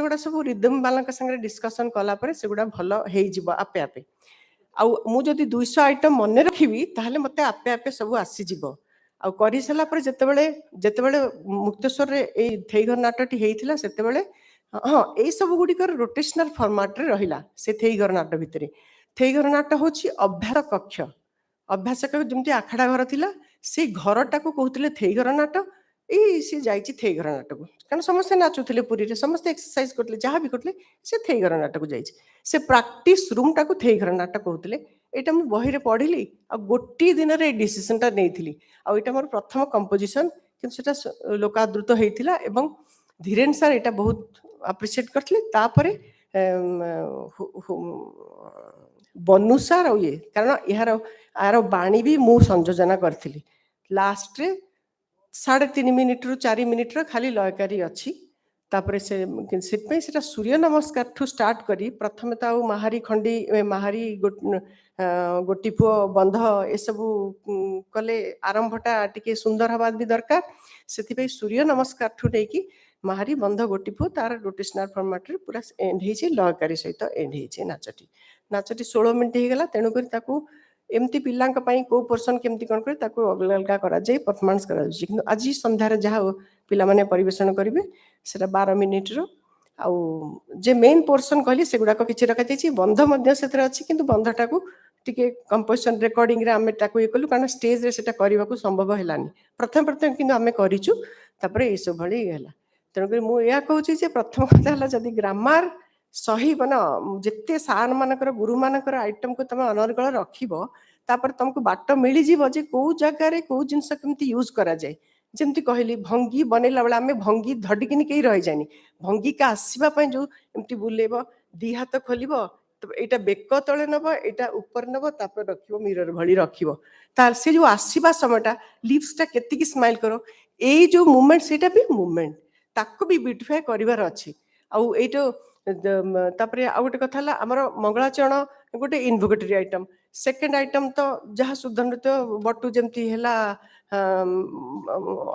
ସେଗୁड़ा सब रिदम वाला संगे डिस्कशन कला परे सेगुड़ा भल हो आपे आपे आउ मु जदि 200 आइटम मन रखी ताहले मते आपे आपे सब आसीज आउ कर सारा पर जितेबले मुक्तेश्वर थेईघर नाटटी होता से हाँ यही सब गुड़िकर रोटेशनल फर्माट रहा से थेईघर नाट भितर थेईघर नाट हूँ अभ्यास कक्ष अभ्यास जमी आखड़ा घर थिला से घरटा को कहते थेईघर नाट सी जाइए थेईघर नाट को कारण समस्ते नाचुले पुरी समस्ते एक्सरसाइज करते जहाँ भी करते से थेईघर नाट को जाइए से प्राक्टिस रूम टाक थेईघर नाट कहते यहाँ मुझे बही पढ़ी आ गोटे दिन में डिसीजनटा नहीं आईटा मोर प्रथम कंपोजिशन कि लोकादृत होता है धीरेन सार यहाँ बहुत अप्रिशिएट करते बनु सार आ ये कारण यार बाणी भी मु संयोजना करी लास्ट रे 3.5 मिनिट रु 4 मिनिट खाली लयकारी अच्छी तापर से सूर्य नमस्कार ठू स्टार्ट करी प्रथम तो महारी खंडी महारी गोटी पुओ बंध ए सबू कले आरंभटा टिके सुंदर हवा भी दरकार से सूर्य नमस्कार ठू नहीं महारी बंध गोटी पुओ तार रोटेशनल फॉर्मेट पूरा एंड हो लयकारी सहित एंड हो नाचटी 16 मिनिट हो गला तेणुक एमती पिलांक पई को पोर्शन केमती कौन करे ताको अलग अलग करा जाए परफॉर्मेंस करा जाए कि आज संध्यार जहाँ पिला माने परिवेशन करेंगे से 12 मिनिट रो आउ जे मेन पोर्शन कहली सेगुड़ाक किसी रखा बंध अच्छी कि बंधटा को टिके कंपोजिशन रेकर्डिंग रे आमे ताको ये कलु कारण स्टेज रे सेटा करबा को संभव हेलानी प्रथम किंतु आमे करिचु तापरे ए सब भली हैला तेणुक मु या कहूची जे प्रथम कथा हला जदी ग्रामर सही बना जिते सार मानकर गुरु मानकर आइटम को तुम अनर्गल रखिबो तापर तुमको बाट मिल जीवो जे को जगह रे को जिंस केमती यूज करा जाए जमती कहली भंगी बनैला बेला आमे भंगी धडिकिनी कहीं रही जानी भंगी का आसीबा पय जो एमती बुलेबो दी हाथ खोलिबो तो एटा बेक तले नबो एटा ऊपर नबो तापर रखिबो मिरर भली रखिबो तार से जो आसीबा समयटा लिप्सटा केतिकी स्माइल करो ए जो मूवमेंट सेटा भी मूवमेंट ताको भी ब्यूटीफाई करिवार अछि आउ एटो तापरे आ गोटे कथा हला हमर मंगलाचरण गोटे इनवोकेटरी आइटम सेकेंड आइटम तो जहाँ शुद्ध नृत्य बटू जमती हैला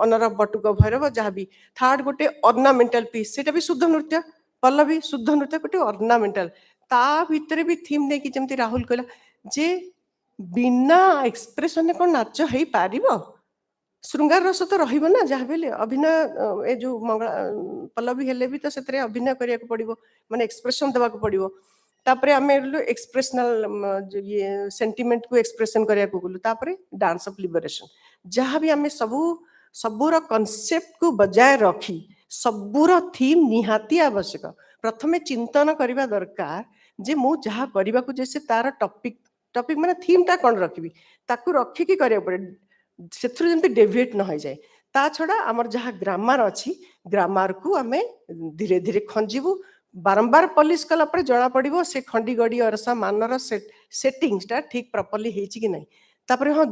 अनर बटुक भैरव जहाँ भी थर्ड गोटे ऑर्नामेंटल पीस सेटा भी शुद्ध नृत्य पल्लवी शुद्ध नृत्य गोटे ऑर्नामेंटल ता भितर भी थीम नहीं कि जमती राहुल कहला जे बिना एक्सप्रेशन कौन नाच हो पारिबो श्रृंगार रस तो रहिबो ना जहाँ भी अभिनय ए जो मंगला पल्लवी हेले भी तो से अभिनय करिया को पड़िबो माने एक्सप्रेशन देवा को पड़िबो तापरे आमे एक्सप्रेशनल ये सेंटिमेंट को एक्सप्रेशन करिया को बोलु तापरे डांस ऑफ लिबरेशन जहाँ भी आमे सबूर कॉन्सेप्ट को बजाय रखी सबूर थीम निहाती आवश्यक प्रथमे चिंतन करबा दरकार जे मु जहाँ करबा को जैसे तार टॉपिक माने थीमटा कौन रखी ताकू रखिकी करिया पड़े से डेविएट न हो जाए ता छड़ा आमर जहाँ ग्रामर अच्छी ग्रामर को आमे धीरे धीरे खंजीबू बारंबार पॉलिश कला पर जना पड़िबो से खंडी गड़ी अरसा मानर सेटिंग्सटा ठीक प्रॉपर्ली हेची कि नहीं तापर हाँ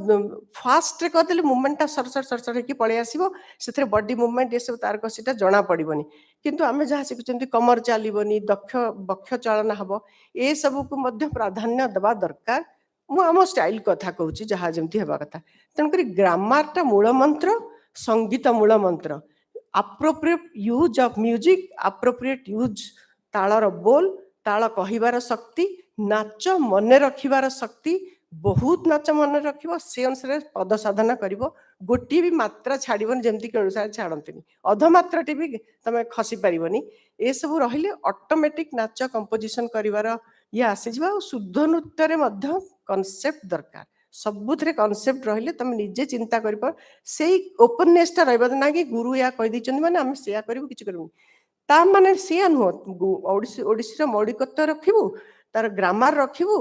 फास्ट रे करदेले मूवमेंटटा सरसर होकी पळे आसीबो सेथरे बॉडी मूवमेंट ये सब तार कसीटा जना पड़िबोनी किंतु आमे जहाँ शिखुचंती कमर चलीबोनी दक्ष बक्ष चालना हबो ए सब को मध्य प्राधान्य दबा दरकार मु आम स्टाइल कथा कहूँ जहाँ जमती हेबा कथा तेणुक ग्रामरटा मूल मंत्र संगीत मूल मंत्र appropriate use of music appropriate use तालर बोल ताल कहिबार शक्ति नाच मन रखिबार शक्ति बहुत नाच मन रखिबो से अनुसार पद साधना करिवो गोटी भी मात्रा छाड़बनी जमती के अनुसार छाड़ती अध मात्राटी भी तमें खसी पारिबनी ए सब रहिले ऑटोमेटिक नाच कंपोजिशन करिवार ये आसीजिबा शुद्ध नृत्य रे मध्य कॉन्सेप्ट दरकार सबुथरे कॉन्सेप्ट रहिले तमे निजे चिंता करिपर सेही ओपननेसटा रहबा ना कि गुरु या कहि दिचंदी माने हम सेया करिवो किछ करिवो ता माने सेया नुह ओडिसी रे मौलिकत्व रखिबो तार ग्रामर रखिबो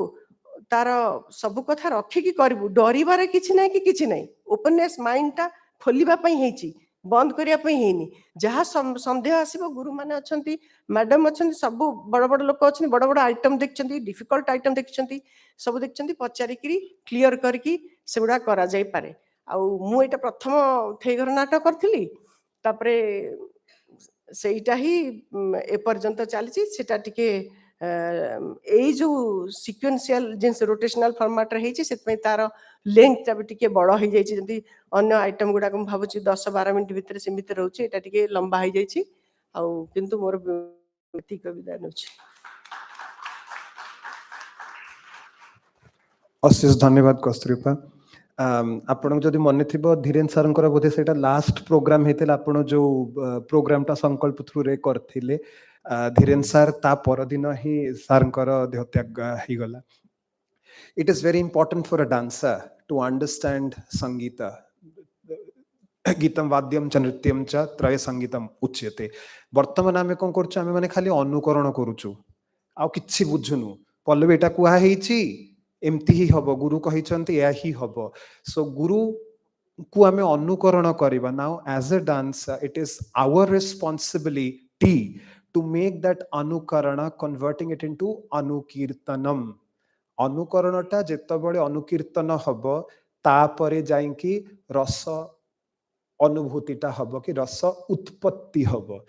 तार सब कथा रखिकी करिवो डरिबारे किछ नै कि किछ नै ओपननेस माइंडटा खोलिबा पई हेची बंद करिया पई हेनी जहाँ संदेह आसीबो गुरु माने अछंती मैडम अछंती सब बड़ बड़ लोक अछंती बड़ बड़ आइटम देखछंती डिफिकल्ट आइटम देखछंती सब देखछंती पचारिकी क्लियर करकी सेगुडा करा जाई पारे आ मु एटा प्रथम थेईघर नाटक करथिली तापरे सेटा ही ए पर्यंत चली सेटा टिके एई जो सिक्वेंशियल जिनस रोटेशनल फॉर्मेट रे हेची सेत तार लेंथ भी टिके बड़ हो जाई जंती अन्य आइटम गुडा को भाबुची 10-12 मिनिट भितर सीमित रहउची एटा टिके लंबा हो जाई छी आ किंतु मोर ठीक है विदाय नौछि अशेष धन्यवाद कस्तूरीपा आपण जदि मन थी धीरेन सर बोधे से लास्ट प्रोग्राम होता आपण जो प्रोग्रामटा संकल्प थ्रू रे करथिले धीरेन सर ता परदिन ही सर देहत्याग हो गला it is very important for a dancer to understand संगीत गीतम वाद्यम च नृत्यम च त्रय संगीतम उच्यते वर्तमान आम कौन कर खाली अनुकरण करुचु आ कि बुझुनु पल्लवी एटा कुहा एमती ही हम गुरु कही ही हम सो गुरु को आम अनुकरण करवा now as a dancer it is our responsibility to make that अनुकरण कन्वर्टिंग इट इनटू अनुकीर्तनम अनुकरणटा जेतबेले अनुकीर्तन हम तापरे जाइकी रस अनुभूतिटा हम कि रस उत्पत्ति हम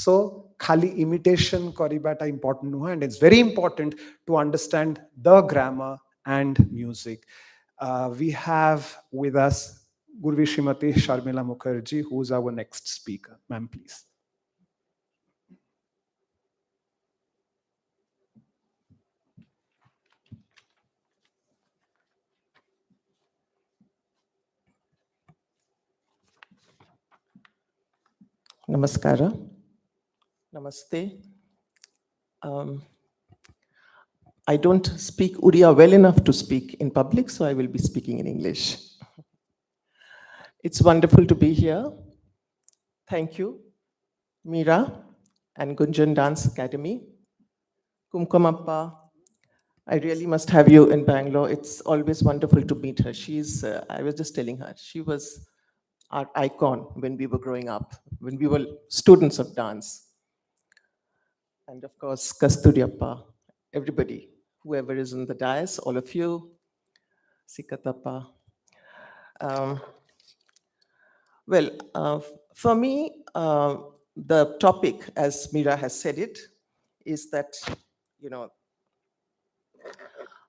सो खाली इमिटेशन करवाटा इंपोर्टेंट नुह and it's very important to understand the grammar and music. We have with us Gurvi Srimati Sharmila Mukherjee, who is our next speaker. Ma'am, please. Namaskara. Namaste. I don't speak Uriya well enough to speak in public, so I will be speaking in English. It's wonderful to be here. Thank you, Meera and Gunjan Dance Academy. Kumkumappa, I really must have you in Bangalore. It's always wonderful to meet her. I was just telling her, she was our icon when we were growing up, when we were students of dance. And of course, Kasturiappa, everybody, whoever is in the dais, all of you, Sikatappa. For me, the topic, as Meera has said it, is that,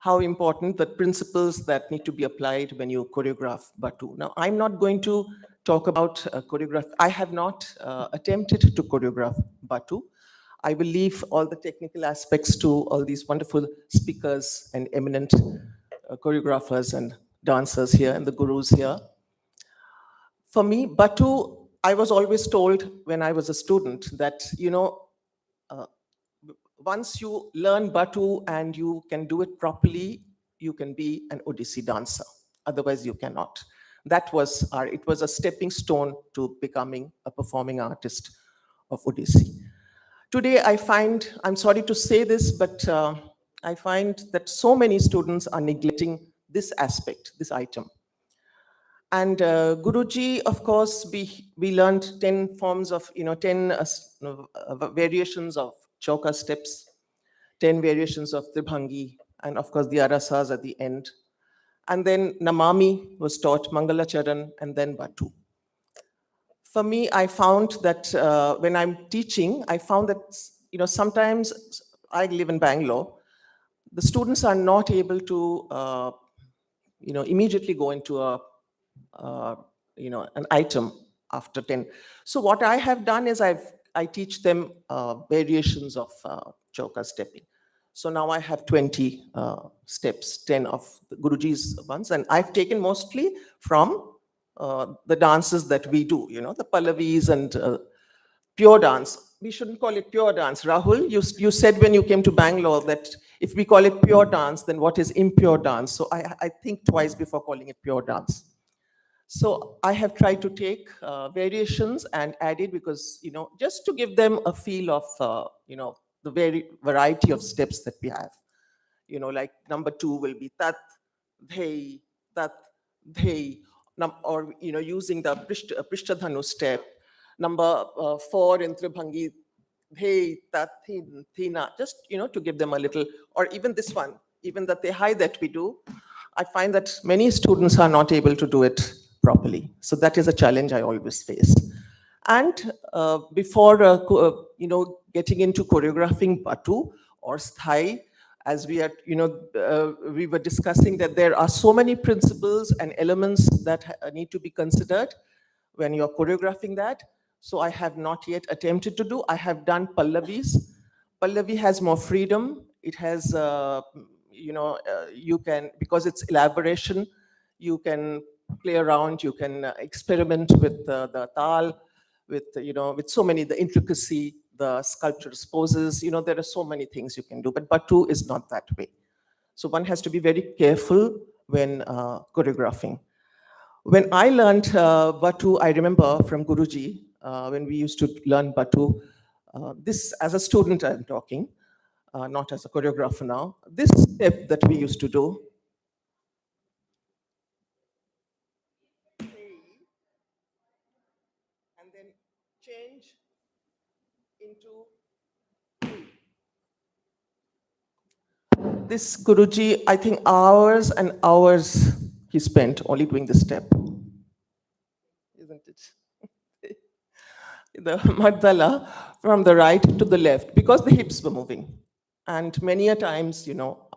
how important the principles that need to be applied when you choreograph Batu. Now, I'm not going to talk about choreograph. I have not attempted to choreograph Batu. I will leave all the technical aspects to all these wonderful speakers and eminent choreographers and dancers here and the gurus here. For me, Batu, I was always told when I was a student that, once you learn Batu and you can do it properly, you can be an Odissi dancer. Otherwise, you cannot. It was a stepping stone to becoming a performing artist of Odissi. Today, I'm sorry to say this, but I find that so many students are neglecting this aspect, this item. And Guruji, of course, we learned 10 forms of, 10 variations of Chauka steps, 10 variations of Tribhangi, and of course the Arasas at the end. And then Namami was taught, Mangala Charan, and then Batu. For me, I found that when I'm teaching, I found that, sometimes I live in Bangalore, the students are not able to, immediately go into an item after 10. So what I have done is I teach them variations of Chauka stepping. So now I have 20 steps, 10 of the Guruji's ones, and I've taken mostly from the dances that we do, the Pallavis and pure dance. We shouldn't call it pure dance. Rahul, you said when you came to Bangalore that if we call it pure dance, then what is impure dance? So I think twice before calling it pure dance. So I have tried to take variations and add it because, just to give them a feel of, the variety of steps that we have. Like number 2 will be tat, dhei, or, using the Prishtadhanu step. Number 4 in Tribhangi, dhei, tat, thin, thina, just, to give them a little, or even this one, even the tehai that we do, I find that many students are not able to do it properly. So that is a challenge I always face. And before, getting into choreographing Batu or Sthai, as we are, we were discussing that there are so many principles and elements that need to be considered when you're choreographing that. So I have not yet attempted to do. I have done Pallavis, Pallavi has more freedom. It has, you can, because it's elaboration, you can play around, you can experiment with the tal, with, with so many, the intricacy, the sculpture's poses, there are so many things you can do, but Batu is not that way. So one has to be very careful when choreographing. When I learned Batu, I remember from Guruji, when we used to learn Batu, this as a student I'm talking, not as a choreographer now, this step that we used to do, and then change into this Guruji, I think hours and hours he spent only doing this step, isn't it? The mandala from the right to the left, because the hips were moving. And many a times,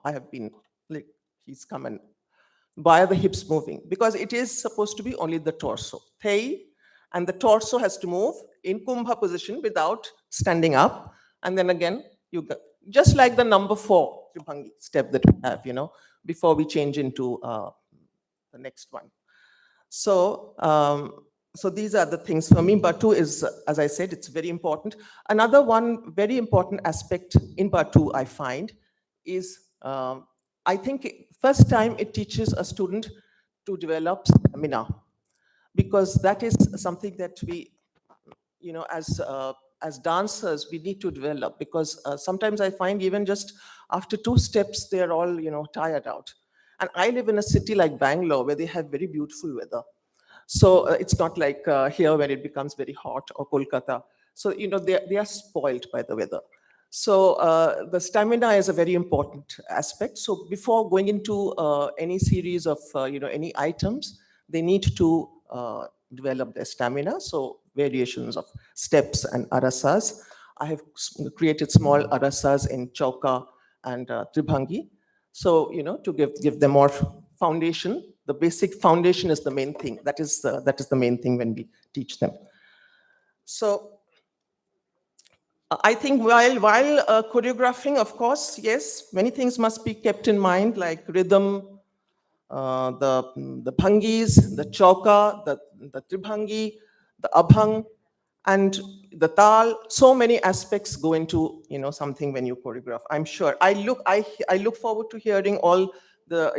I have been like, he's come and why are the hips moving? Because it is supposed to be only the torso. Thei, and the torso has to move in kumbha position without standing up. And then again, you go, just like the number 4 Tribhangi step that we have, before we change into the next one. So, so these are the things for me. Batu is, as I said, it's very important. Another one very important aspect in Batu, I find, is I think first time it teaches a student to develop stamina, because that is something that we, as dancers, we need to develop, because sometimes I find even just after 2 steps, they're all, tired out. And I live in a city like Bangalore where they have very beautiful weather. So it's not like here where it becomes very hot, or Kolkata. So, they are spoiled by the weather. So the stamina is a very important aspect. So before going into any series of, any items, they need to develop their stamina. So variations of steps and arasas. I have created small arasas in Chauka and Tribhangi. So, to give them more foundation. The basic foundation is the main thing. That is the main thing when we teach them. So I think while choreographing, of course, yes, many things must be kept in mind, like rhythm, the bhangis, the chauka, the tribhangi, the abhang, and the tal. So many aspects go into something when you choreograph. I'm sure. I look forward to hearing all the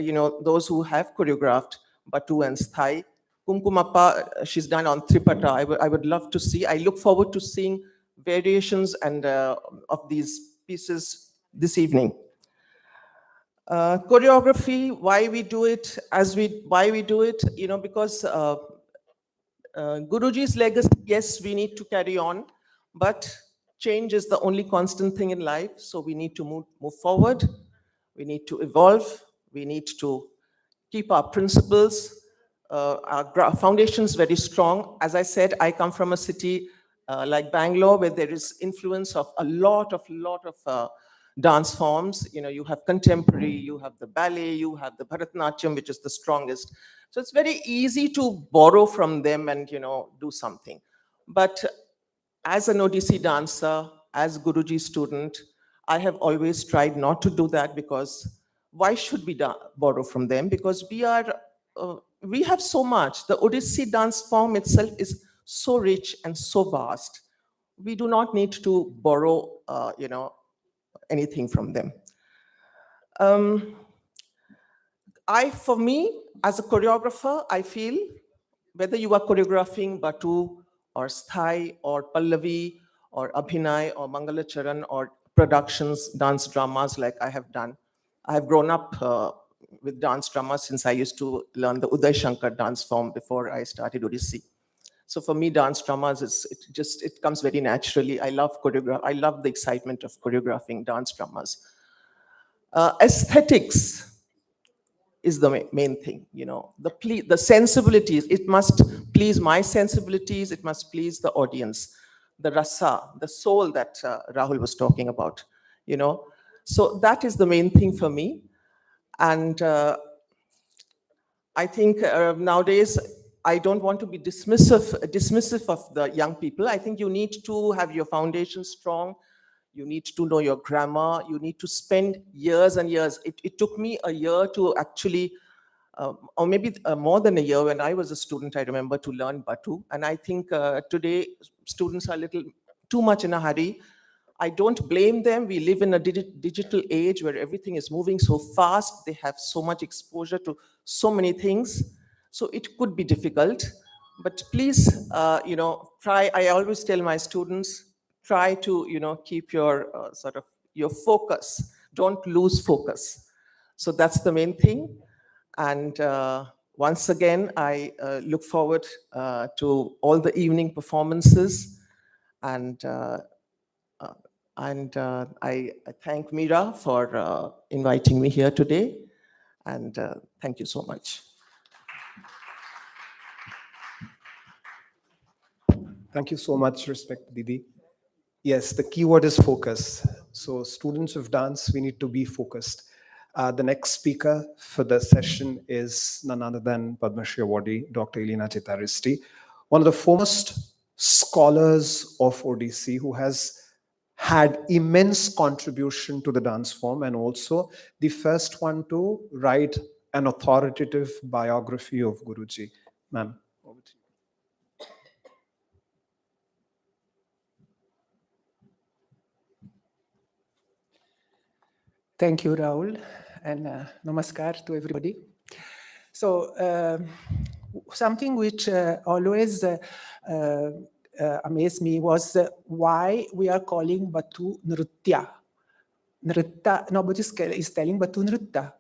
those who have choreographed Batu and Sthai. Kumkumappa, she's done on Tripata. I would love to see. I look forward to seeing variations and of these pieces this evening. Choreography, why we do it, because Guruji's legacy, yes, we need to carry on, but change is the only constant thing in life. So we need to move forward. We need to evolve. We need to keep our principles, our foundations very strong. As I said, I come from a city like Bangalore, where there is influence of a lot of dance forms. You have contemporary, you have the ballet, you have the Bharatanatyam, which is the strongest. So it's very easy to borrow from them and do something. But as an Odissi dancer, as Guruji's student, I have always tried not to do that, because why should we borrow from them? Because we have so much. The Odissi dance form itself is so rich and so vast. We do not need to borrow, anything from them. For me, as a choreographer, I feel whether you are choreographing Batu or Sthai or Pallavi or Abhinay or Mangalacharan or productions, dance dramas like I have done. I have grown up with dance dramas since I used to learn the Uday Shankar dance form before I started Odissi. So for me, dance dramas, it comes very naturally. I love I love the excitement of choreographing dance dramas. Aesthetics is the main thing, the sensibilities. It must please my sensibilities. It must please the audience, the rasa, the soul that Rahul was talking about, So that is the main thing for me. And I think nowadays, I don't want to be dismissive of the young people. I think you need to have your foundation strong. You need to know your grammar. You need to spend years and years. It took me a year to actually, or maybe more than a year when I was a student, I remember, to learn Batu. And I think today students are a little too much in a hurry. I don't blame them. We live in a digital age where everything is moving so fast. They have so much exposure to so many things. So it could be difficult, but please, try. I always tell my students, try to, keep your your focus. Don't lose focus. So that's the main thing. And once again, I look forward to all the evening performances. And I thank Mira for inviting me here today. And thank you so much. Thank you so much, Respect Didi. Yes, the keyword is focus. So students of dance, we need to be focused. The next speaker for the session is none other than Padma Shri awardee, Dr. Elena Chitaristi, one of the foremost scholars of Odissi, who has had immense contribution to the dance form, and also the first one to write an authoritative biography of Guruji. Ma'am, over to you. Thank you, Rahul, and namaskar to everybody. So, something which always amazed me was why we are calling Batu Nritya. Nritta, nobody is telling Batu Nritta.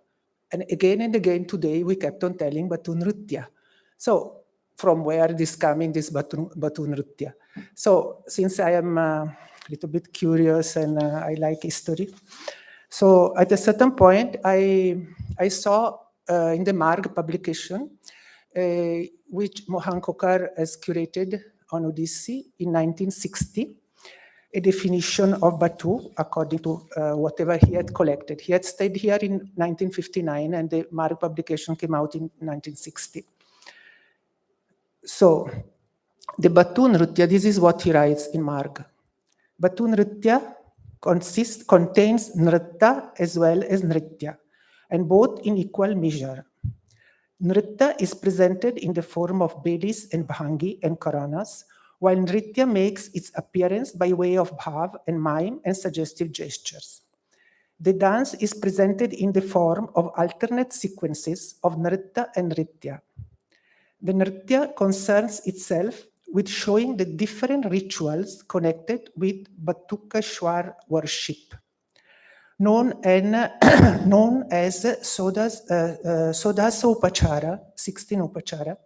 And again today, we kept on telling Batu Nritya. So, from where this coming, this Batu Nritya? So, since I am a little bit curious and I like history, so at a certain point, I saw in the Marg publication, which Mohan Kokar has curated on Odissi in 1960, a definition of Batu according to whatever he had collected. He had stayed here in 1959 and the Marg publication came out in 1960. So the Batu Nritya, this is what he writes in Marg. Batu Nritya contains nritta as well as nritya, and both in equal measure. Nritta is presented in the form of belis and bhangi and karanas, while nritya makes its appearance by way of bhav and mime and suggestive gestures. The dance is presented in the form of alternate sequences of nritta and nritya. The nritya concerns itself with showing the different rituals connected with Batukashwar worship, known as Sodasa Upachara, 16 Upachara,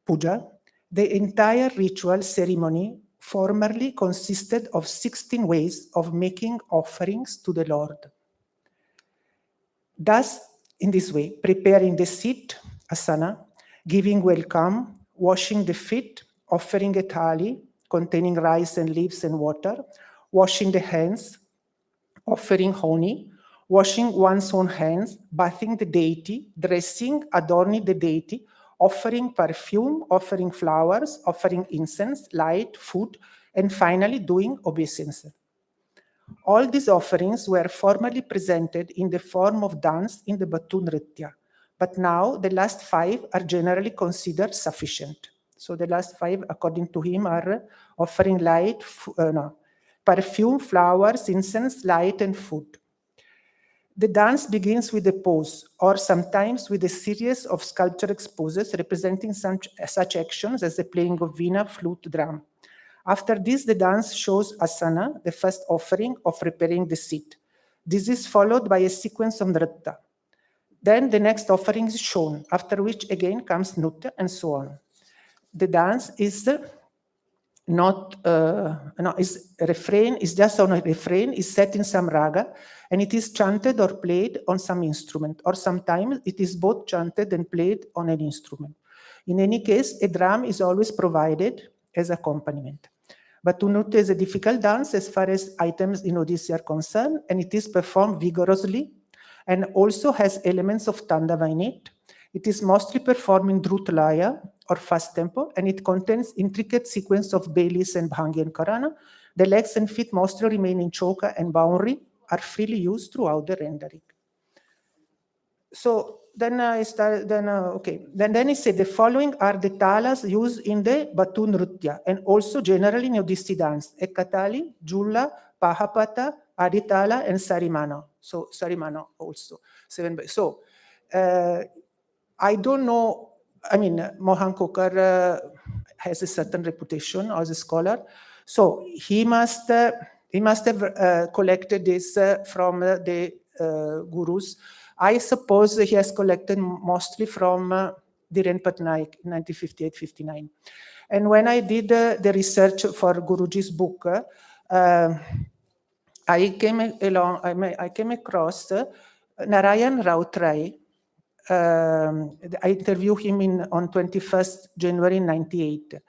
Puja. The entire ritual ceremony formerly consisted of 16 ways of making offerings to the Lord. Thus, in this way, preparing the seat, asana, giving welcome, washing the feet, offering a thali containing rice and leaves and water, washing the hands, offering honey, washing one's own hands, bathing the deity, dressing, adorning the deity, offering perfume, offering flowers, offering incense, light, food, and finally doing obeisance. All these offerings were formerly presented in the form of dance in the Batu Nritya, but now the last 5 are generally considered sufficient. So the last 5, according to him, are offering light, perfume, flowers, incense, light, and food. The dance begins with a pose, or sometimes with a series of sculptured poses representing such actions as the playing of veena, flute, drum. After this, the dance shows asana, the first offering of preparing the seat. This is followed by a sequence of nritta. Then the next offering is shown, after which again comes nutya and so on. The dance is not, is just on a refrain, is set in some raga, and it is chanted or played on some instrument, or sometimes it is both chanted and played on an instrument. In any case, a drum is always provided as accompaniment. Batu Nritya is a difficult dance as far as items in Odissi are concerned, and it is performed vigorously and also has elements of tandava in it. It is mostly performed in drutlaya or fast tempo, and it contains intricate sequence of belis and bhangi and karana, The legs and feet mostly remain in choka and boundary are freely used throughout the rendering. So then I started, then he said the following are the talas used in the Batu Nrutya and also generally in Odissi dance: Ekatali, Julla, Pahapata, Aditala, and Sarimano. So Sarimano also. So I don't know, I mean, Mohan Kokar has a certain reputation as a scholar. So he must have collected this from the gurus. I suppose he has collected mostly from Dhiren Patnaik in 1958-59. And when I did the research for Guruji's book, I came across Narayan Rautrai. I interviewed him on 21st January 98.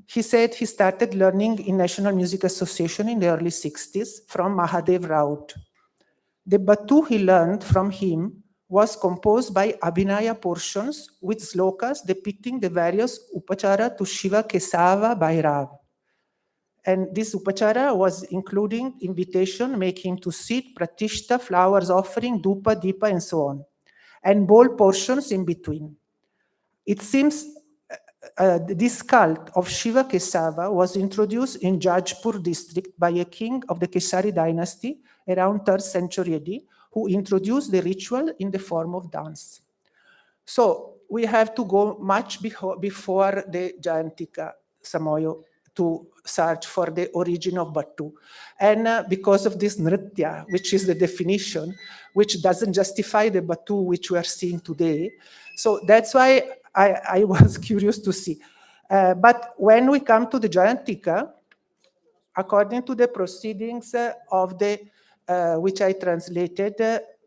He said he started learning in National Music Association in the early 60s from Mahadev Raut. The Batu he learned from him was composed by Abhinaya portions with slokas depicting the various upachara to Shiva Kesava Bhairav. And this upachara was including invitation, make him to sit, pratishta, flowers offering, dupa, deepa, and so on, and bold portions in between. It seems this cult of Shiva Kesava was introduced in Jajpur district by a king of the Kesari dynasty around 3rd century AD, who introduced the ritual in the form of dance. So we have to go much before the Jayantika Samoyo to search for the origin of Batu. And because of this Nritya, which is the definition, which doesn't justify the Batu which we are seeing today. So that's why I was curious to see. But when we come to the Jayantika, according to the proceedings of the, which I translated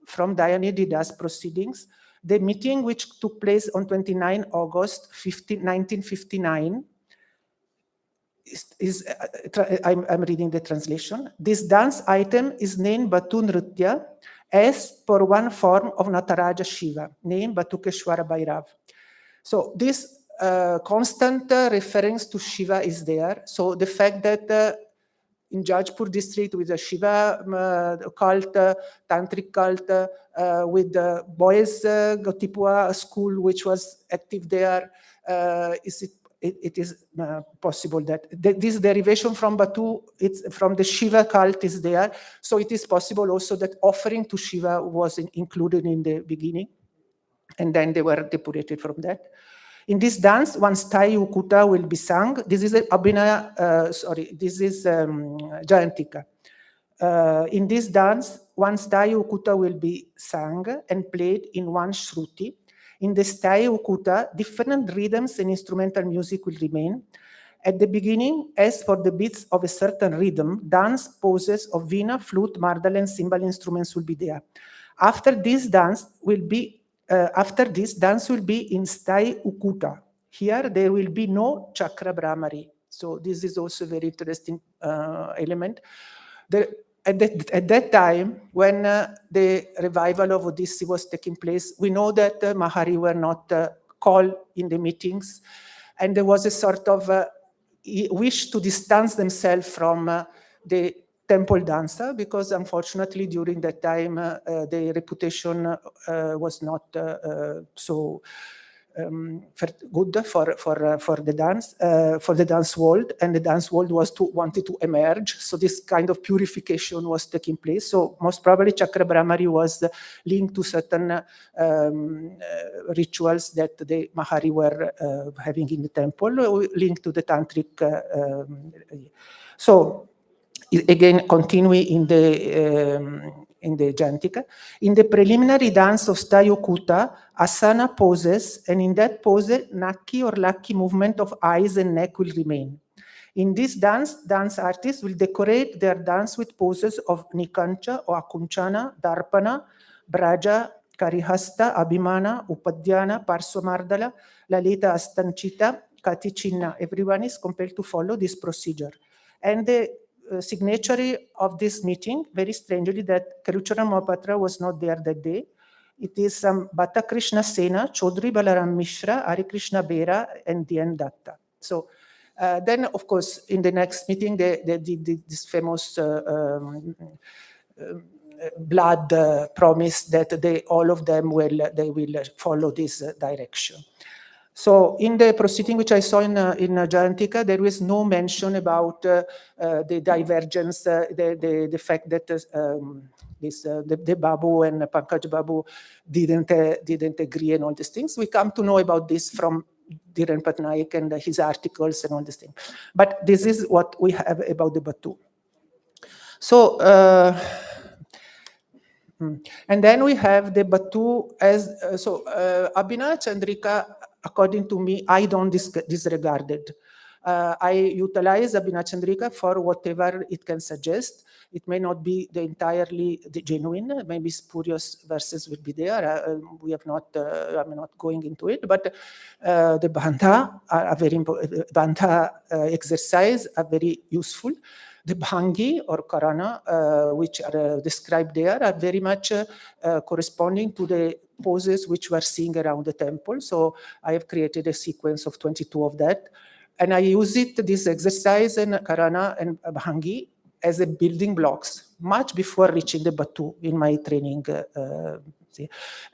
from Dayanidhida's proceedings, the meeting which took place on 29 August 1959, I'm reading the translation. This dance item is named Batu Nritya as per one form of Nataraja Shiva, named Batukeshwara Bhairav. So this constant reference to Shiva is there. So the fact that in Jajpur district with the Shiva cult, tantric cult, with the boys Gotipua school which was active there, it is possible that this derivation from Batu, it's from the Shiva cult is there. So it is possible also that offering to Shiva was included in the beginning, and then they were depurated from that. In this dance, one stai ukuta will be sung. This is Abhinaya, this is Jayantika. In this dance, one stai ukuta will be sung and played in one shruti. In the stai ukuta, different rhythms and instrumental music will remain. At the beginning, as for the beats of a certain rhythm, dance poses of veena, flute, mardal, and cymbal instruments will be there. After this, dance will be in stai ukuta. Here, there will be no chakra brahmari. So this is also a very interesting element. At that time, when the revival of Odissi was taking place, we know that Mahari were not called in the meetings, and there was a sort of wish to distance themselves from the temple dancer, because unfortunately during that time the reputation was not so good for the dance world, and the dance world wanted to emerge. So this kind of purification was taking place. So most probably Chakra Brahmari was linked to certain rituals that the Mahari were having in the temple, linked to the tantric. So again, continuing in the Jayantika. In the preliminary dance of Stayokuta, asana poses, and in that pose, Nakki or Lakki movement of eyes and neck will remain. In this dance artists will decorate their dance with poses of Nikancha or Akunchana, Darpana, Braja, Karihasta, Abhimana, Upadhyana, Parswamardala, Lalita Astanchita, Katichinna. Everyone is compelled to follow this procedure. And the signatory of this meeting, very strangely, that Karucharan Mohapatra was not there that day. It is Bhatta Krishna Sena, Chaudhry Balaram Mishra, Hari Krishna Bera, and Dian Datta. So Then, of course, in the next meeting, they did this famous blood promise that all of them will follow this direction. So in the proceeding which I saw in Jayantika, there was no mention about the divergence, the fact that the Babu and Pankaj Babu didn't agree and all these things. We come to know about this from Dhiren Patnaik and his articles and all these things. But this is what we have about the Batu. So, and then we have the Batu as, Abhinav Chandrika, according to me, I don't disregard it. I utilize Abhinav Chandrika for whatever it can suggest. It may not be entirely genuine. Maybe spurious verses will be there. We have not. I'm not going into it. But the bandha are very important. Bandha exercise are very useful. The bhangi or karana, which are described there, are very much corresponding to the poses which we are seeing around the temple. So I have created a sequence of 22 of that. And I use this exercise in karana and bhangi as a building blocks much before reaching the Batu in my training.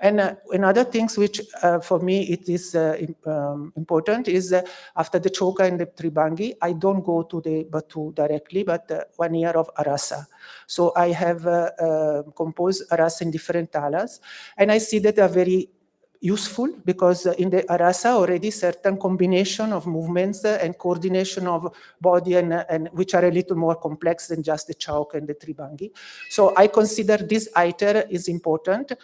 And another things which for me it is important is after the Choka and the Tribangi, I don't go to the Batu directly, but 1 year of Arasa. So I have composed Arasa in different talas, and I see that they are very useful because in the Arasa already certain combination of movements and coordination of body and which are a little more complex than just the Chauk and the Tribangi. So I consider this iter is important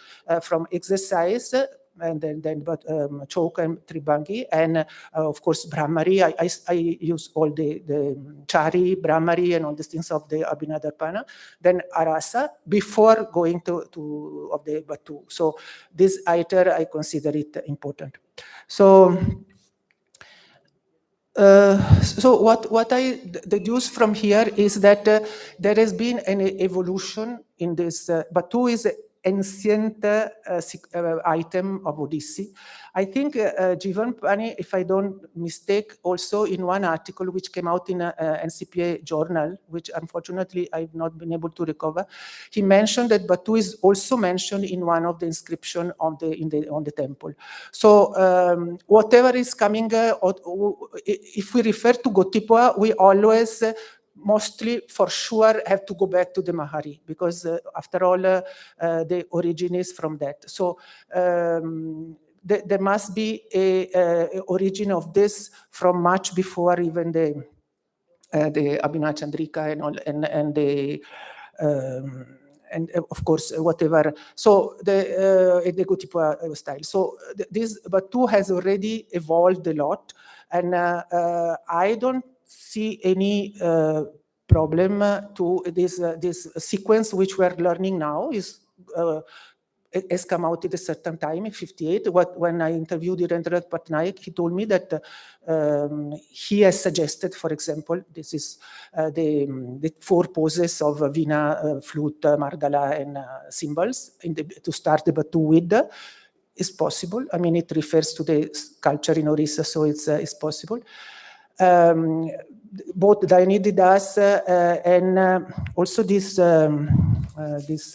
from exercise and then Chauk and Tribangi, and of course Brahmari. I use all the Chari, Brahmari and all these things of the Abhinav Darpana, then Arasa before going to of the Batu. So this iter I consider it important. So what I deduce from here is that there has been an evolution in this. Batu is ancient item of Odissi. I think Jivan Pani, if I don't mistake, also in one article which came out in a NCPA journal, which unfortunately I've not been able to recover, he mentioned that Batu is also mentioned in one of the inscription on the temple. So whatever is coming, if we refer to Gotipua, we always mostly for sure have to go back to the Mahari because after all the origin is from that. So there must be a origin of this from much before even the Abhinav Chandrika and all and the and of course whatever. So the Gotipua style. So this Batu has already evolved a lot, and I don't see any problem to this sequence which we are learning now is has come out at a certain time in 58. When I interviewed Dhirendra Patnaik, he told me that he has suggested, for example, this is the 4 poses of Veena, flute, Mardala, and cymbals to start the Batu with. Is possible. I mean, it refers to the culture in Orissa, so it's possible. Both Dayanidhi Das and also this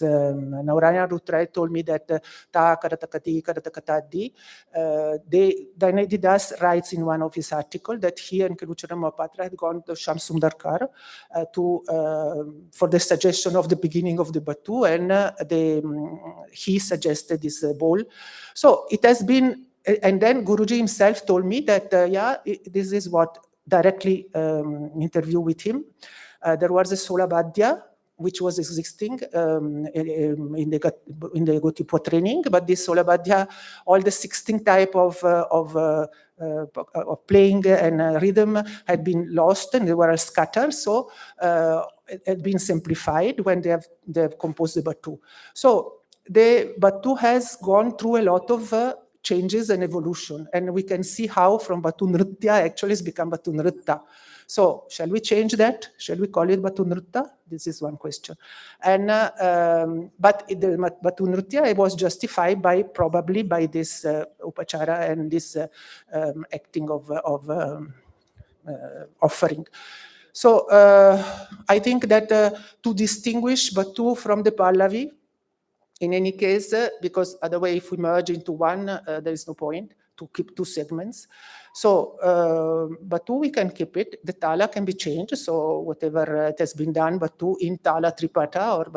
Nauraya Rutrai told me that Ta Karatakati Karatakatadi, Dayanidhi Das writes in one of his articles that he and Kelucharam Mohapatra had gone to Shamsundarkar for the suggestion of the beginning of the Batu, and he suggested this bowl. So it has been, and then Guruji himself told me that, this is what directly interview with him. There was a Solabadhya which was existing in the Gotipua training, but this Solabadhya, all the 16 type of playing and rhythm had been lost and they were scattered. So it had been simplified when they have composed the Batu. So the Batu has gone through a lot of changes and evolution, and we can see how from Batu Nritya actually has become Batu Nritta. So shall we change that? Shall we call it Batu Nritta? This is one question. And but the Batu Nritya was justified probably by this upachara and this acting of offering. So I think that to distinguish Batu from the Pallavi, in any case, because otherwise if we merge into one, there is no point to keep two segments. So Batu, we can keep it. The Tala can be changed. So whatever it has been done, Batu in Tala Tripata or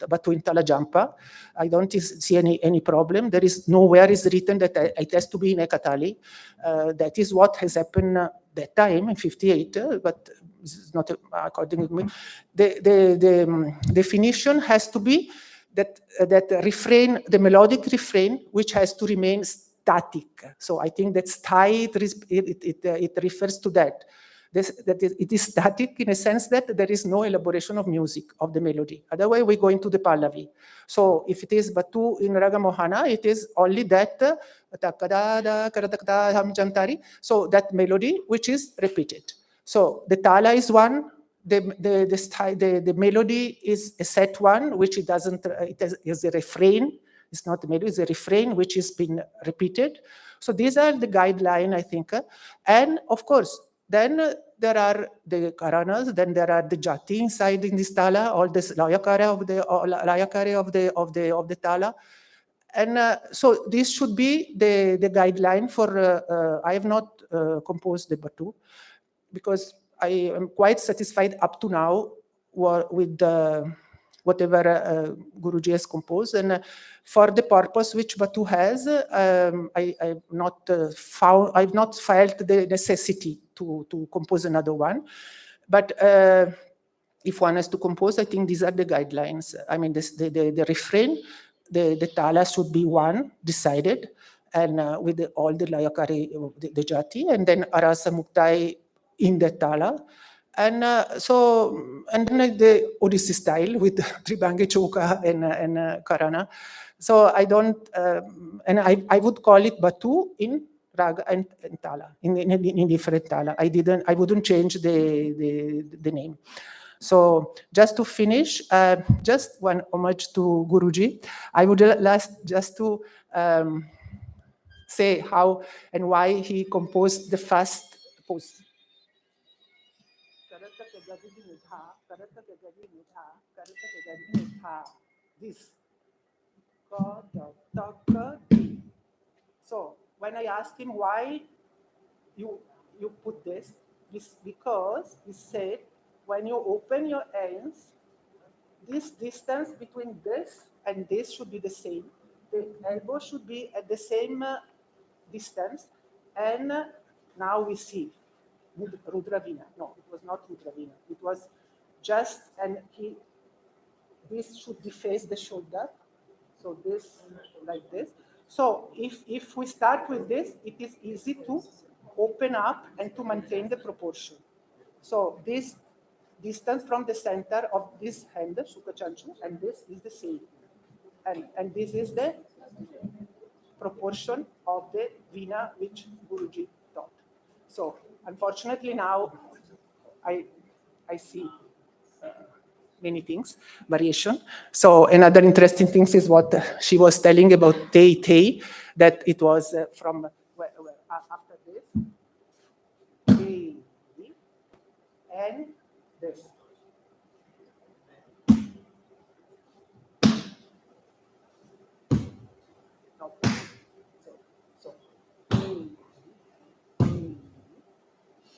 Batu in Tala Jampa, I don't see any problem. There is nowhere is written that it has to be in Ekatali. That is what has happened that time in 58, but this is not according to me. The definition has to be that refrain, the melodic refrain, which has to remain static. So I think that stay, it refers to that. It is static in a sense that there is no elaboration of music, of the melody. Otherwise, we go into the Pallavi. So if it is Batu in Raga Mohana, it is only that, so that melody which is repeated. So the Tala is one, the melody is a set one, which it doesn't, it is a refrain. It's not a melody, it's a refrain which has been repeated. So these are the guideline, I think. And of course, then there are the Karanas, then there are the Jati inside in this Tala, all this Layakare of the Tala. And so this should be the guideline for, I have not composed the Batu, because I am quite satisfied up to now with whatever Guruji has composed. And for the purpose which Batu has, I've not felt the necessity to compose another one. But if one has to compose, I think these are the guidelines. I mean, the refrain, the Tala should be one, decided, and with all the Layakari, the Jati, and then Arasa Muktai in the Tala. And and then the Odissi style with Tribange Choka and Karana. So I don't, and I would call it Batu in Raga and Tala, in different Tala. I wouldn't change the name. So just to finish, just one homage to Guruji. I would just to say how and why he composed the first post. This. So when I asked him why you put this because he said when you open your hands, this distance between this and this should be the same. The elbow should be at the same distance, and now we see Rudravina. No, it was not Rudravina. It was just, and this should deface the shoulder. So this, like this. So if we start with this, it is easy to open up and to maintain the proportion. So this distance from the center of this hand, Sukha Chanchu, and this is the same. And this is the proportion of the Veena which Guruji taught. So unfortunately now I see many things, variation. So another interesting thing is what she was telling about Tei, that it was from after this, Tei, and this.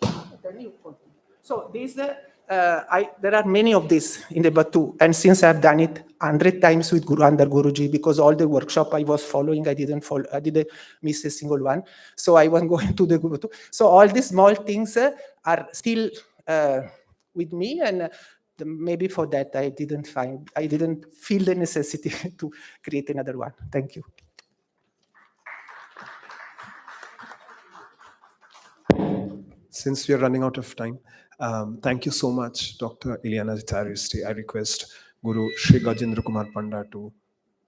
So then you continue. So these there are many of these in the Batu, and since I've done it 100 times with under Guruji, because all the workshop I was following, I didn't miss a single one. So I was going to the Batu. So all these small things are still with me, and maybe for that I didn't feel the necessity to create another one. Thank you. Since we are running out of time, thank you so much, Dr. Ileana Zitaristi. I request Guru Shri Gajendra Kumar Panda to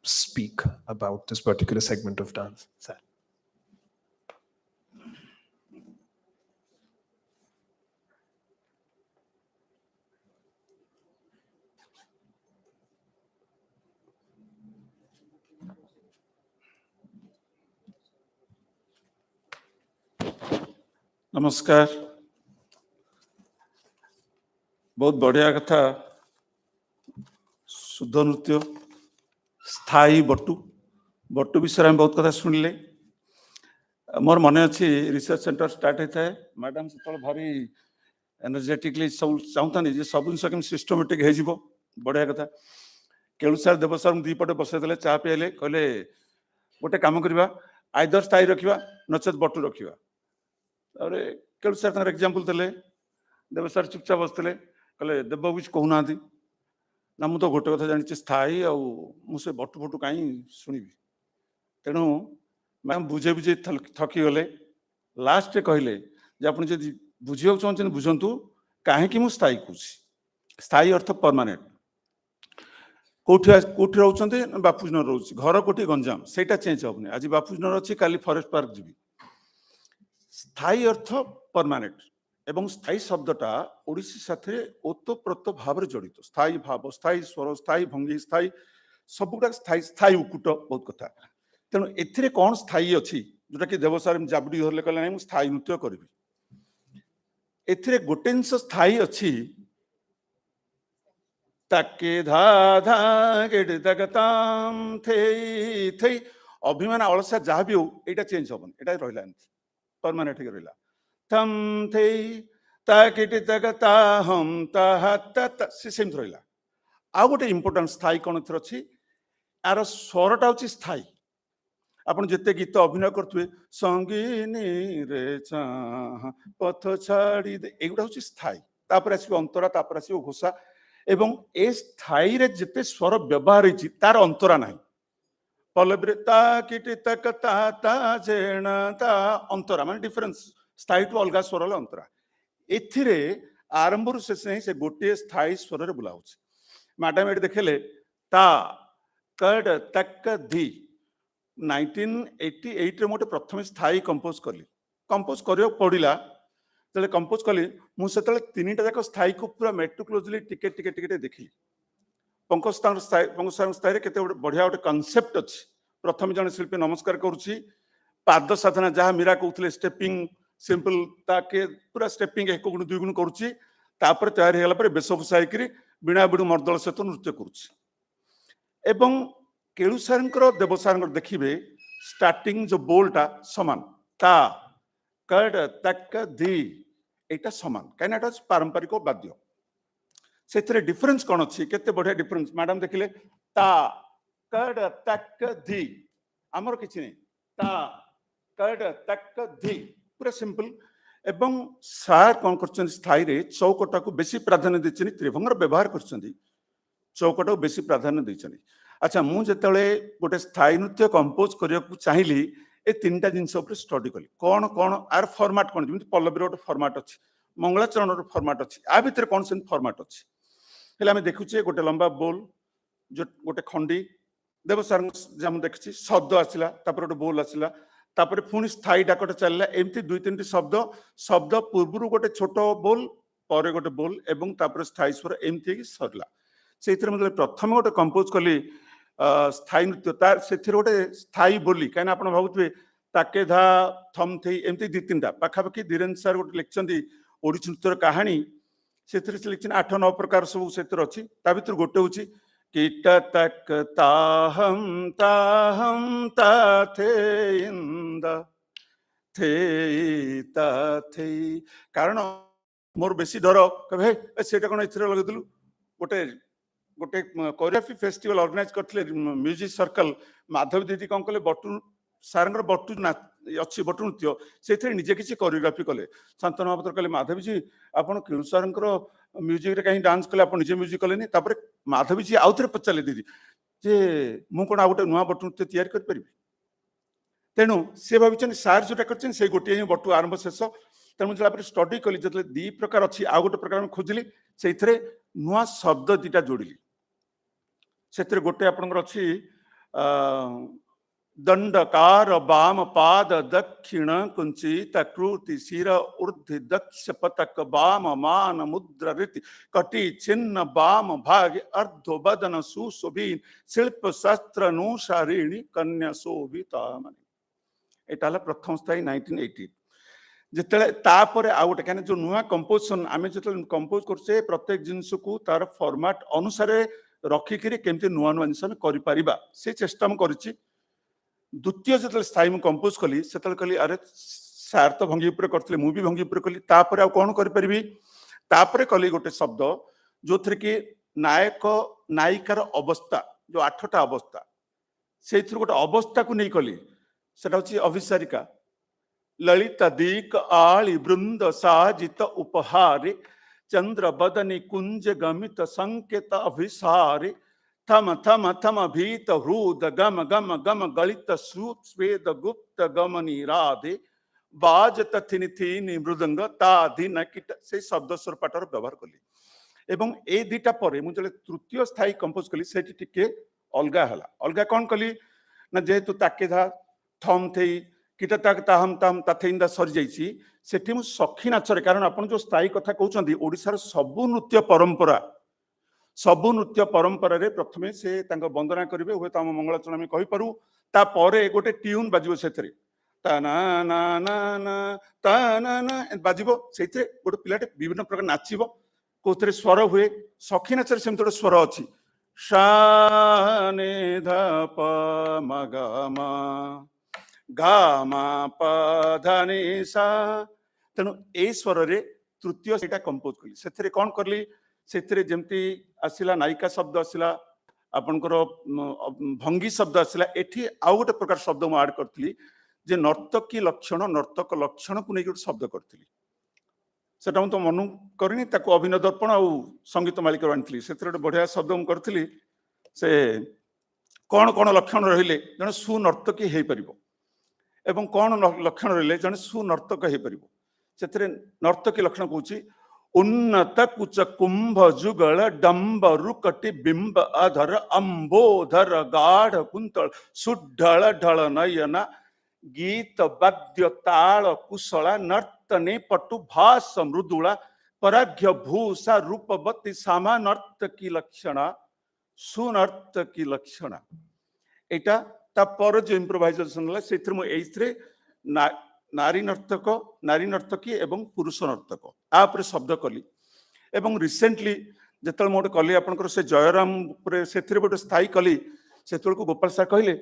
speak about this particular segment of dance. Sir. Namaskar. बहुत बढ़िया कथा शुद्ध नृत्य स्थायी बटु बटु विषय में बहुत कथा सुनिले मोर मन अच्छी रिसर्च सेंटर स्टार्ट होता है मैडम से भारी एनर्जेटिकली सब चाहता सब जिन सिस्टमेटिक हो बढ़िया कथा केलु सार देव सार दीपटे बसई चा पिले कहले गोटे कम करवा आइदर स्थायी रखा नचेत बटु रखा केलु सार एग्जांपल देले देव सार चुपचाप बसते कहले देव किसी कहूना ना मुझे गोटे कथा जानी स्थायी आसे बटु फटु कहीं शुणी तेणु मैम बुझे बुझे थकी गले लास्ट कहले आप बुझा चाहते बुझंतु कहीं मुझे स्थायी कौच स्थायी अर्थ परमानेंट कौटी रोचे बापूजनगर रोच घर कौटी गंजाम से चेंज हेनी आज बापूजनगर अच्छी काली फॉरेस्ट पार्क जी स्थायी अर्थ परमानेंट एवं स्थायी शब्दटा ओडिसी साथे ओतप्रोत भाव जड़ित स्थायी भाव स्थायी स्वर स्थायी भंगी स्थायी सबुटा स्थायी स्थायी उकुट बहुत कथा तेणु ए कौन स्थायी अच्छी जोटा कि देवसार जाबुड़ी धरले कहले ना स्थायी नृत्य करी ए गोटे जिनस स्थायी अच्छी ताके धा धा गेडे तगताम थेई थेई अभिमान अलसा जहाँ भी हो यहाँ चेंज हेन यहाँ रहा परमानेंट रहा थम थेई ताके तगता हम ता से सेमती रहा आउ गोटे इंपोर्टेंट स्थायी कौन थी अच्छी यार स्वरटा हूँ स्थायी आपन जिते गीत अभिनय करुवे संगीनी रे पथ छाड़ी दे एगुड़ा हूँ स्थायी तापर आसो अंतरा तापर आसो घोषा एवं ए स्थायी रे जिते स्वर व्यवहार होती तार अंतरा ना पल्लवी ता किटी तक ता जेणा ता अंतरा मान डिफरेंस स्थायी टू अलग स्वर अंतरा एथिरे आरंभ शेष नहीं से गोटे स्थायी स्वर रे बुलाऊ मैडम ये देखेले ता कड तक धी 1988 रे मोटे प्रथम स्थायी कंपोज कली कंपोज करियो पड़िला तले कंपोज कली मुझे तीन टा जाक स्थायी को पूरा मेट्रिकुलोजली टिके टिके टिके देखी पंकज स्थायी केते बढ़िया गोटे कनसेप्ट अच्छी प्रथम जन शिल्पी नमस्कार करुच्ची पाद साधना जहाँ मीरा कहते स्टेपिंग सिंपल ताके पूरा स्टेपिंग एक गुण दुई गुण करुच्ची तापर तैयारी होला पर बेशभूषा होकर बीणा बिड़ू मर्दल सहित नृत्य करुच्ची एवं केलु सार देव सार देखिए स्टार्टिंग जो बोलटा समान ता कड तक धी एटा समान कहीं पारंपरिक वाद्य से डिफरेंस कौन अच्छी केते बढ़िया डिफरेंस मैडम देखिले ता कड तक धी आमर किछि नहीं ता कड तक धी पूरा सिंपल एवं सार कौन कर स्थायी रे चौकटा को बेसी प्राधान्य देछनी त्रिभंगर व्यवहार कर चौकटा को बेसी प्राधान्य देछनी अच्छा मुझे गोटे स्थायी नृत्य कंपोज करने को चाहिए ए तीन टा जिनस स्टडी कली कौन कौन आर फॉर्मेट कौन जमी पल्लवी गोटे फॉर्मेट अच्छी मंगलाचरण फॉर्मेट अच्छी आ भितर कौन से फॉर्मेट अच्छी हेल्ला देखुचे गोटे लंबा बोल जो गोटे खंडी देव सार देखी शब्द आसला गोटे बोल आसला पुणी स्थायी डाकटे चलला एमती दुई तीन शब्द शब्द पूर्व गोटे छोट बोल पर गोटे बोल एवं स्थायी स्वर एमती सरला से प्रथम गोटे कंपोज कली स्थायी नृत्य तार से गोटे स्थायी बोली कहीं आप भावुए ताके धा थम थी एमती दी तीन पाखापाखि धीरेन्द्र सार गोटे लिखिं ओडिसी नृत्यर कहानी से लिखी 8-9 प्रकार सब से अच्छी ता भर गोटे हूँ कीट तक ताहम ताहम ता थे इंद थे ता थे कारण मोर बेसी डर कहे से कौन ए लगेलु गोटे गोटे कोरियोग्राफी फेस्टिवल ऑर्गेनाइज करते म्यूजिक सर्कल माधवी दीदी कौन कले बटू सार बटू अच्छी बटू नृत्य से निजे किसी कोरियोग्राफी कले शांतनु महापात्र कहले माधवी जी आपन केलु सार म्यूजिक रे कहीं डांस कले आप निजे म्यूजिक कले तापर माधवी जी आउ थे पचारे दीदी जे मु कौन आ गोटे नुआ बटू नृत्य तैयारी कर पारि तेणु सी भाई सार जोटा कर गोटे ही बटू आरंभ शेष तेणु जो स्टडी कली जो दी प्रकार अच्छी आउ गोटे प्रकार खोजिली से नुआ शब्द दीटा जोड़िली से गोटे आपंकर अच्छी दंडकार वाम पाद दक्षिण कुंचित कृति शिर ऊर्धि दक्ष पतक वाम मान मुद्रा रीति कटी छिन्न वाम भाग अर्धो बदन सुशोभीन शिल्प शास्त्र अनुसारिणी कन्या शोभिता एटा प्रथम स्थायी 1980 जिते तापर आउ गोटे कहीं जो नुआ कंपोजिशन आम जो कंपोज कर प्रत्येक जिनस को तार फॉर्मेट अनुसार रखिक केमती नुआ नुआ जिन कर से चेष्टा मुझे द्वितीय जो स्थायी मुझे कंपोज कली से कहली अरे सार तो भंगी उपर करते मुझे भंगी उपर कली तापर आउ कौन करी तापर कली गोटे शब्द जो थे कि नायक नायिकार अवस्था जो 8टा अवस्था से गोटे अवस्था को नहीं कली सेटा हूँ अभिसारिका ललिता दीक आली वृंद साजित उपहारे चंद्र बदनी कुंज गमित संकेत अभिसारे थम थम थम भीत ह्रूद गम गम गम गलित स्वेद गुप्त गमनी राधे बाज तथिनी थीनी मृदंग ताधि नकिट से शब्द स्वर पाठर व्यवहार कली एवं ए दुटा पर मुझे तृतीय स्थायी कंपोज कली से टिके अलगा हला अलगा कौन कली ना जेहेतु ताके था थम थे किटा ताक ताहम ताम ताथेइंदा सरी जाइछि सेठी मु सखी नाचरे कारण आपण जो स्थायी कथा कहउछंदी ओडिसार सबु नृत्य परंपरा रे प्रथमे से तांको वंदना करिवे होय ताम मंगलाचरण में कहि पारू ता परे गोटे ट्यून बाजिबो सेथरे ता ना ना ना ना ता ना ना बाजिबो सेथरे गोटे पिलाटे विभिन्न प्रकार नाचिबो कोथरे स्वर हुए सखी नाचरे सेमतोड स्वर अछि सा ने धा प म ग म गामा पधानी सा तेणु ए स्वर रे तृतीय सेटा कंपोज कली सेथरे कोन करली सेथरे जेमती आसिला नायिका शब्द आसिला आपनकर भंगी शब्द आसिला एठी आउ गोटे प्रकार शब्द मु ऐड करथली जे नर्तकी लक्षण नर्तक लक्षण को नै गोटे शब्द करथली सेटा मु तो मनु करनी ताको अभिनय दर्पण आ संगीत मालिक आनथली सेथरे गोटे बढ़िया शब्द मु करथली से कोन कोन लक्षण रहिले जने सुनर्तकी हेइ परिबो एवं कौन लक्षण रहिले जने सुनर्तक हे परिबो सेथरे नर्तकी लक्षण कहूची उन्नत कुच कुंभ जुगल डंब रुकटि बिंब अधर अंबोधर गाढ़ कुंतल सुढळ ढळ नयना गीत वाद्य ताल कुशला नर्तने पटु भास मृदुला पराघ्य भूषा रूपवती सामा नर्तकी लक्षणा सुनर्तकी लक्षणा एटा तापर जो इम्प्रोवाइजेशन है से नारी नर्तकी एवं पुरुष नर्तक आप शब्द कली एवं रिसेंटली जो मोटे कली आपंकर से जयराम से गोटे स्थायी कली से को गोपाल सार कहले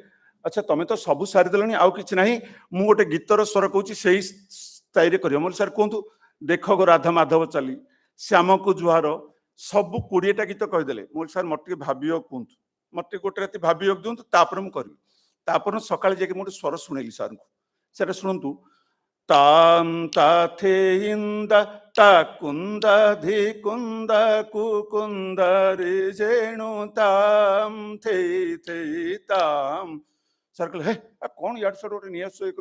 अच्छा तुम्हें तो सबू सारीदेल आउ कि ना मु गोटे गीतर स्वर कहूँ से स्थायी कर सर कहतु देख गो राधा माधव चली श्याम को जुहार सब 20टा गीत कहीदेले मुझे सर मत भावियो कहतु मत गोटे राति भावियो दिंतु तापर मुझे तापर सकाଳେ जाके मोटे स्वर शुणेली सार को सेटा शुणु ताम ताथे इंदा ता कुंदा धी कुंदा कुकुंदा रे जेणु ताम थे थे ताम सर कहले हे कौन याड सर गोटे निया सो एक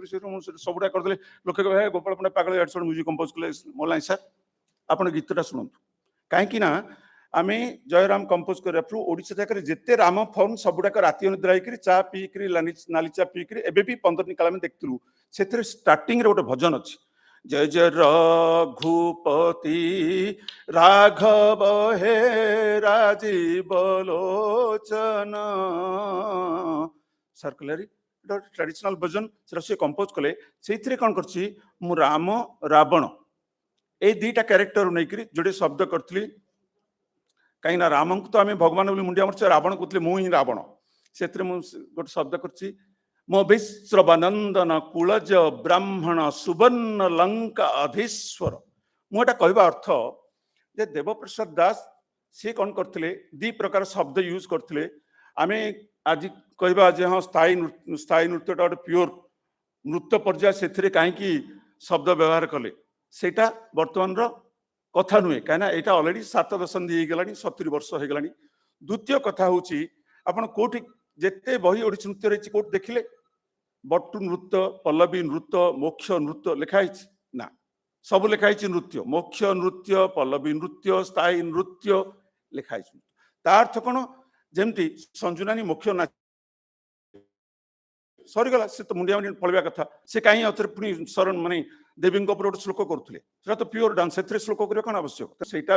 सबुटा करदेले लोके कहे गोपाल पंडा पागल याड सर म्यूजिक कंपोज कले मोलाई सर आपण गीतटा शुणु कहीं ना आमे जयराम कंपोज कर ओडिशा जाकर जिते राम फॉर्म सबुड़ाक राति अनिद्रा होकर चा पीकरी नाली चा पीकरी एबे भी 15 दिन काल देखलु से स्टार्टिंग रे गोटे भजन अच्छी जय जय रघुपति राघव हे राजीव लोचन सर्कुलरी ट्रेडिशनल भजन से कंपोज कले से कौन करछि मु राम रावण ए दुईटा कैरेक्टर नहीं जोड़े शब्द करी कहीं राम को तो आम भगवान बोली मुंडिया मरछ रावण कहते मुझे रावण से गोटे शब्द कर मो विश्रवानंदन कुलज ब्राह्मण सुवर्ण लंका अधीश्वर मुझे कहवा अर्थ जे देवप्रसाद दास सी कौन करते दी प्रकार शब्द यूज करते आम आज कहवा जे हाँ स्थायी नृत्य गोटे प्योर नृत्य पर्याय से कहीं शब्द व्यवहार कले सेटा वर्तमान कथा नुहे कहीं यहाँ अलरेडी 7 दशंधि हो 70 वर्ष हो गलानी द्वितीय कथा हूँ आपड़ कौटी जिते बही ओडिसी नृत्य रही कौट देखिले बटु नृत्य पल्लवी नृत्य मोक्ष नृत्य लिखाई ना सब लिखाई नृत्य मोक्ष नृत्य पल्लवी नृत्य स्थायी नृत्य लिखाई तार्थ कौन जमती संजुनानी मोक्ष ना सरीगला से तो मुंडिया मुंडिया पलवा कथा से कहीं आउे पुणी शरण माने देवी गोटे श्लोक करुले तो प्योर डांस से श्लोक कर कौन आवश्यक सेटा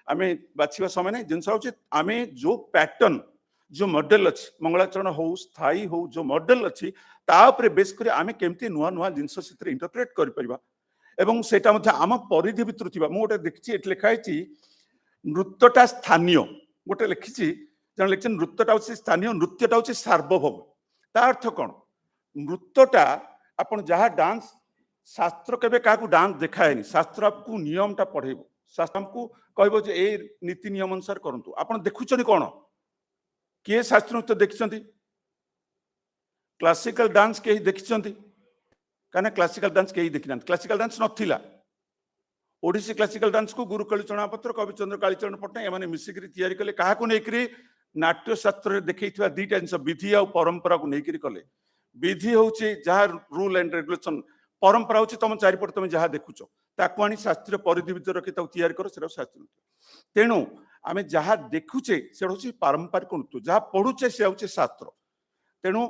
आम बाछा समय नहीं जिनस हूँ आम जो पैटर्न जो मॉडल अच्छी मंगलाचरण हो स्थायी हो जो मॉडल अच्छी तापर बेस कर आम केमती नुआ नुआ जिनस इंटरप्रेट कर एवं सेटा मध्ये आम परिधि भितर थिबा मु गोटे देखछि एट लिखा है नृत्यटा स्थानीय गोटे लिखिछि जन लिखछि नृत्यटा होछि स्थानीय नृत्यटा होछि सार्वभौम ता अर्थ कोन नृत्यटा आपण जहा डांस शास्त्र केबे काकू डांस देखाएनी शास्त्र आपको नियमटा पढ़ेबो शास्त्र हमको कहबो जे ए नीति नियम अनुसार करंतु आपण देखुछनी कोन के शास्त्र नृत्य देखिछंती क्लासिकल डांस के देखिछंती काना क्लासिकल डांस के देखिना क्लासिकल डांस नथिला ओडिसी क्लासिकल डांस को गुरुकली चणापत्र कविचंद्र कालीचरण पट्टनायक एमाने मिसिकरी तयारी कले काहाकू नेकरी नाट्य शास्त्र देखैथिबा दुईटा जिंस विधि और परंपरा को नेकरी कले विधि होची जहा रूल एंड रेगुलेशन परंपरा होची तुम चारिपट तुम जहा देखुछ ताकू आनी शास्त्रीय परिधि भितर रखि ताकू तयारी करो सेटा शास्त्रीय नृत्य तेणु आमे जहा देखुचे सेटा होची पारंपरिक नृत्य जहा पढुचे से होची शास्त्र तेणु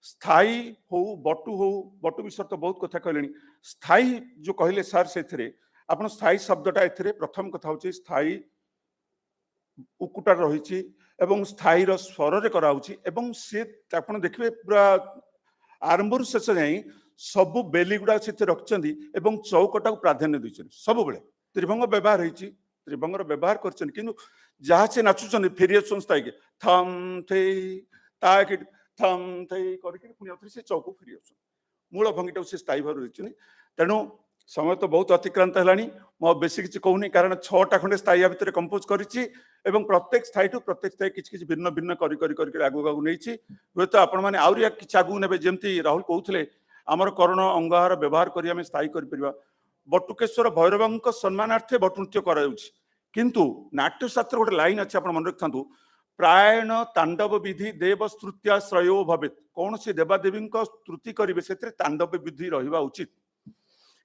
स्थायी हो बटु विषय तो बहुत कथा कहलेनी स्थायी जो कहले सर से आपण स्थायी शब्दटा एथिरे प्रथम कथा होची स्थायी उकुटा रहिछि एवं स्थायी रो स्वर रे करा होछि एवं से आपण देखबे पूरा आरंभ शेष जाई सबु बेली गुडा से रखिछंदी एवं चौकटा को प्राधान्य दैछन सब बेले त्रिभंग व्यवहार होइछि त्रिभंगर व्यवहार करछन किंतु जहा से नाचुछन फेरिएशन स्थायी के थम थे ता के थम थे करके पुनी अथि से चौक फेरिएशन मूल भंगिटा से स्थायी भाव दैछन तेणु समय तो बहुत अतिक्रांत हेलानी मो बेसी किछि कहूनी कारण 6टा खंडे स्थायी भितर कंपोज करिछि एवं प्रत्येक स्थायी टू प्रत्येक स्थायी किछि भिन्न भिन्न करी आगु आगु नैछि हुए तो आपण माने आउरी किछि आगु नेबे जेमति राहुल कहउथले आमर कर्ण अंगार व्यवहार करी आमे स्थायी करि परिबा बटुकेश्वर भैरवंक सम्मानार्थे बटुनृत्य कराउछि किंतु नाट्य शास्त्र गोटे लाइन अछि आपण मन रखथांतु प्रायण तांडव विधि देव स्तुत्या श्रयो भवेत कौन से देवादेवी स्तुति करिवे सेतरे तांडव विधि रहिबा उचित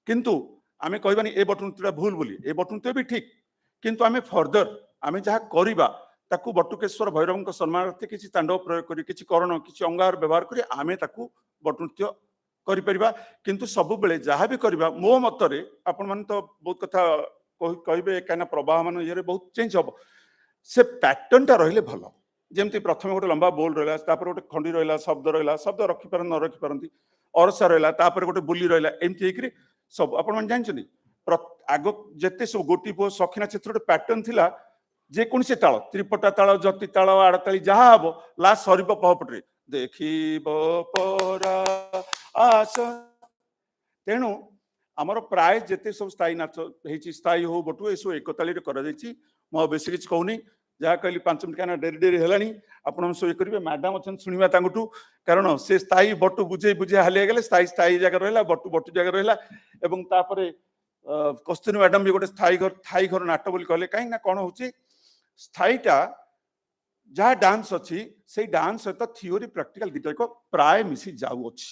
किंतु आमे कहबानी ए बटुनृत्य भूल बोली ए बटुनृत्य भी ठीक किंतु आमे फर्दर आमे जहा करिबा ताकू बटुकेश्वर भैरवंक सम्मानार्थे किछि तांडव प्रयोग करी किछि कर्ण किछि अंगार व्यवहार करी आमे ताकू बटुनृत्य करि परिबा किंतु सब बेले जहा भी करिबा मो मतरे आपण मन तो बहुत कथा कहबे काना प्रवाह मान ये बहुत चेंज हो से पैटर्न टा रहिले भलो जेमती प्रथम गोटे लंबा बोल रहला तापर गोटे खंडी रहला शब्द रखि पारन न रखि पारंती अरसा रहला तापर गोटे बोली रहला एमती हेकरी सब आपण मन जानछनी आगो जेते सब गोटी पो सखिना क्षेत्र गोटे पैटर्न थिला जे कोन से ताल त्रिपटा ताल जति ताल आड़ताली जहा हबो ला सरीब पहपटरे देखिबो परा आस तेणु आमर प्राय जेते सब स्थायी नाच हेची स्थायी हो बटु एसो एकताली रे करा जायछि मो बेसी किछ कहउनी जहा कहली 5 मिनिट काना डेरी डेरी हेलानी आपण सो करिवे मैडम अछन सुनिबा तांगटू कारण से स्थायी बटु बुझे बुझे हाले गेले स्थायी जगह रहला बटु जगह रहला एवं तापरे कस्तूरी मैडम भी गोटे स्थायी घर नाट बोली कहले कहीं ना कौन होची स्थायीटा जहाँ डांस अच्छी से डांस सहित थियोरी प्रैक्टिकल दिटाक प्राय मिसी जाऊ अछि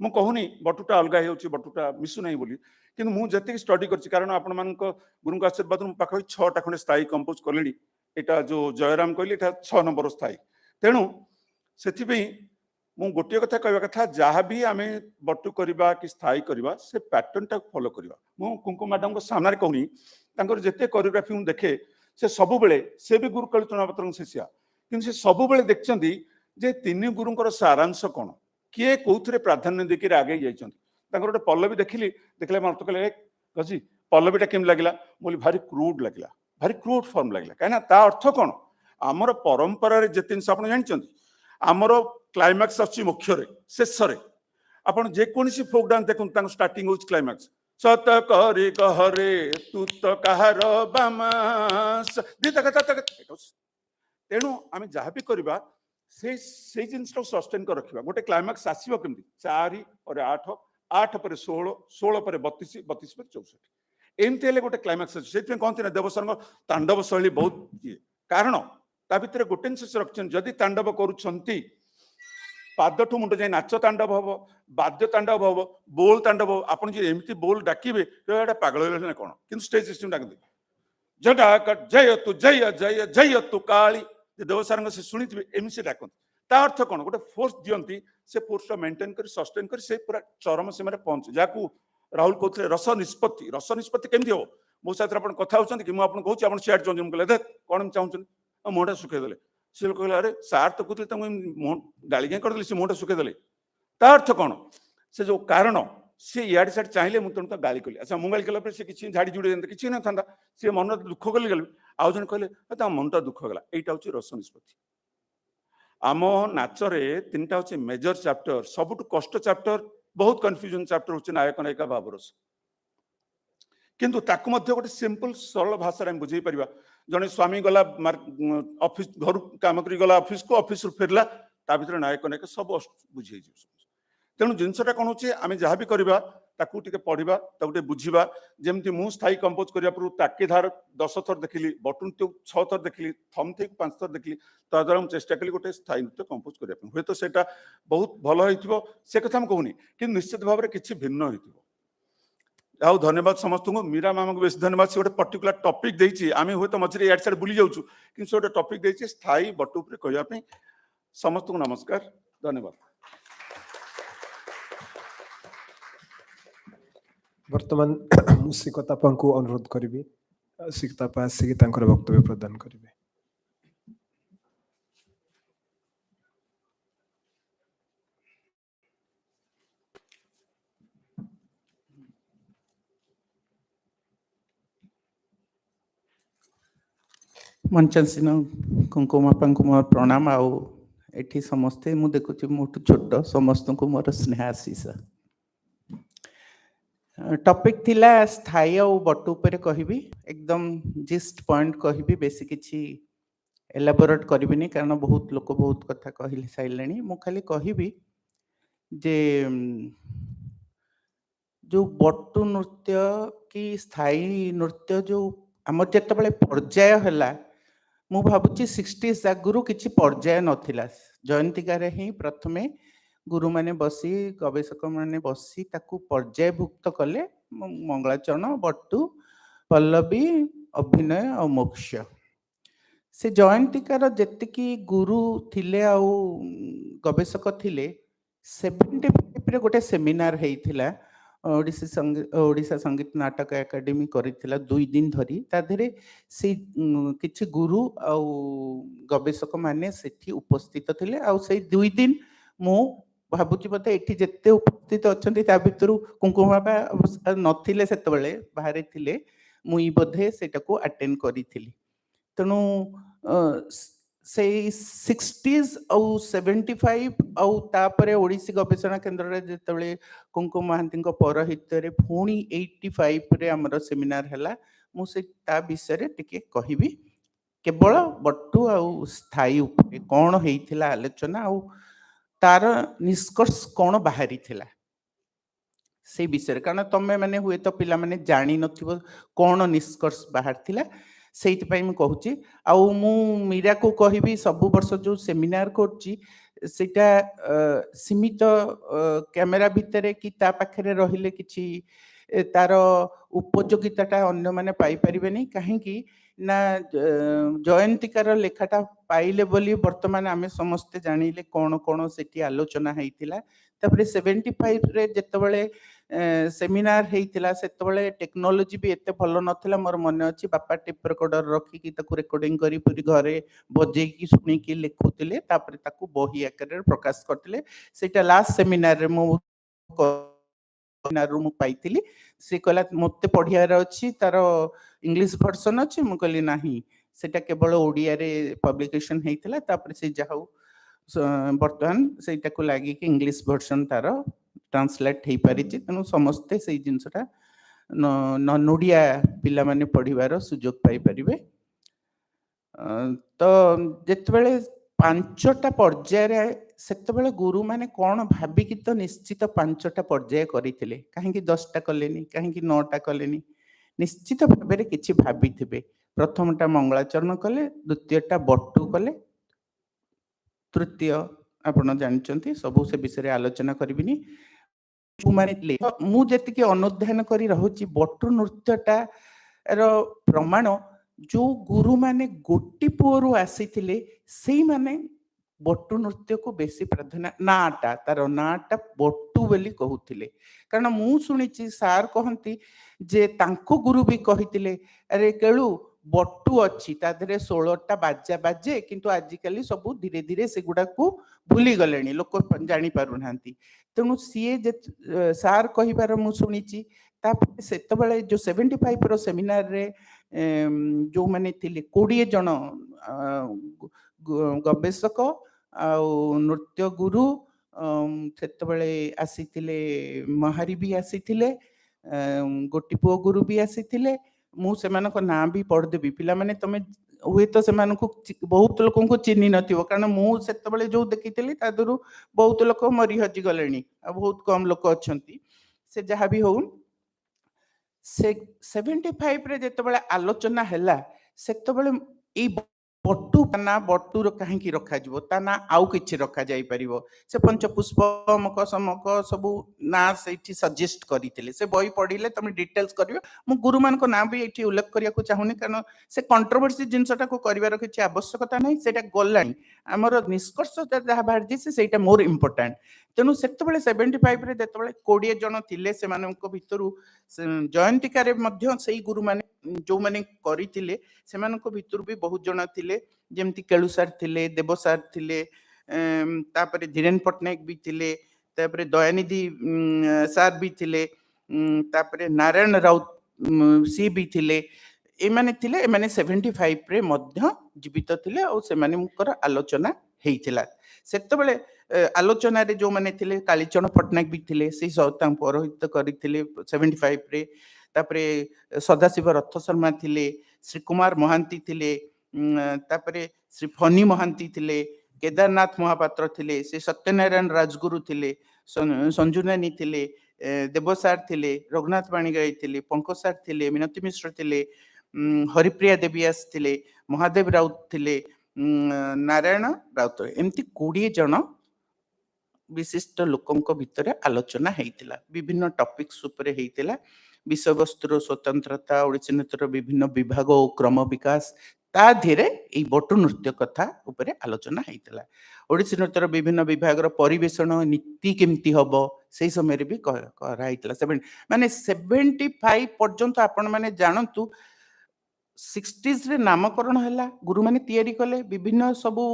मु कहूनी बटुटा अलग हो बटुटा मिसु नहीं बोली किंतु मु जति स्टडी करछि कारण आपण मानक गुरुଙ୍କ आशीर्वाद मु पाखै 6टा खंडे स्थायी कंपोज करलेनी एटा जो जयराम कहली एटा 6 नंबर स्थायी तेणु सेथि पे मु गोटे कथा कहबा कथा जहाँ भी आमे बटु करबा कि स्थायी करबा से पैटर्न टा फॉलो करबा मु कुंकुम मैडम को सामने रे कहूनी तांकर जते कोरियोग्राफी मु देखे से सब बेले से भी गुरु कलिचरण पत्र शिष्या किंतु से सब बेले देखचंदी जे तीन गुरुंकर सारांश कोन किए कोथरे प्राधान्य देके आगे जाइछंती तांकर गोटे पल्लवी देखिली देखले मत कहले गजी पल्लवीटा केम लागिला बोली भारी क्रूड फॉर्म लागिला काना ता अर्थ कोन हमर परंपरा रे जतिन आपण जानचंती हमर क्लाइमैक्स अछि मुख्य रे शेष रे आपण जे कोनसी फोक डांस देखुन तांग स्टार्टिंग होच क्लाइमैक्स सत करे कहरे तू तो कहार बामास दिता कथा तेणु आमे जहा भी करबा से जिनस सस्टेन कर रखिबा गोटे क्लाइमैक्स आसीबो केमती 4 और 8 8 पर 16 16 पर 32 32 पर 64 एमती हेले गोटे क्लाइमैक्स अछि सेति कहंती ना देवसरंग तांडव शैली बहुत कारण ता भितर गोटे जिनस रखछन जदि तांडव करूछंती पादठू मुंड जाए नाच तांडव हब वाद्य तांडव हब बोल तांडव हब आपण जे एमती बोल डाकिबे एटा पागल होले ना कोन किंतु स्टेज सिस्टम डाकदे जटा जय तु जय जय जय तु काली देवसारंग से शुणिथिबे एमि से डाकन ता अर्थ कोन गोटे फोर्स दियंती से फोर्स मेंटेन कर सस्टेन कर से पूरा चरम सीमा रे पहुंच जाकू राहुल कहथले रस निष्पत्ति केमि हो मो साथ आपण कथा होचंती कि मु आपण कहूची आपण शेयर चों कहले देख कोन चाहउछन मोटा सुखे देले से कहले अरे सार तो कहथले तम गाली के करदले से मोटा सुखे देले ता अर्थ कोन से जो कारण सी इाड़े साइड चाहिए मुझे तेणु गाली कली अच्छा मुझे गाली कला से किसी झाड़ी जुड़ी जाता किसी ना था सी मन दुख कली गल आउ जन कहले मनटा दुख गला यहाँ हूँ रस निष्पत्ति आम नाचरे 3टा हूँ मेजर चैप्टर सबुठ कष्ट चैप्टर बहुत कन्फ्यूजन चैप्टर हूँ नायक नायिका भावरस किंतु ताकू मध्य गोटे सिंपल सरल भाषा में बुझे पार जड़े स्वामी गला ऑफिस घर काम कर गला ऑफिस को ऑफिस फेरला ता भीतर नायक नायिका सब बुझे तेणु जिनसटा कौन होचे आम जहाँ भी करवा ताकू टिके पढ़ा ताकू बुझा जमती मु स्थायी कंपोज करने पूर्व ताके धार 10 थर देखिली बटन तो 6 थर देखिली थम थे 5 थर देखिली ता द्वारा मुझे चेष्टा कली गोटे स्थायी नृत्य कंपोज करने हूँ तो सेटा बहुत भल हो से कथा मुझे कहूनी कि निश्चित भाव में किसी भिन्न हो धन्यवाद समस्त को मीरा मामा को बेस धन्यवाद से गोटे पर्टिकुलर टॉपिक देछि आमे हुए तो मझे याड साइड बुली जाउछु कि से गोटे टॉपिक देछि स्थायी बट ऊपर कहया समस्त को नमस्कार धन्यवाद वर्तमान शिक्षकता को अनुरोध करी शिक्षकता आसिक वक्तव्य प्रदान करेंगे मंचासीन कुंकुमापा को मोर प्रणाम आउ एठी समस्ते मु देखुची मोटू छोट समस्त को मोर स्नेह आशीष टॉपिक थिला स्थायी और बट ऊपर कहबी एकदम जिस्ट पॉइंट कहबी बेसी किछि एलाबोरेट करबिनी कारण बहुत लोक बहुत कथा कहले साइलेनी मु खाली कहबी जे जो बटु नृत्य कि स्थायी नृत्य जो आमर जेतबेले पर्याय हला मु भाबुची 60s आगुरु किछि पर्याय नथिला जयंतिकार ही प्रथमे गुरु माने बसी गवेषक माने बसी ताकू पर्यायभुक्त कले मंगलाचरण बट्टू पल्लवी अभिनय और मोक्ष से जयंतिकार जेतिकी गुरु थिले आउ गवेषक थिले 75 रे गोटे सेमिनार हेइथिला ओडिशा संगीत नाटक एकेडमी करिथिला 2 दिन धरी ता धरे से किछि गुरु आउ गवेषक माने सेठी उपस्थित थिले आउ से 2 दिन मु भाबुची बोधे एठी जेते उपस्थित अछंती ता भितरु कुंकुमापा नथिले सेतबेले बाहरे थिले मुई बोधे सेटाको अटेंड करिथिली तेणु से 60s और 75 और तापरे ओडिसी गवेषणा केन्द्र रे जेतबेले कुंकुम महांती पौरहित्य रे पुणी 85 रे हमर सेमिनार हला मु से ता विषय रे टिके कहिबी केवल बट्टू आउ स्थायी उपरे कोन हेइथिला आलोचना आउ तार निष्कर्ष कोन बाहरी थिला से विषय कारण तमे माने हुए तो पिला माने जानि नथिबो कोन निष्कर्ष बाहर थिला सेइतपाई मु कहूची आउ मु मीरा को कहबी सब वर्ष जो सेमिनार करची सेटा सीमित कैमेरा भितरे कि ता पाखरे रहिले किछि तार उपयोगिताटा अन्य माने पाई परिबेनी काहे कि ना जयंतिकार लेखाटा पाइले बोली वर्तमान आमे समस्ते जानिले कोन कोन सेठी आलोचना हेइतिला तापरे 75 रे जेतबेले सेमिनार हेइतिला सेतबेले टेक्नोलॉजी भी एते भलो नथिला मोर मन अछि बापा टेप रिकॉर्डर रखी कि ताकू रिकॉर्डिंग करी पूरी घरे बजे की सुनी की लिखुतिले तापरे ताकू बही आकार रे प्रकाश करतिले सेटा लास्ट सेमिनार रे मु मु पाइतिली से कहला मते पढ़ियार अछि तार इंग्लिश वर्जन अछि मु कहली नाही सेटा केवल ओडिया रे पब्लिकेशन हेइतिला तापरे से जाहौ वर्तमान सेटा को लागि कि इंग्लिश वर्जन तार ट्रांसलेट हेइ परिछि तनु समस्ते से जिंसटा नॉन ओडिया पिला माने पढिबार सुयोग पाई परिबे तो जेतबेले 5टा पर्याय रे सेतबेले गुरु माने कोन भाबी कि तो निश्चित 5टा पर्याय करिथिले काहे कि 10टा कलेनी काहे कि 9टा कलेनी निश्चित भाबे रे किछि भाबी थिबे प्रथमटा मंगलाचरण कले द्वितीयटा बट्टू कले तृतीय आपण जानचंती सब से विषय रे आलोचना करबिनी माने मु जेतिके अनुध्यान करी रहउची बट्टू नृत्यटा रो प्रमाण जो गुरु माने गोटी पुरु आसीथिले सेई माने बट्टू नृत्य को बेसी प्राधान्य नाटा तार नाटा बट्टू बोली कहूथिले कारण मु सुनिची सार कहंती जे तांको गुरु भी कहिथिले अरे केळु बटू अच्छी ता देहरे 16टा बाजा बाजे किंतु आजिकली सब धीरे धीरे से गुडा को भूली गले लोक जानी पारु नांती तेणु सीए जे सार कहिबार मु सुनिची तापर सेतबेले जो 75 रो सेमिनार रे जो माने थिले 20 जन गवेषक आ नृत्य गुरु सेतबेले आसीथिले महारी भी आसीथिले गोटीपुओ गुरु भी आसीथिले मु सेमानक ना भी पढ़देवी पिला माने तमे हुए तो सेमानकु बहुत लोकन को चिन्ही नथिबो कारण मु सेतबेले जो देखिथिली ता दरु बहुत लोक मरि हजि गलेनी आ बहुत कम लोक अछंती से जहा भी हो से 75 रे जेतबेले आलोचना हैला सेतबेले ई बटू ना बटूर कहीं रखा जीवो ता ना आउ किछि रखा जाई परिबो से पंचपुष्प मक समक सबु ना सेठी सजेस्ट करिथिले से बही पढिले तमे डिटेल्स करियो मु गुरु मान को ना भी एठी उल्लेख करिया को चाहुनी कारण से कंट्रोवर्सी जिंसटा को करिवार किछि आवश्यकता नै सेटा गलानी हमर निष्कर्ष जहा बाहर जे सेटा मोर इंपोर्टेंट तेनु सेतबेले 75 रे जेतबेले 20 जन थिले से मानको भितरु जयंतिकारे मध्य सेही गुरु माने जो माने करिथिले सेमानको भितरु भी बहुत जन थिले जेमति केळु सार थिले देव सार थिले तापरे धीरेन पटनायक भी थिले तापरे दयानिधि सार भी थिले तापरे नारायण राउत सी भी थिले एमाने थिले एमाने 75 रे मध्य जीवित थिले और सेमानकर आलोचना हेइथिला सेतबेले आलोचना रे जो माने थिले कालीचरण पटनायक भी थिले से पौरोहित करिथिले 75 रे तापरे सदाशिव रथ शर्मा थिले श्री कुमार महांती थिले तापरे श्री फनी महांती थिले केदारनाथ महापात्र थिले से सत्यनारायण राजगुरु थिले संजुनानी थिले देवसार थिले रघुनाथ पाणिग्राही थिले पंकज सार थिले मिनती मिश्र थिले हरिप्रिया देवीआस थिले महादेव राउत थिले नारायण राउत एमती 20 जन विशिष्ट लोकंक भितरे आलोचना हेइतिला विभिन्न टॉपिक्स उपरे हेइतिला विषय वस्तुर स्वतंत्रता ओडिसी नृत्यर विभिन्न विभाग और क्रम विकास ता धीरे ए बटू नृत्य कथा उपरे आलोचना हेइतिला ओडिसी नृत्यर विभिन्न विभाग रो परिवेषण नीति केमती हबो सेही समय रे भी करा हेइतिला 7 माने 75 पर्यंत आपण माने जानंतु 60s रे नामकरण हैला गुरु माने तयारी कले विभिन्न सबु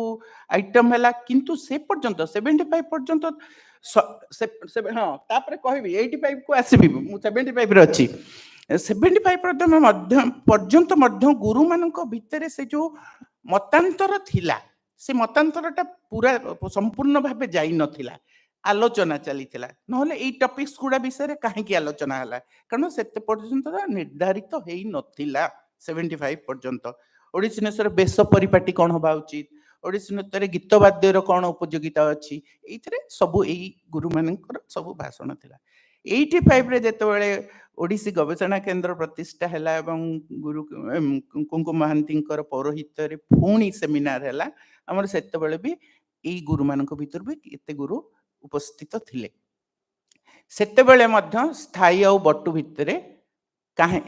आइटम हैला किंतु से पर्यंत 75 पर्यंत हां तापरे कहबी 85 को आसीबी मु 75 रे अछि 75 पर्यंत मध्य गुरु मानक भितरे से जो मतांतर थिला से मतांतरटा पूरा संपूर्ण भाबे जाई नथिला आलोचना चली नहले एई टॉपिक्स गुडा विषय रे काहे की आलोचना हला कारण सेते पर्यंत निर्धारित हेई नथिला 75 पर्यंत ओडिसी नृत्यर बेस परिपाटी कौन हवा उचित ओडिसी नृत्य गीत वाद्यर कौन उपयोगिता अच्छी एइथरे सबु एई गुरु मानकर सबु भाषण थिला 85 रे जेतेबेले ओडिसी गवेषणा केंद्र प्रतिष्ठा हैला एवं गुरु कुंकुम महांतींकर पौरोहित्य रे पुणी सेमिनार हैला हमर सेतेबेले भी एई गुरु मानक भितर भी एते गुरु उपस्थित थिले सेतेबेले मध्य स्थायी और बटू भितरे काहे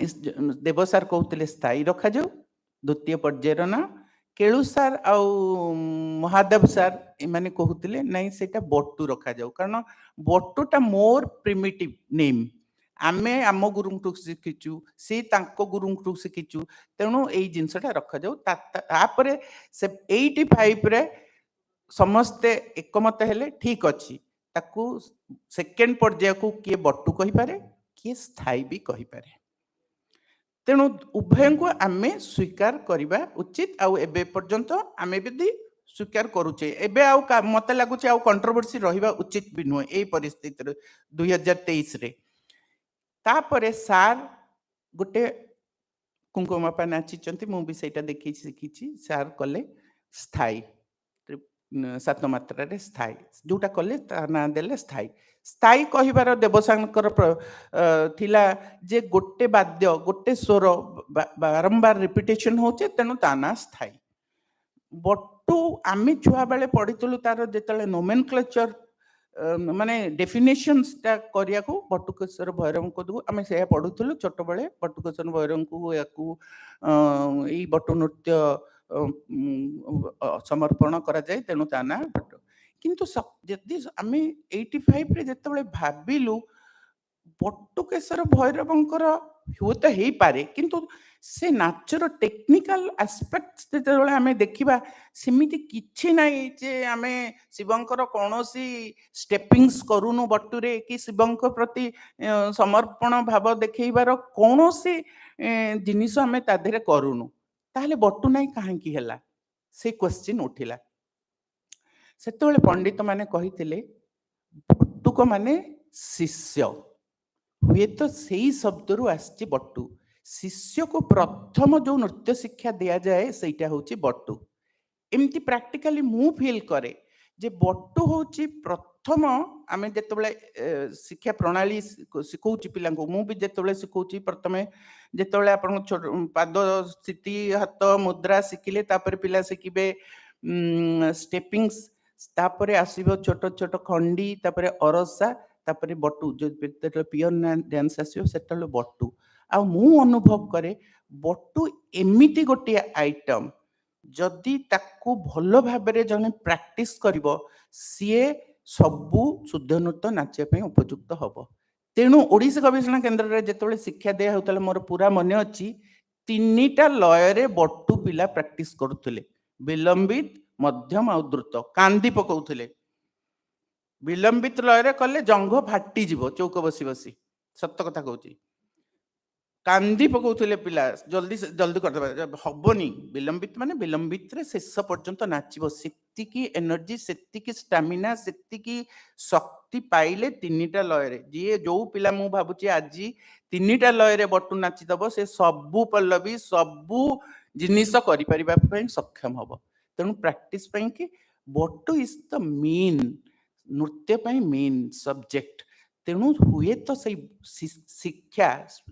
देवसार कहते स्थायी रखा जाऊ द्वितीय पर्यायर ना केळु सार आ महादेव सार एमाने कहते नहीं सेटा बटू रखा जाऊ कारण बटूटा मोर प्रिमिटिव नेम आमे आम गुरु शिखिचु सी तांको गुरु शिखिचु तेणु एई जिनसटा रखा जाऊ तापरे से 85 रे समस्ते एकमत हेले ठीक अछि ताकू सेकेंड पर्याय को किए बटू कहि पारे किए स्थायी भी कहि पारे तेणु उभय को आमे स्वीकार करबा उचित आउ एबे पर्यंत आमे भी स्वीकार करूचे एबे आउ मत लागुचे आउ कंट्रोवर्सी रहिबा उचित भी नुह ए परिस्थिति 2023 रे तापरे सार गोटे कुंकुमापा नाचिचंती मु भी सेटा देखि सिखिची सार कले स्थायी 7 मात्रा रे स्थायी जोटा कले ता ना देले स्थायी स्थायी कहिबार देवसांकर थिला जे गोटे वाद्य गोटे स्वर बारंबार रिपिटेशन होचे तेनु ताना स्थायी बटू आमे छुआ बेले पढितलु तार जेतले नोमेनक्लेचर माने डेफिनेशंस ता करिया को बटुकेश्वर भैरव को दु आमे से पढुतलु छोट बेले बटुकेश्वर भैरव को याकू ई बटू नृत्य समर्पण करा जाय तेनु ताना बटू किंतु जदि आमे 85 रे जेतबेले भाबिलु बट्टुकेशर भैरवंकर हुए तो हो पारे किंतु से नाचर टेक्निकल एस्पेक्ट जेतेबेले आमे देखिबा सेमिति किछि नाही जे आमे शिवंकर कोनोसी स्टेपिंग्स करूनु बट्टुरे कि शिवंक प्रति समर्पण भाव देखैबार कोनोसी जिनिस आमे ताधरे करूनु ताहले बट्टु नाही काहेकि हैला से क्वेश्चन उठिला सेतेबेले पंडित माने कहिथिले बट्टुक माने शिष्य हुए तो सही शब्द रु आछि बट्टु शिष्य को प्रथम जो नृत्य शिक्षा दिया जाए सेटा होची बट्टु एमती प्रैक्टिकली मु फील करे जे बट्टु होची प्रथम आमे जेतेबेले शिक्षा प्रणाली सिखौची पिलांको मु भी जेतेबेले सिखौची प्रथमे जेतेबेले आपन पाद स्थिति हाथ मुद्रा शिखिले तापर पिला शिखिबे स्टेपिंग्स तापरे आसीबो छोट छोट खंडी तापरे अरसा तापरे बट्टु जो पियर डांस आसीबो सेटल बट्टु आ मु अनुभव करे बट्टु एमिति गोटे आइटम जदि ताकू भल भाबरे जने प्रैक्टिस करिवो सिए सबु शुद्ध नृत्य नाचे पे उपयुक्त हबो तेणु ओडिसी गवेषणा केंद्र रे जेतेबेले शिक्षा दिया होतले मोर पूरा मने अछि तीनिटा लय रे बट्टु पिला प्रैक्टिस करूथले विलंबित मध्यम और द्रुत कांदी पकाउथले विलंबित लय रे कले जंघ फाटी जीवो चौक बसी बसी सत्य कथा कहूची कांदी पकाउथले पिला जल्दी जल्दी कर हबनी विलंबित माने विलंबित रे शेष पर्यंत नाचिबो सेतिकी एनर्जी सेतिकी स्टैमिना सेतिकी शक्ति पाइले तीनिटा लय रे जे जो पिला मु भाबुची आजी तीनिटा लय रे बट्टु नाची दबो से सबु पल्लवी सबु जिनिस करि परिबा पई सक्षम हबो तेणु प्रैक्टिस पई कि बट्टु इज द मेन नृत्य पई मेन सब्जेक्ट तेणु हुए तो सही शिक्षा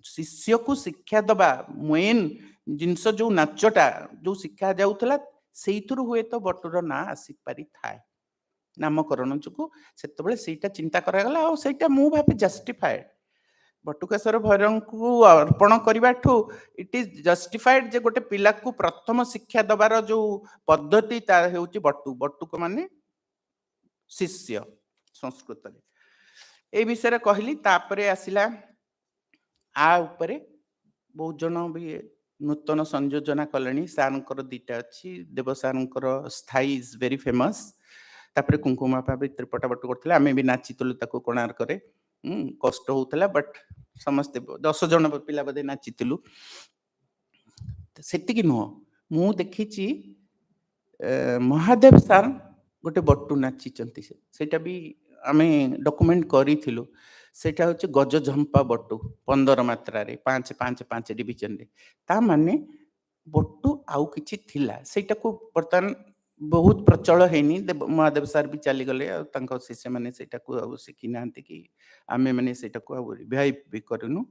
शिष्य को शिक्षा दबा मेन जिनस जो नाचटा जो शिक्षा जाउथला सेइथुरु हुए तो बट्टुर ना आसी पारि थाए नामकरण जुकु सेतबेले सेटा चिंता करागला आ सेटा मु भाबे जस्टिफाइड बट्टुकेशर भैरव को अर्पण करबाठू इट इज जस्टिफाइड जे गोटे पिला को प्रथम शिक्षा दबार जो पद्धति ता हेउची बट्टु बट्टुक माने शिष्य संस्कृत रे ए विषय कहली तापरे आसिला आ उपरे बहुत जन भी नूतन संयोजना कलेनी सारंकर दीटा अच्छी देव सारंकर स्थायी इज वेरी फेमस तापरे कुंकुमापा भी त्रिपटा बट्टु करथिले आमे भी नाचितलु ताको कोणार करे कष्ट होतला बट समस्त 10 जन पिला बदे नाचितलु सेति कि नो मु देखिची महादेव सार गोटे बट्टु नाचिचंती सेटा भी आमे डॉक्यूमेंट करिथिलु सेटा होचे गज झंपा बट्टु 15 मात्रा रे 5 5 5 डिवीजन रे ता माने बट्टु आउ किछि थिला सेटा को बर्तन बहुत प्रचल हेनी महादेव सार भी चली गले तांको शिष्य माने सेटा को आ सिखि नांती कि आमे माने सेटा को रिवाइव भी करनु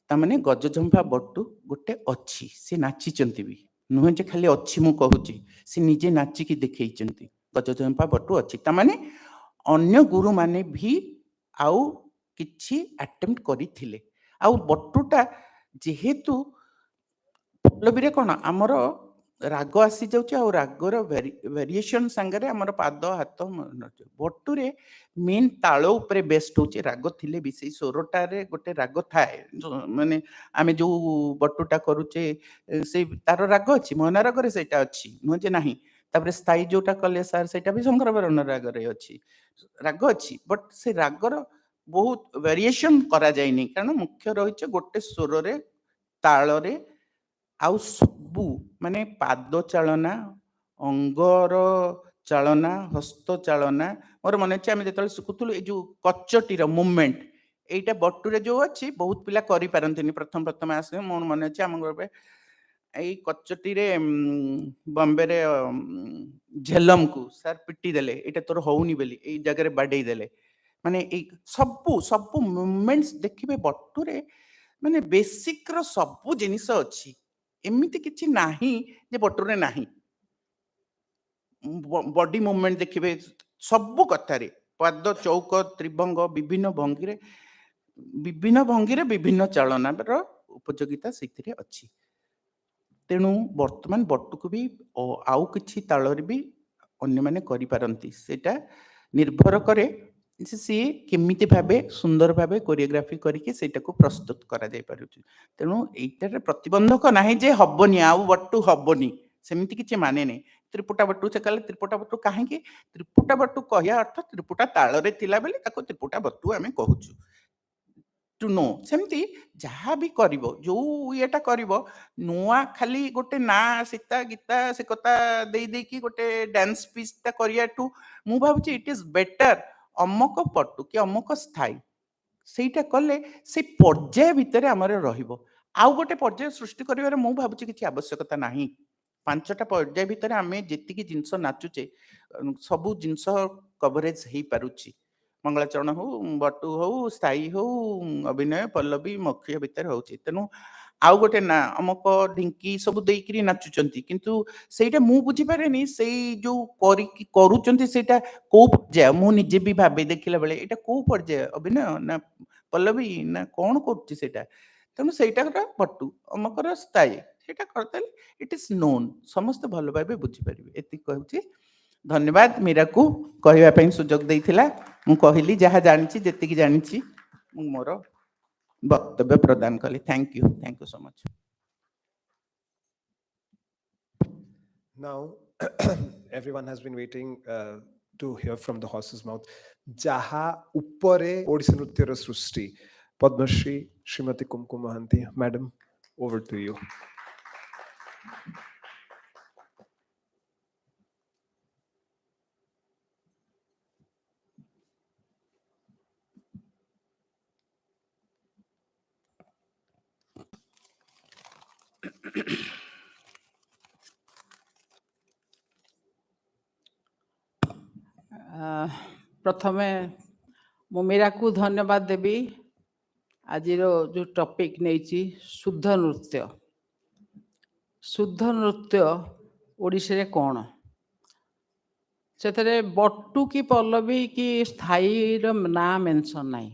ता माने गज झंपा बट्टु गोटे अछि से नाचिचंती भी नुहे जे खाली अछि मु कहूची से निजे नाची की देखैचंती गज झंपा बट्टु अछि ता माने अन्य गुरु माने भी आउ किछि अटेम्प्ट करिथिले आउ बट्टुटा जेहेतु पल्लवीरे कोन हमर राग आसी जाउची आ रागर वेरिएशन संगरे हमर पाद हाथ बट्टु रे मेन ताळ ऊपर बेस्ट होची राग थिले विशेष सोरटा रे गोटे राग थाए माने आमे जो बट्टुटा करूचे से तार राग अछि मोहना राग रे सेटा अछि न जे नाही तापर स्थायी जोटा कले सार सेटा भी शंकर वरण राग रे अछि राग अछि बट से रागर बहुत वेरिएशन करा जायनी कारण मुख्य रहिছে गोटे स्वर रे ताल रे आउ सबु माने पाद चालना अंगर चालना हस्त चालना मोर मन अछि आमे जेतले सिखुथुलु ए जो कच्चटी रो मूवमेंट एटा बट्टु रे जो अछि बहुत पिला करि पारंतिनी प्रथम आसे मोर मन अछि हम गबे ए कच्चटी रे बॉम्बे रे झेलम को सर पिट्टी देले एटा तोर होउनी बेली ए जगह रे बाडे देले माने ए सबु मूवमेंट्स देखिबे बट्टु रे माने बेसिक रो सबु जिनिस अछि एमिति किछि नाही जे बट्टु रे नाही बॉडी मूवमेंट देखिबे सबु कथा रे पाद चौक त्रिभंग विभिन्न भंगी रे विभिन्न चालना रो उपयोगिता सेथिरे अछि तेणु वर्तमान बट्टु को भी आउ किछि ताल रे भी अन्य माने करि पारंती सेटा निर्भर करे सी केमिति भाबे सुंदर भाबे कोरियोग्राफी करके सेटाको प्रस्तुत करा जाय पारुछि तेणु एइटारे प्रतिबंधक नाही जे हबनी आउ बट्टू हबनी सेमिति किछि माने नै त्रिपुटा बट्टू से कहले त्रिपुटा बट्टू काहेकि त्रिपुटा बट्टू कहया अर्थ त्रिपुटा ताଳରେ थिला बेले ताको त्रिपुटा बट्टू आमे कहूछु टू नो सेमती जहाँ भी करिवो जो येटा करिवो नुआ खाली गोटे ना सीता गीता से कथा देई देई की गोटे डांस पीस ता करिया टू मु भाबुची इट इज बेटर अमक पट्टू कि अमक स्थायी ସେଇଟା କଲେ ସେ ପର୍ଯ୍ୟାୟ ଭିତରେ ଆମର ରହିବ ଆଉ ଗୋଟେ ପର୍ଯ୍ୟାୟ ସୃଷ୍ଟି କରିବାର ମୁଁ ଭାବୁଛି କିଛି ଆବଶ୍ୟକତା ନାହିଁ ପାଞ୍ଚଟା ପର୍ଯ୍ୟାୟ ଭିତରେ ଆମେ ଯେତିକି ଜିନିଷ ନାଚୁଛେ ସବୁ ଜିନିଷ କଭରେଜ ହେଇପାରୁଛି ମଙ୍ଗଳାଚରଣ ହଉ ବଟୁ ହଉ ସ୍ଥାୟୀ ହଉ ଅଭିନୟ ପଲ୍ଲବୀ ମକ୍ଷୟ ଭିତରେ ହଉଛି ତେଣୁ ଆଉ ଗୋଟେ ନା ଅମକ ଢିଙ୍କି ସବୁ ଦେଇକିରି ନାଚୁଛନ୍ତି କିନ୍ତୁ ସେଇଟା ମୁଁ ବୁଝିପାରେନି ସେଇ ଯୋଉ କରିକି କରୁଛନ୍ତି ସେଇଟା କୋଉ ପର୍ଯ୍ୟାୟ ମୁଁ ନିଜେ ବି ଭାବେ ଦେଖିଲା ବେଳେ ଏଇଟା କୋଉ ପର୍ଯ୍ୟାୟ ଅଭିନୟ ନା ପଲ୍ଲବୀ ନା କଣ କରୁଛି ସେଇଟା ତେଣୁ ସେଇଟା ପଟୁ ଅମକର ସ୍ଥାୟୀ ସେଇଟା କରିଦେଲେ ଇଟ୍ ଇଜ ନୋନ୍ ସମସ୍ତେ ଭଲ ଭାବେ ବୁଝିପାରିବେ ଏତିକି କହୁଛି ଧନ୍ୟବାଦ ମୀରାକୁ କହିବା ପାଇଁ ସୁଯୋଗ ଦେଇଥିଲା ମୁଁ କହିଲି ଯାହା ଜାଣିଛି ଯେତିକି ଜାଣିଛି ମୁଁ ମୋର ବକ୍ତବ୍ୟ ପ୍ରଦାନ କଲି thank you so much Now, everyone has been waiting to hear from the horse's mouth. Jaha uppare Odissi Nrutyar Srushti. Padmashri, Srimati Kumkum Mahanti, Madam, over to you. प्रथमे मु मीरा को धन्यवाद देवी आज जो टॉपिक नहीं शुद्ध नृत्य ओडिशा रे कौन से बट्टू की पल्लवी की स्थायी ना मेंशन नहीं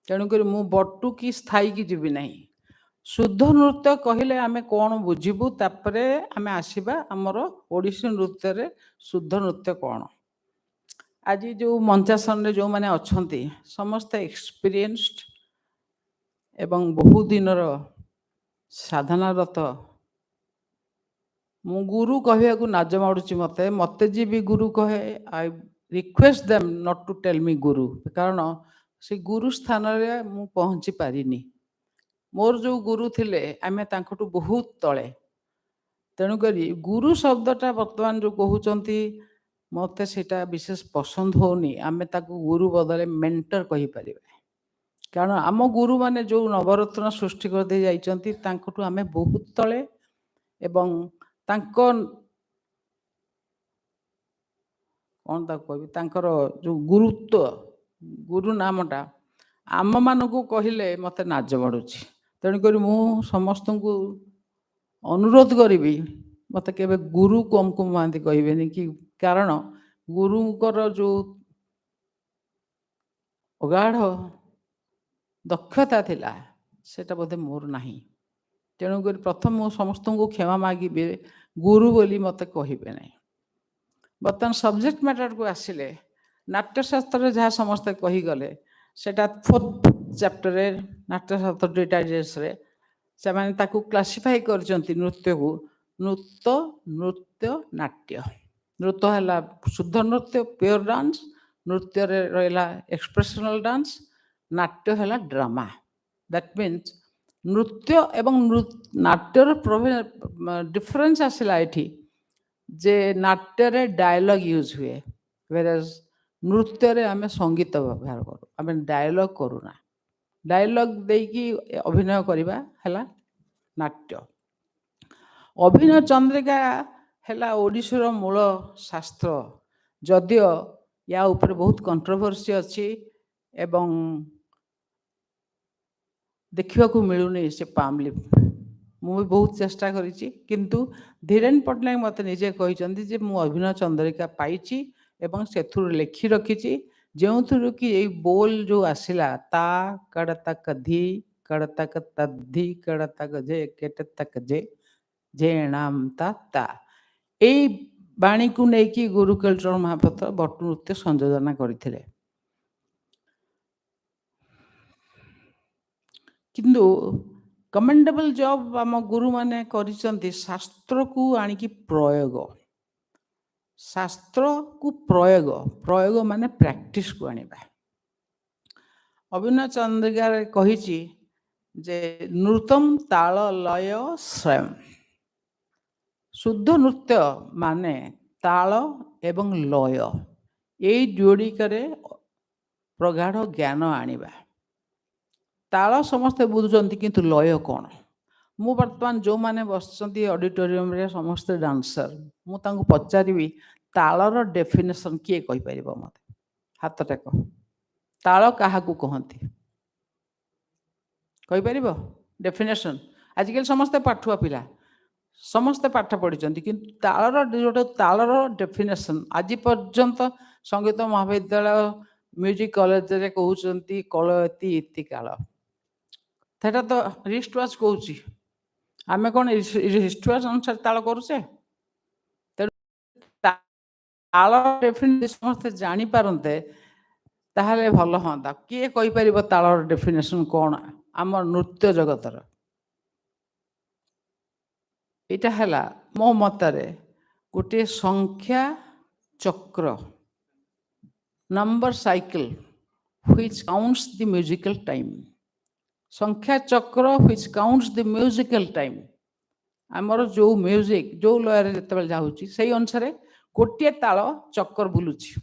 तेणुक मु बट्टू की स्थायी की जीवी नहीं शुद्ध नृत्य कहले आमे कौन बुझीबू तापरे आमे आसीबा हमर ओडिसी नृत्य रे शुद्ध नृत्य कौन आज जो मंचासन रे जो माने अछंती समस्त एक्सपीरियंस्ड एवं बहु दिनर साधनारत मु गुरु कहया को नाज माडुची मते मते जी भी गुरु कहे I request them not to tell me गुरु कारण से गुरु स्थान रे मु पहुंची पारिनी मोर जो गुरु थिले आमे तांकटू बहुत तळे तेणु करी गुरु शब्दटा वर्तमान जो कहउचंती मते सेटा विशेष पसंद होनी आमे ताकू गुरु बदले मेंटर कहि परिबे कारण आम गुरु माने जो नवरत्न सृष्टि कर दे जाइचंती तांकटू आमे बहुत तळे एवं तांको कोन ता कहबी तांकर जो गुरुत्व गुरु नामटा आम मानकू कहिले मते नाज माडुची तेणु करी मु समस्त को अनुरोध करी मत के गुरु कम को मानती कहबेनि कि कारण गुरुंकर जो अगाढ़ दक्षता थिला सेटा बोधे मोर नाही तेणु करी प्रथम मु समस्त को क्षमा मागिबे गुरु बोली मते कहबे नाही बर्तमान सब्जेक्ट मैटर को आसिले नाट्यशास्त्र जहाँ समस्ते कही गले सेटा 4th चैप्टर रे नाट्यशास्त्र डिटेल्स रे से माने ताकू क्लासिफाई करजंती नृत्य को नृत्य नाट्य नृत्य है शुद्ध नृत्य प्योर डांस नृत्य रे रहला एक्सप्रेशनल डांस नाट्य है ड्रामा दैट मीन्स नृत्य एवं नाट्यर डिफरेंस आसला एठी जे नाट्य रे डायलॉग यूज हुए वेरएज नृत्य रे आमे संगीत व्यवहार करू आमे डायलॉग करूना डायलॉग देकी अभिनय करिबा हला नाट्य अभिनय चंद्रिका हला ओडिशार मूल शास्त्र जदियो या ऊपर बहुत कंट्रोवर्सी अच्छी एवं देखा मिलूनी से पामली मुझे बहुत चेष्टा करी किंतु धीरेन पट्टनायक मत निजे कहते जे मु अभिनय चंद्रिका पाई एवं से लिखि रखी जो थ्रु कि ये बोल जो आसला ता कड़ तक धी कड़ तक तद्धि कड़ तक जे केट तक जे नाम ता यही बाणी को लेकिन गुरुकेलचरण महापात्र बट्टू नृत्य संयोजना करते किंतु कमेंडेबल जॉब आम गुरु माने करिसंती शास्त्र को आनिकी प्रयोग, शास्त्र को प्रयोग, प्रयोग माने प्रैक्टिस को आनिबा। अभिनव चंद्रिका कहिछि जे नृतम ताल लय स्वयं, शुद्ध नृत्य माने ताल एवं लय यही जोड़िकरे प्रगाढ़ ज्ञान आनिबा। ताल समस्ते बुझुचंती किंतु लय कौन? मु वर्तमान जो माने बसचंती ऑडिटोरियम रे समस्ते डांसर, मु तांको पचारिबी तालर डेफिनेशन किए कहि परिबो मते? हाथ टेक। ताल काहाकू कहंती कहि परिबो? डेफिनेशन आजिकल समस्ते पाठुआ पिला, समस्ते पाठ पढ़ी किंतु तालर जो तालर डेफिनेशन आज पर्यंत संगीत महाविद्यालय म्यूजिक कॉलेज रे कहउचंती कलयती इति काल। सेटा तो रिस्ट वाच कहउची, आमे कोन रिस्ट वाच अनुसार ताल करूचे? ताल डेफिनेशन समस्ते जानी पारंते ताहले भल हंता। किए कहि परिबो तालर डेफिनेशन कोन आम नृत्य जगतर? इटा हला मो मतरे गोटे संख्या चक्र, number cycle which counts the musical time, संख्या चक्र which counts the musical time। आमर जो म्यूजिक जो लय जते जाउची सेही अनुसार गोटे ताल चक्कर बुलुची।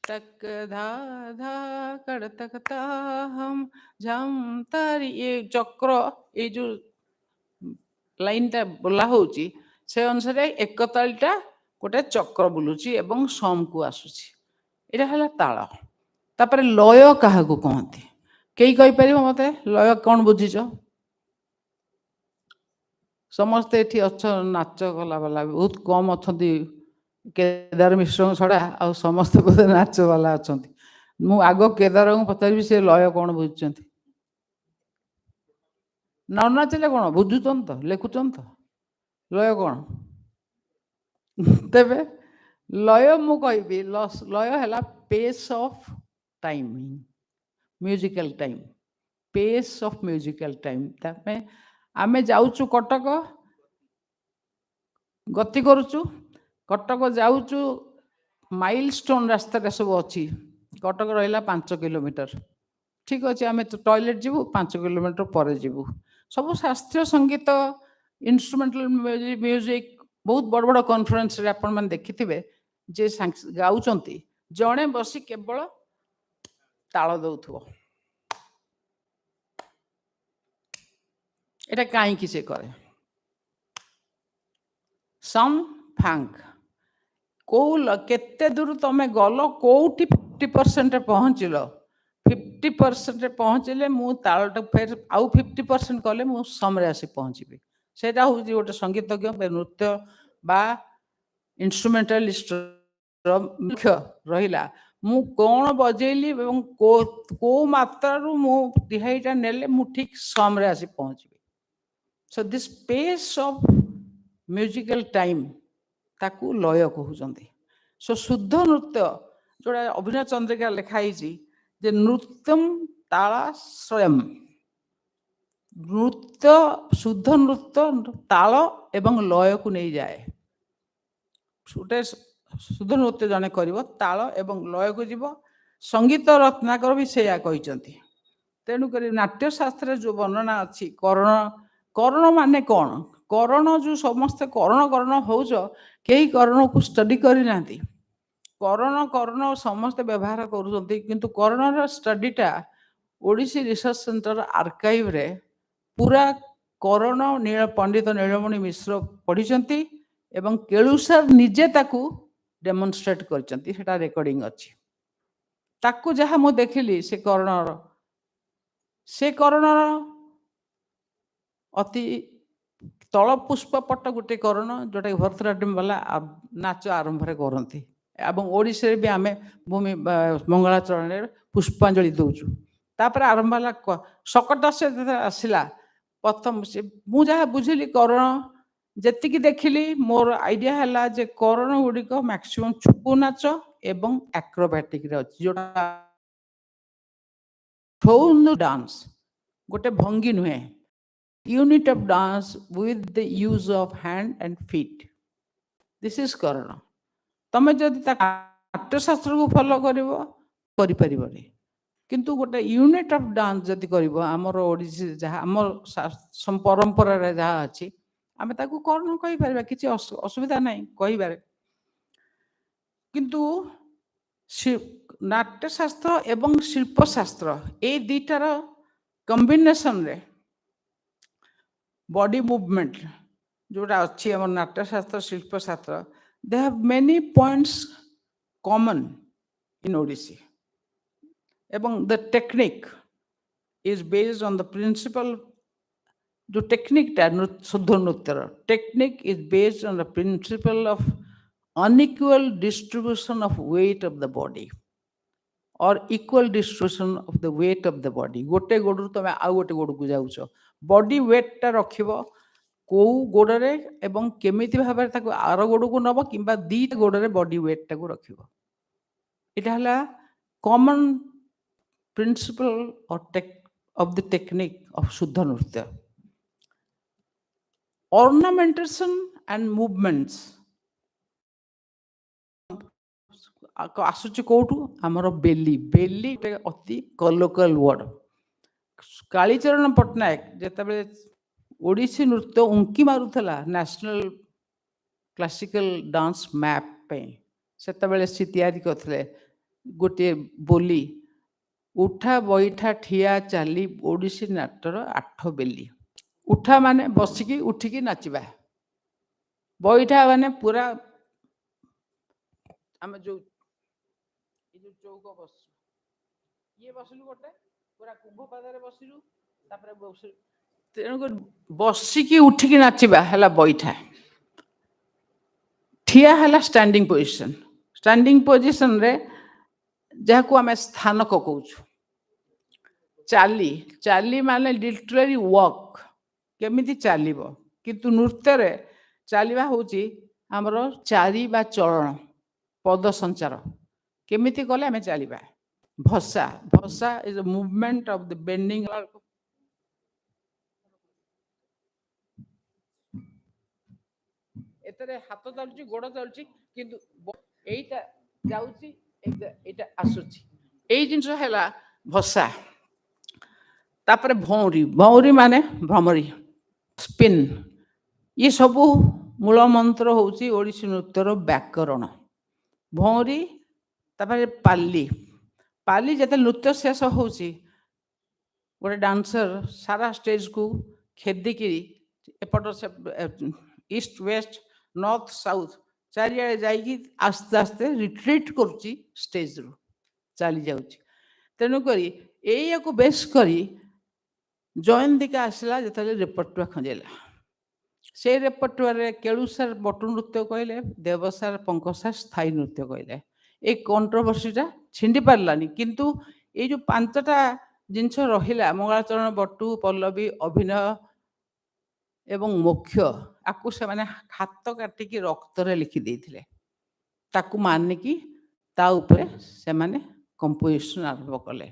तक धा धा कड़ तक ता हम झम तारी, ये चक्र ये जो लाइन टा बोला होची से अनुसार एक तालटा गोटे चक्र बुलुची एवं सम को आसुची। एटा हला ताल। तापर लय काहाकू कहंती केही कहि परिबो मते? लय कोन बुझिचो? समस्ते एठी अच्छ नाच कला वाला बहुत कम अछंती, केदार मिश्र छड़ा आ समस्त बोधे नाच वाला अछंती। मु आगो केदार को पचारिबी से लय कोन बुझुचंती? न नाचले कोन बुझुचन तो लेखुचन तो लय कोन? तेबे लय मु कहबी लय हला pace of timing, musical time, pace of musical time. तामे आमे जाउचु कटक, गति करूचु, कटक जाउचु, माइलस्टोन रास्ता सब अच्छी, कटक रहा 5 किलोमीटर, ठीक अच्छे आम टॉयलेट जीवु 5 किलोमीटर पर जीवु। सब शास्त्रीय संगीत इंस्ट्रूमेंटल म्यूजिक बहुत बड़ बड़ कॉन्फ्रेंस रे आपण मन देखिथिबे जे गाउचंती जणे बसी केवल ताल दउथुबो। एटा काई कि से करे सम फांग को केते दूर तमे गलो कोठी 50% रे पहुंचलो, 50% रे पहुंचले मु तालटा फेर आउ 50% कले मु समरे आसी पहुंचबी। सेटा होउची गोटे संगीतज्ञ नृत्य बा इंस्ट्रूमेंटलिस्ट मुख्य रहिला मु कोन बजेली एवं को मात्रा रु मु दिहाईटा नेले मु ठीक समरे आसी पहुंचबी। So this pace of musical time ताकू लय कहउचंती। सो शुद्ध नृत्य जोड़ा अभिनव चंद्रिका लिखाई जे नृत्यम ताला स्वयं, नृत्य शुद्ध नृत्य ताल एवं लय को नहीं जाए। गोटे शुद्ध नृत्य जने करिवो ताल एवं लय को जीव। संगीत रत्नाकर भी सेया कहिसंती। तेणु करी नाट्य शास्त्र जो वर्णना अच्छी कर्ण, कर्ण माने कौन? कर्ण जो समस्त कर्ण कर्ण होउछ केही कर्ण को स्टडी करि नांती। कर्ण कर्ण समस्त व्यवहार करूछंती किंतु कर्णर स्टडीटा ओडिसी रिसर्च सेंटर आर्काइव रे पूरा कर्ण पंडित नीलमणि मिश्र पढ़ी एवं केलुसर निजे ताकू डेमोन्स्ट्रेट करचंती। सेटा रेकॉर्डिंग अच्छी। ताकू जहाँ मु देखिली से कर्णर अति तल पुष्प पट गोटे कर्ण जोटा भरतनाट्यम वाला नाच आरंभ करती। एवं ओडिशा भी आमे भूमि मंगलाचरण पुष्पांजलि दौचु। तापर आरंभ है सकट से आसला प्रथम से मुझे बुझिली कर्ण जेतिकी देखिली मोर आइडिया है जे कर्ण गुड़िक मैक्सिमम छुपु नाच एवं एक्रोबैटिक रे अछि जोटा ठोन डांस गोटे भंगी नुहे unit of dance with the use of hand and feet this is करण तमे जदि नाट्यशास्त्र को फॉलो करिवो करि परिबोनी किंतु गोटे यूनिट ऑफ डांस जदि करिवो हमर ओडिसी जहा हमर परंपरा रे जहा अछि आमे ताकू कर्ण कहि परबा किछि असुविधा नाही कहि बारे किंतु नाट्यशास्त्र एवं शिल्पशास्त्र ए दुईटार कॉम्बिनेशन रे बॉडी मूवमेंट जोटा अच्छी आम Natyashastra Shilpashastra they have many points common in Odissi एवं the technique is based on the principle जो टेक्निक शुद्ध नृत्यर technique is based on the principle of unequal distribution of weight of the body और equal distribution of the weight of the body गोटे गोड़ तुम आउ गोटे गोड़ को जाउछ बॉडी वेट टा रखिबो को गोड़े एवं केमिति भाबरे ताको आर गोड़ को नब किंबा दी गोड़े बॉडी वेट टा को रखिबो इटा हला common principle of the technique of शुद्ध नृत्य ornamentation and movements आसुची कोठू हमर बेली बेली अति कलोकल वर्ड कालीचरण पट्टनायक जेतबे ओडिसी नृत्य उंकी मारुथला नेशनल क्लासिकल डांस मैप पे सेतबेले सी तैयारी करथले गोटे बोली उठा बैठा ठिया चाली ओडिसी नाट्यर 8 बेली उठा माने बसिकी उठिकी नाचिबा बैठा माने पूरा आम जो चौक बस ये बसलु गोटे पूरा कुंभ पादरे बसिलु तापरे बसिलु तेणु बसिकी उठिकी नाचिबा हला बैठा ठिया हला स्टैंडिंग पोजिशन रे जाको आमे स्थानक कहूछु चाली चाली माने लिटरली वॉक केमिति चालिबो किंतु नृत्य रे चालिबा होची हमरो चारी बा चरण पद संचार केमिति कले आमे चालिबा भसा भसा is a movement of the bending एतरे हाथ चलची गोड़ चलची किंतु एटा जाउची एटा आसुची एई जिंस हैला भसा तापरे भौरी भौरी माने भ्रमरी स्पिन ये सब मूल मंत्र होची ओडिसी नृत्यर व्याकरण भौरी तापरे पाली पाली जते नृत्य शेष होची गोटे डांसर सारा स्टेज को खेदिकी एपट ईस्ट वेस्ट नॉर्थ साउथ चारियाडे जाइकी आस्ते आस्ते रिट्रीट करुची स्टेज रु चली जाउची तेणु करी एया को बेस करी जयंतिका आसला जतले रेपर्टुआ खंजेला से रेपर्टुआर रे केलुसार बटु नृत्य कहले देवसार पंकसार स्थायी नृत्य कहले ए कंट्रोवर्सीटा छिंडी पारलानी किंतु ये जो 5टा जिनस रहिला मंगलाचरण बटु पल्लवी अभिनय एवं मोक्ष आकु से माने हाथ काटिकी रक्त रे लिखि देथिले ताकु मानिकी ता ऊपर से माने कंपोजिशन आरंभ कले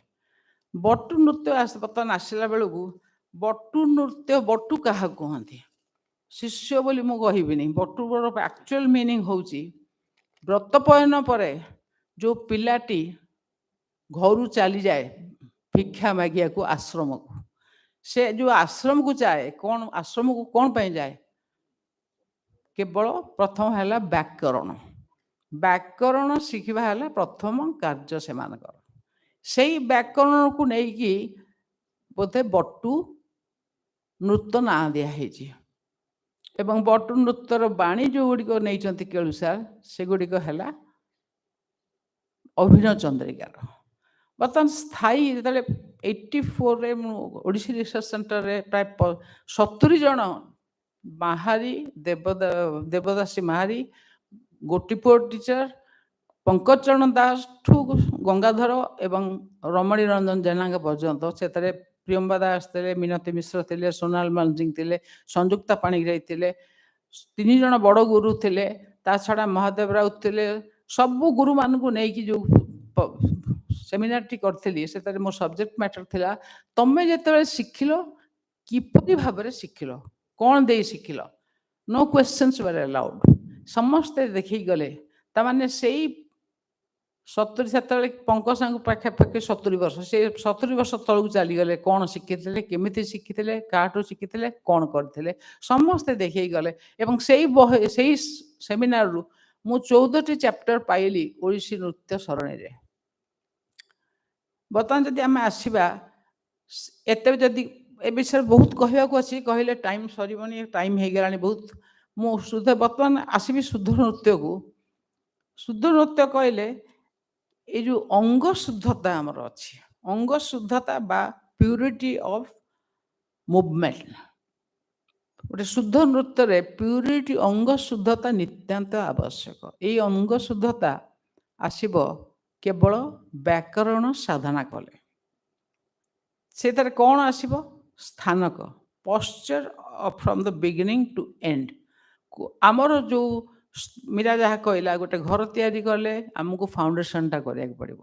बटु नृत्य बर्तमान आसला बेलू बटु नृत्य बटु क्या कहती शिष्य बोली मु कहबिनी बटुर एक्चुअल मीनिंग होची व्रतपयन पर जो पिलाटी घर चली जाए भिक्षा मागिया को आश्रम को से जो आश्रम को जाए कौन आश्रम को कौन पे जाए केवल प्रथम है व्याकरण व्याकरण शिखा है प्रथम कार्य से मानकर से व्याकरण को लेकिन बोधे बटु नृत्य ना दिखाई एवं बटु नृत्यर बाणी जो गुड़िक नहीं केलुसार से गुड़िक है अभिनय चंद्रिकार बर्तमान स्थायी जो 84 ओडिसी रिसर्च सेंटर रे प्राय 70 जन माहारी देवदासी माहारी गोटीपुर टीचर पंकज चरण दास ठू गंगाधर एवं रमणी रंजन जेना पर्यंत से प्रियंबा दास थे मिनती मिश्र थे सोनाल मानसिंह थे संयुक्ता पाणिग्राही थे 3 जन बड़ गुरु थे ता छड़ा महादेव राउत थे ସବୁ ଗୁରୁମାନଙ୍କୁ ନେଇକି ଯେଉଁ ସେମିନାରଟି କରିଥିଲି ସେଥିରେ ମୋ ସବଜେକ୍ଟ ମ୍ୟାଟର ଥିଲା ତମେ ଯେତେବେଳେ ଶିଖିଲ କିପରି ଭାବରେ ଶିଖିଲ, କ'ଣ ଦେଇ ଶିଖିଲ। No questions were allowed. ସମସ୍ତେ ଦେଖିକି ଗଲେ ତାମାନେ ସେଇ 70 ସେତେବେଳେ ପଙ୍କଜ ସାଙ୍ଗ ପାଖାପାଖି 70 ବର୍ଷ, ସେ 70 ବର୍ଷ ତଳକୁ ଚାଲିଗଲେ, କ'ଣ ଶିଖିଥିଲେ, କେମିତି ଶିଖିଥିଲେ, କାହାଠୁ ଶିଖିଥିଲେ, କ'ଣ କରିଥିଲେ, ସମସ୍ତେ ଦେଖେଇ ଗଲେ। ଏବଂ ସେଇ ସେମିନାରରୁ ମୁଁ 14ଟି ଚାପ୍ଟର ପାଇଲି ଓଡ଼ିଶୀ ନୃତ୍ୟ ସରଣୀରେ। ବର୍ତ୍ତମାନ ଯଦି ଆମେ ଆସିବା ଏତେ ଯଦି ଏ ବିଷୟରେ ବହୁତ କହିବାକୁ ଅଛି, କହିଲେ ଟାଇମ୍ ସରିବନି, ଟାଇମ୍ ହେଇଗଲାଣି ବହୁତ। ମୁଁ ଶୁଦ୍ଧ ବର୍ତ୍ତମାନ ଆସିବି ଶୁଦ୍ଧ ନୃତ୍ୟକୁ। ଶୁଦ୍ଧ ନୃତ୍ୟ କହିଲେ ଏ ଯେଉଁ ଅଙ୍ଗ ଶୁଦ୍ଧତା ଆମର ଅଛି, ଅଙ୍ଗ ଶୁଦ୍ଧତା ବା ପ୍ୟୁରିଟି ଅଫ୍ ମୁଭମେଣ୍ଟ। ଗୋଟେ ଶୁଦ୍ଧ ନୃତ୍ୟରେ ପ୍ୟୁରିଟି ଅଙ୍ଗ ଶୁଦ୍ଧତା ନିତ୍ୟାନ୍ତ ଆବଶ୍ୟକ। ଏଇ ଅଙ୍ଗ ଶୁଦ୍ଧତା ଆସିବ କେବଳ ବ୍ୟାକରଣ ସାଧନା କଲେ। ସେଥିରେ କ'ଣ ଆସିବ? ସ୍ଥାନକ, posture from the beginning to end. ଆମର ଯେଉଁ ମୀରା ଯାହା କହିଲା, ଗୋଟେ ଘର ତିଆରି କଲେ ଆମକୁ ଫାଉଣ୍ଡେସନଟା କରିବାକୁ ପଡ଼ିବ।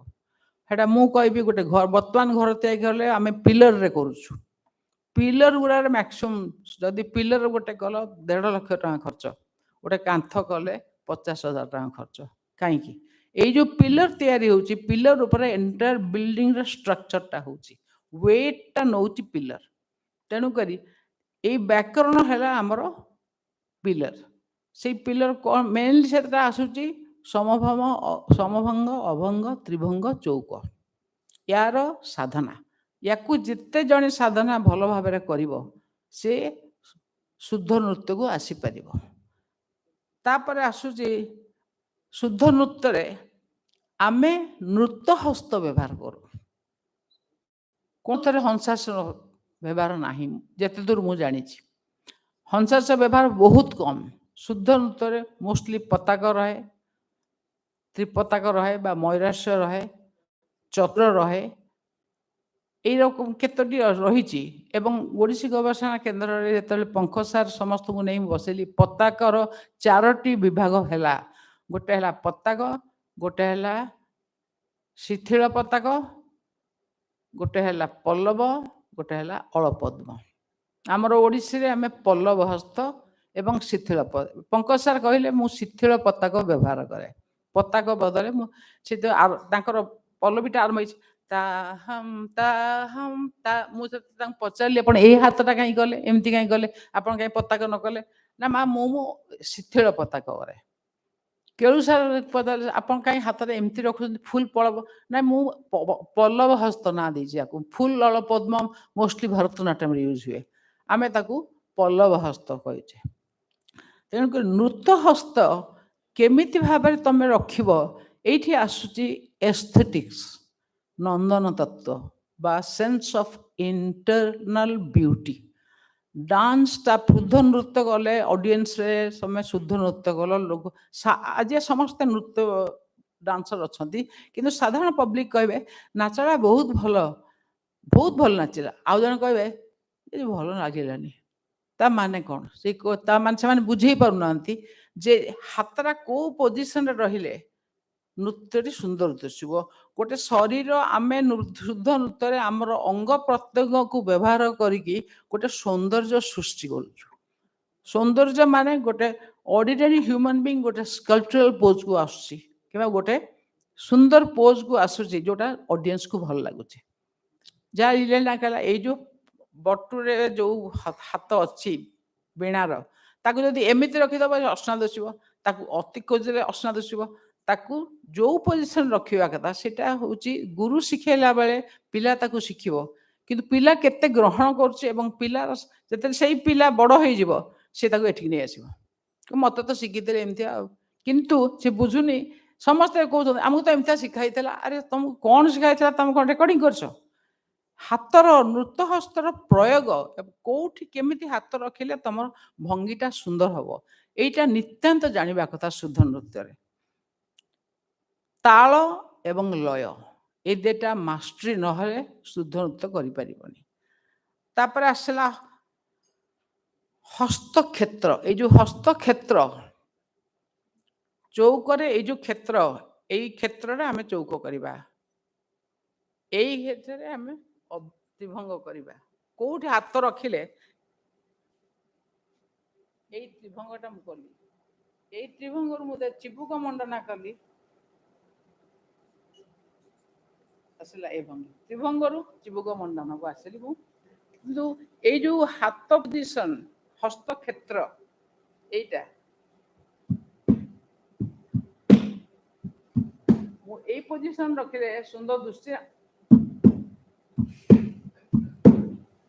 ସେଇଟା ମୁଁ କହିବି ଗୋଟେ ଘର, ବର୍ତ୍ତମାନ ଘର ତିଆରି କଲେ ଆମେ ପିଲରରେ କରୁଛୁ। ପିଲର ଗୁଡ଼ାରେ ମ୍ୟାକ୍ସିମମ୍ ଯଦି ପିଲର ଗୋଟେ କଲ 1.5 ଲକ୍ଷ ଟଙ୍କା ଖର୍ଚ୍ଚ, ଗୋଟେ କାନ୍ଥ କଲେ 50,000 ଟଙ୍କା ଖର୍ଚ୍ଚ। କାହିଁକି? ଏଇ ଯେଉଁ ପିଲର ତିଆରି ହେଉଛି, ପିଲର ଉପରେ ଏଣ୍ଟାୟାର ବିଲ୍ଡିଂର ଷ୍ଟ୍ରକ୍ଚରଟା ହେଉଛି, ୱେଟଟା ନେଉଛି ପିଲର। ତେଣୁକରି ଏଇ ବ୍ୟାକରଣ ହେଲା ଆମର ପିଲର। ସେଇ ପିଲର କ'ଣ ମେନଲି ସେଟା ଆସୁଛି? ସମଭଙ୍ଗ, ଅଭଙ୍ଗ, ତ୍ରିଭଙ୍ଗ, ଚୌକ। ୟାର ସାଧନା, ୟାକୁ ଯେତେ ଜଣେ ସାଧନା ଭଲ ଭାବରେ କରିବ ସେ ଶୁଦ୍ଧ ନୃତ୍ୟକୁ ଆସିପାରିବ। ତାପରେ ଆସୁଛି ଶୁଦ୍ଧ ନୃତ୍ୟରେ ଆମେ ନୃତ୍ୟ ହସ୍ତ ବ୍ୟବହାର କରୁ। କୋଉଥିରେ ହଂସାସନ ବ୍ୟବହାର ନାହିଁ, ଯେତେ ଦୂର ମୁଁ ଜାଣିଛି। ହଂସାସନ ବ୍ୟବହାର ବହୁତ କମ୍। ଶୁଦ୍ଧ ନୃତ୍ୟରେ ମୋଷ୍ଟଲି ପତାକ ରହେ, ତ୍ରିପତାକ ରହେ ବା ମୟୂରାଶ୍ୟ ରହେ, ଚକ୍ର ରହେ, এইরকম କେତୋଟି ରହିଛି। ଏବଂ ଓଡ଼ିଶୀ ଗବେଷଣା କେନ୍ଦ୍ରରେ ଯେତେବେଳେ ପଙ୍କଜ ସାର୍ ସମସ୍ତଙ୍କୁ ନେଇ ବସିଲି, ପତାକର 4ଟି ବିଭାଗ ହେଲା। ଗୋଟେ ହେଲା ପତାକ, ଗୋଟେ ହେଲା ଶିଥିଳ ପତାକ, ଗୋଟେ ହେଲା ପଲ୍ଲବ, ଗୋଟେ ହେଲା ଅଳପଦ୍ମ। ଆମର ଓଡ଼ିଶୀରେ ଆମେ ପଲ୍ଲବ ହସ୍ତ ଏବଂ ଶିଥିଳ। ପଙ୍କଜ ସାର୍ କହିଲେ ମୁଁ ଶିଥିଳ ପତାକ ବ୍ୟବହାର କରେ। ପତାକ ବଦଳରେ ମୁଁ ସେ ତାଙ୍କର ପଲ୍ଲବୀଟା ଆରମ୍ଭ ହେଇଛି ତାହମ୍ ତାହମ୍ ତା। ମୁଁ ତାଙ୍କୁ ପଚାରିଲି ଆପଣ ଏଇ ହାତଟା କାହିଁ କଲେ, ଏମିତି କାହିଁ କଲେ, ଆପଣ କାହିଁ ପତାକ ନ କଲେ? ନା ମା ମୁଁ ଶିଥିଳ ପତାକ କରେ। କେଳୁ ସାର୍ ପଚାରିଲେ ଆପଣ କାହିଁ ହାତରେ ଏମିତି ରଖୁଛନ୍ତି, ଫୁଲ ପଲ୍ଲବ? ନାଇଁ ମୁଁ ପଲ୍ଲବ ହସ୍ତ ନାଁ ଦେଇଛି ୟାକୁ। ଫୁଲ ଅଳପଦ୍ମ ମୋଷ୍ଟଲି ଭରତନାଟ୍ୟମରେ ୟୁଜ୍ ହୁଏ, ଆମେ ତାକୁ ପଲ୍ଲବ ହସ୍ତ କହିଛେ। ତେଣୁକରି ନୃତ୍ୟ ହସ୍ତ କେମିତି ଭାବରେ ତମେ ରଖିବ, ଏଇଠି ଆସୁଛି ଏସ୍ଥେଟିକ୍ସ, ନନ୍ଦନ ତତ୍ତ୍ୱ ବା ସେନ୍ସ ଅଫ୍ ଇଣ୍ଟରନାଲ ବିୟୁଟି। ଡାନ୍ସଟା ଶୁଦ୍ଧ ନୃତ୍ୟ କଲେ ଅଡ଼ିଏନ୍ସରେ ତମେ ଶୁଦ୍ଧ ନୃତ୍ୟ କଲ, ଲୋକ ଆଜି ସମସ୍ତେ ନୃତ୍ୟ ଡାନ୍ସର ଅଛନ୍ତି, କିନ୍ତୁ ସାଧାରଣ ପବ୍ଲିକ କହିବେ ନାଚଟା ବହୁତ ଭଲ ନାଚିଲା। ଆଉ ଜଣେ କହିବେ ଏ ଭଲ ଲାଗିଲାନି। ତା ମାନେ କ'ଣ? ତା ମାନେ ସେମାନେ ବୁଝେଇ ପାରୁନାହାନ୍ତି ଯେ ହାତଟା କୋଉ ପୋଜିସନରେ ରହିଲେ ନୃତ୍ୟଟି ସୁନ୍ଦର ଦିଶିବ। ଗୋଟେ ଶରୀର ଆମେ ଶୁଦ୍ଧ ନୃତ୍ୟରେ ଆମର ଅଙ୍ଗ ପ୍ରତ୍ୟଙ୍ଗକୁ ବ୍ୟବହାର କରିକି ଗୋଟେ ସୌନ୍ଦର୍ଯ୍ୟ ସୃଷ୍ଟି କରୁଛୁ। ସୌନ୍ଦର୍ଯ୍ୟ ମାନେ ଗୋଟେ ଅର୍ଡିନାରୀ ହ୍ୟୁମାନ୍ ବିଂ ଗୋଟେ ସ୍କଲ୍ପଚରାଲ ପୋଜକୁ ଆସୁଛି, କିମ୍ବା ଗୋଟେ ସୁନ୍ଦର ପୋଜକୁ ଆସୁଛି ଯୋଉଟା ଅଡିଏନ୍ସକୁ ଭଲ ଲାଗୁଛି। ଯାହା ରିଲେନା କଲା ଏଇ ଯୋଉ ବଟୁରେ ଯୋଉ ହାତ ଅଛି ବୀଣାର, ତାକୁ ଯଦି ଏମିତି ରଖିଦବ ଅସନା ଦିଶିବ, ତାକୁ ଅତି ଖୋଜିଲେ ଅସନା ଦିଶିବ। ତାକୁ ଯୋଉ ପୋଜିସନ ରଖିବା କଥା ସେଟା ହେଉଛି ଗୁରୁ ଶିଖେଇଲା ବେଳେ ପିଲା ତାକୁ ଶିଖିବ, କିନ୍ତୁ ପିଲା କେତେ ଗ୍ରହଣ କରୁଛି ଏବଂ ପିଲାର ଯେତେବେଳେ ସେଇ ପିଲା ବଡ଼ ହେଇଯିବ ସେ ତାକୁ ଏଠିକି ନେଇ ଆସିବ। ମତେ ତ ଶିଖିଥିଲେ ଏମିତି ଆଉ, କିନ୍ତୁ ସେ ବୁଝୁନି। ସମସ୍ତେ କହୁଛନ୍ତି ଆମକୁ ତ ଏମିତିଆ ଶିଖାଇଥିଲା। ଆରେ ତମକୁ କ'ଣ ଶିଖାଇଥିଲା? ତମେ କ'ଣ ରେକର୍ଡିଂ କରିଛ? ହାତର ନୃତ୍ୟ ହସ୍ତର ପ୍ରୟୋଗ କୋଉଠି କେମିତି ହାତ ରଖିଲେ ତମର ଭଙ୍ଗୀଟା ସୁନ୍ଦର ହବ, ଏଇଟା ନିତାନ୍ତ ଜାଣିବା କଥା ଶୁଦ୍ଧ ନୃତ୍ୟରେ। ତାଳ ଏବଂ ଲୟ ଏ ଦୁଇଟା ମାଷ୍ଟରୀ ନହେଲେ ଶୁଦ୍ଧ ନୃତ୍ୟ କରିପାରିବନି। ତାପରେ ଆସିଲା ହସ୍ତକ୍ଷେତ୍ର। ଏଇ ଯୋଉ ହସ୍ତକ୍ଷେତ୍ର ଚୌକରେ ଏଇ ଯୋଉ କ୍ଷେତ୍ର, ଏଇ କ୍ଷେତ୍ରରେ ଆମେ ଚୌକ କରିବା, ଏଇ କ୍ଷେତ୍ରରେ ଆମେ ତ୍ରିଭଙ୍ଗ କରିବା। କୋଉଠି ହାତ ରଖିଲେ ଏଇ ତ୍ରିଭଙ୍ଗଟା ମୁଁ କଲି, ଏଇ ତ୍ରିଭଙ୍ଗରୁ ମୁଁ ଚିବୁକ ମଣ୍ଡନା କଲି, ଆସିଲା ଏ ଭଙ୍ଗୀ, ତ୍ରିଭଙ୍ଗରୁ ଚିବୁକ ମଣ୍ଡନକୁ ଆସିଲି ମୁଁ। କିନ୍ତୁ ଏଇ ଯୋଉ ହାତ ପୋଜିସନ, ହସ୍ତ କ୍ଷେତ୍ର, এইটা ମୁଁ ଏଇ ପୋଜିସନ ରଖିଲେ ସୁନ୍ଦର ଦୃଶ୍ୟ।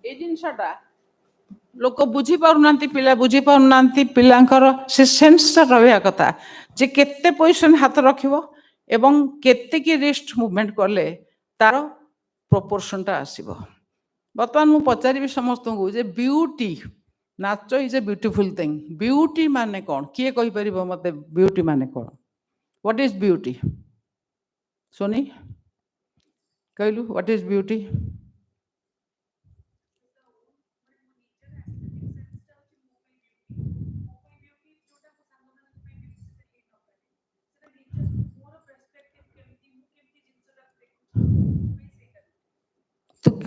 এই ଜିନିଷଟା ଲୋକ ବୁଝି ପାରୁନାହାନ୍ତି, ପିଲା ବୁଝି ପାରୁନାହାନ୍ତି। ପିଲାଙ୍କର ସେ ସେନ୍ସଟା ରହିବା କଥା ଯେ କେତେ ପୋଜିସନ ହାତ ରଖିବ ଏବଂ କେତିକି ରିଷ୍ଟ ମୁଭମେଣ୍ଟ କଲେ ତାର ପ୍ରପୋର୍ସନଟା ଆସିବ। ବର୍ତ୍ତମାନ ମୁଁ ପଚାରିବି ସମସ୍ତଙ୍କୁ ଯେ ବିୟୁଟି, ନାଚ is a beautiful thing. Beauty ମାନେ କ'ଣ? କିଏ କହିପାରିବ ମତେ ବିୟୁଟି ମାନେ କ'ଣ? What is beauty? ସୋନି କହିଲୁ, ହ୍ୱାଟ ଇଜ ବିୟୁଟି?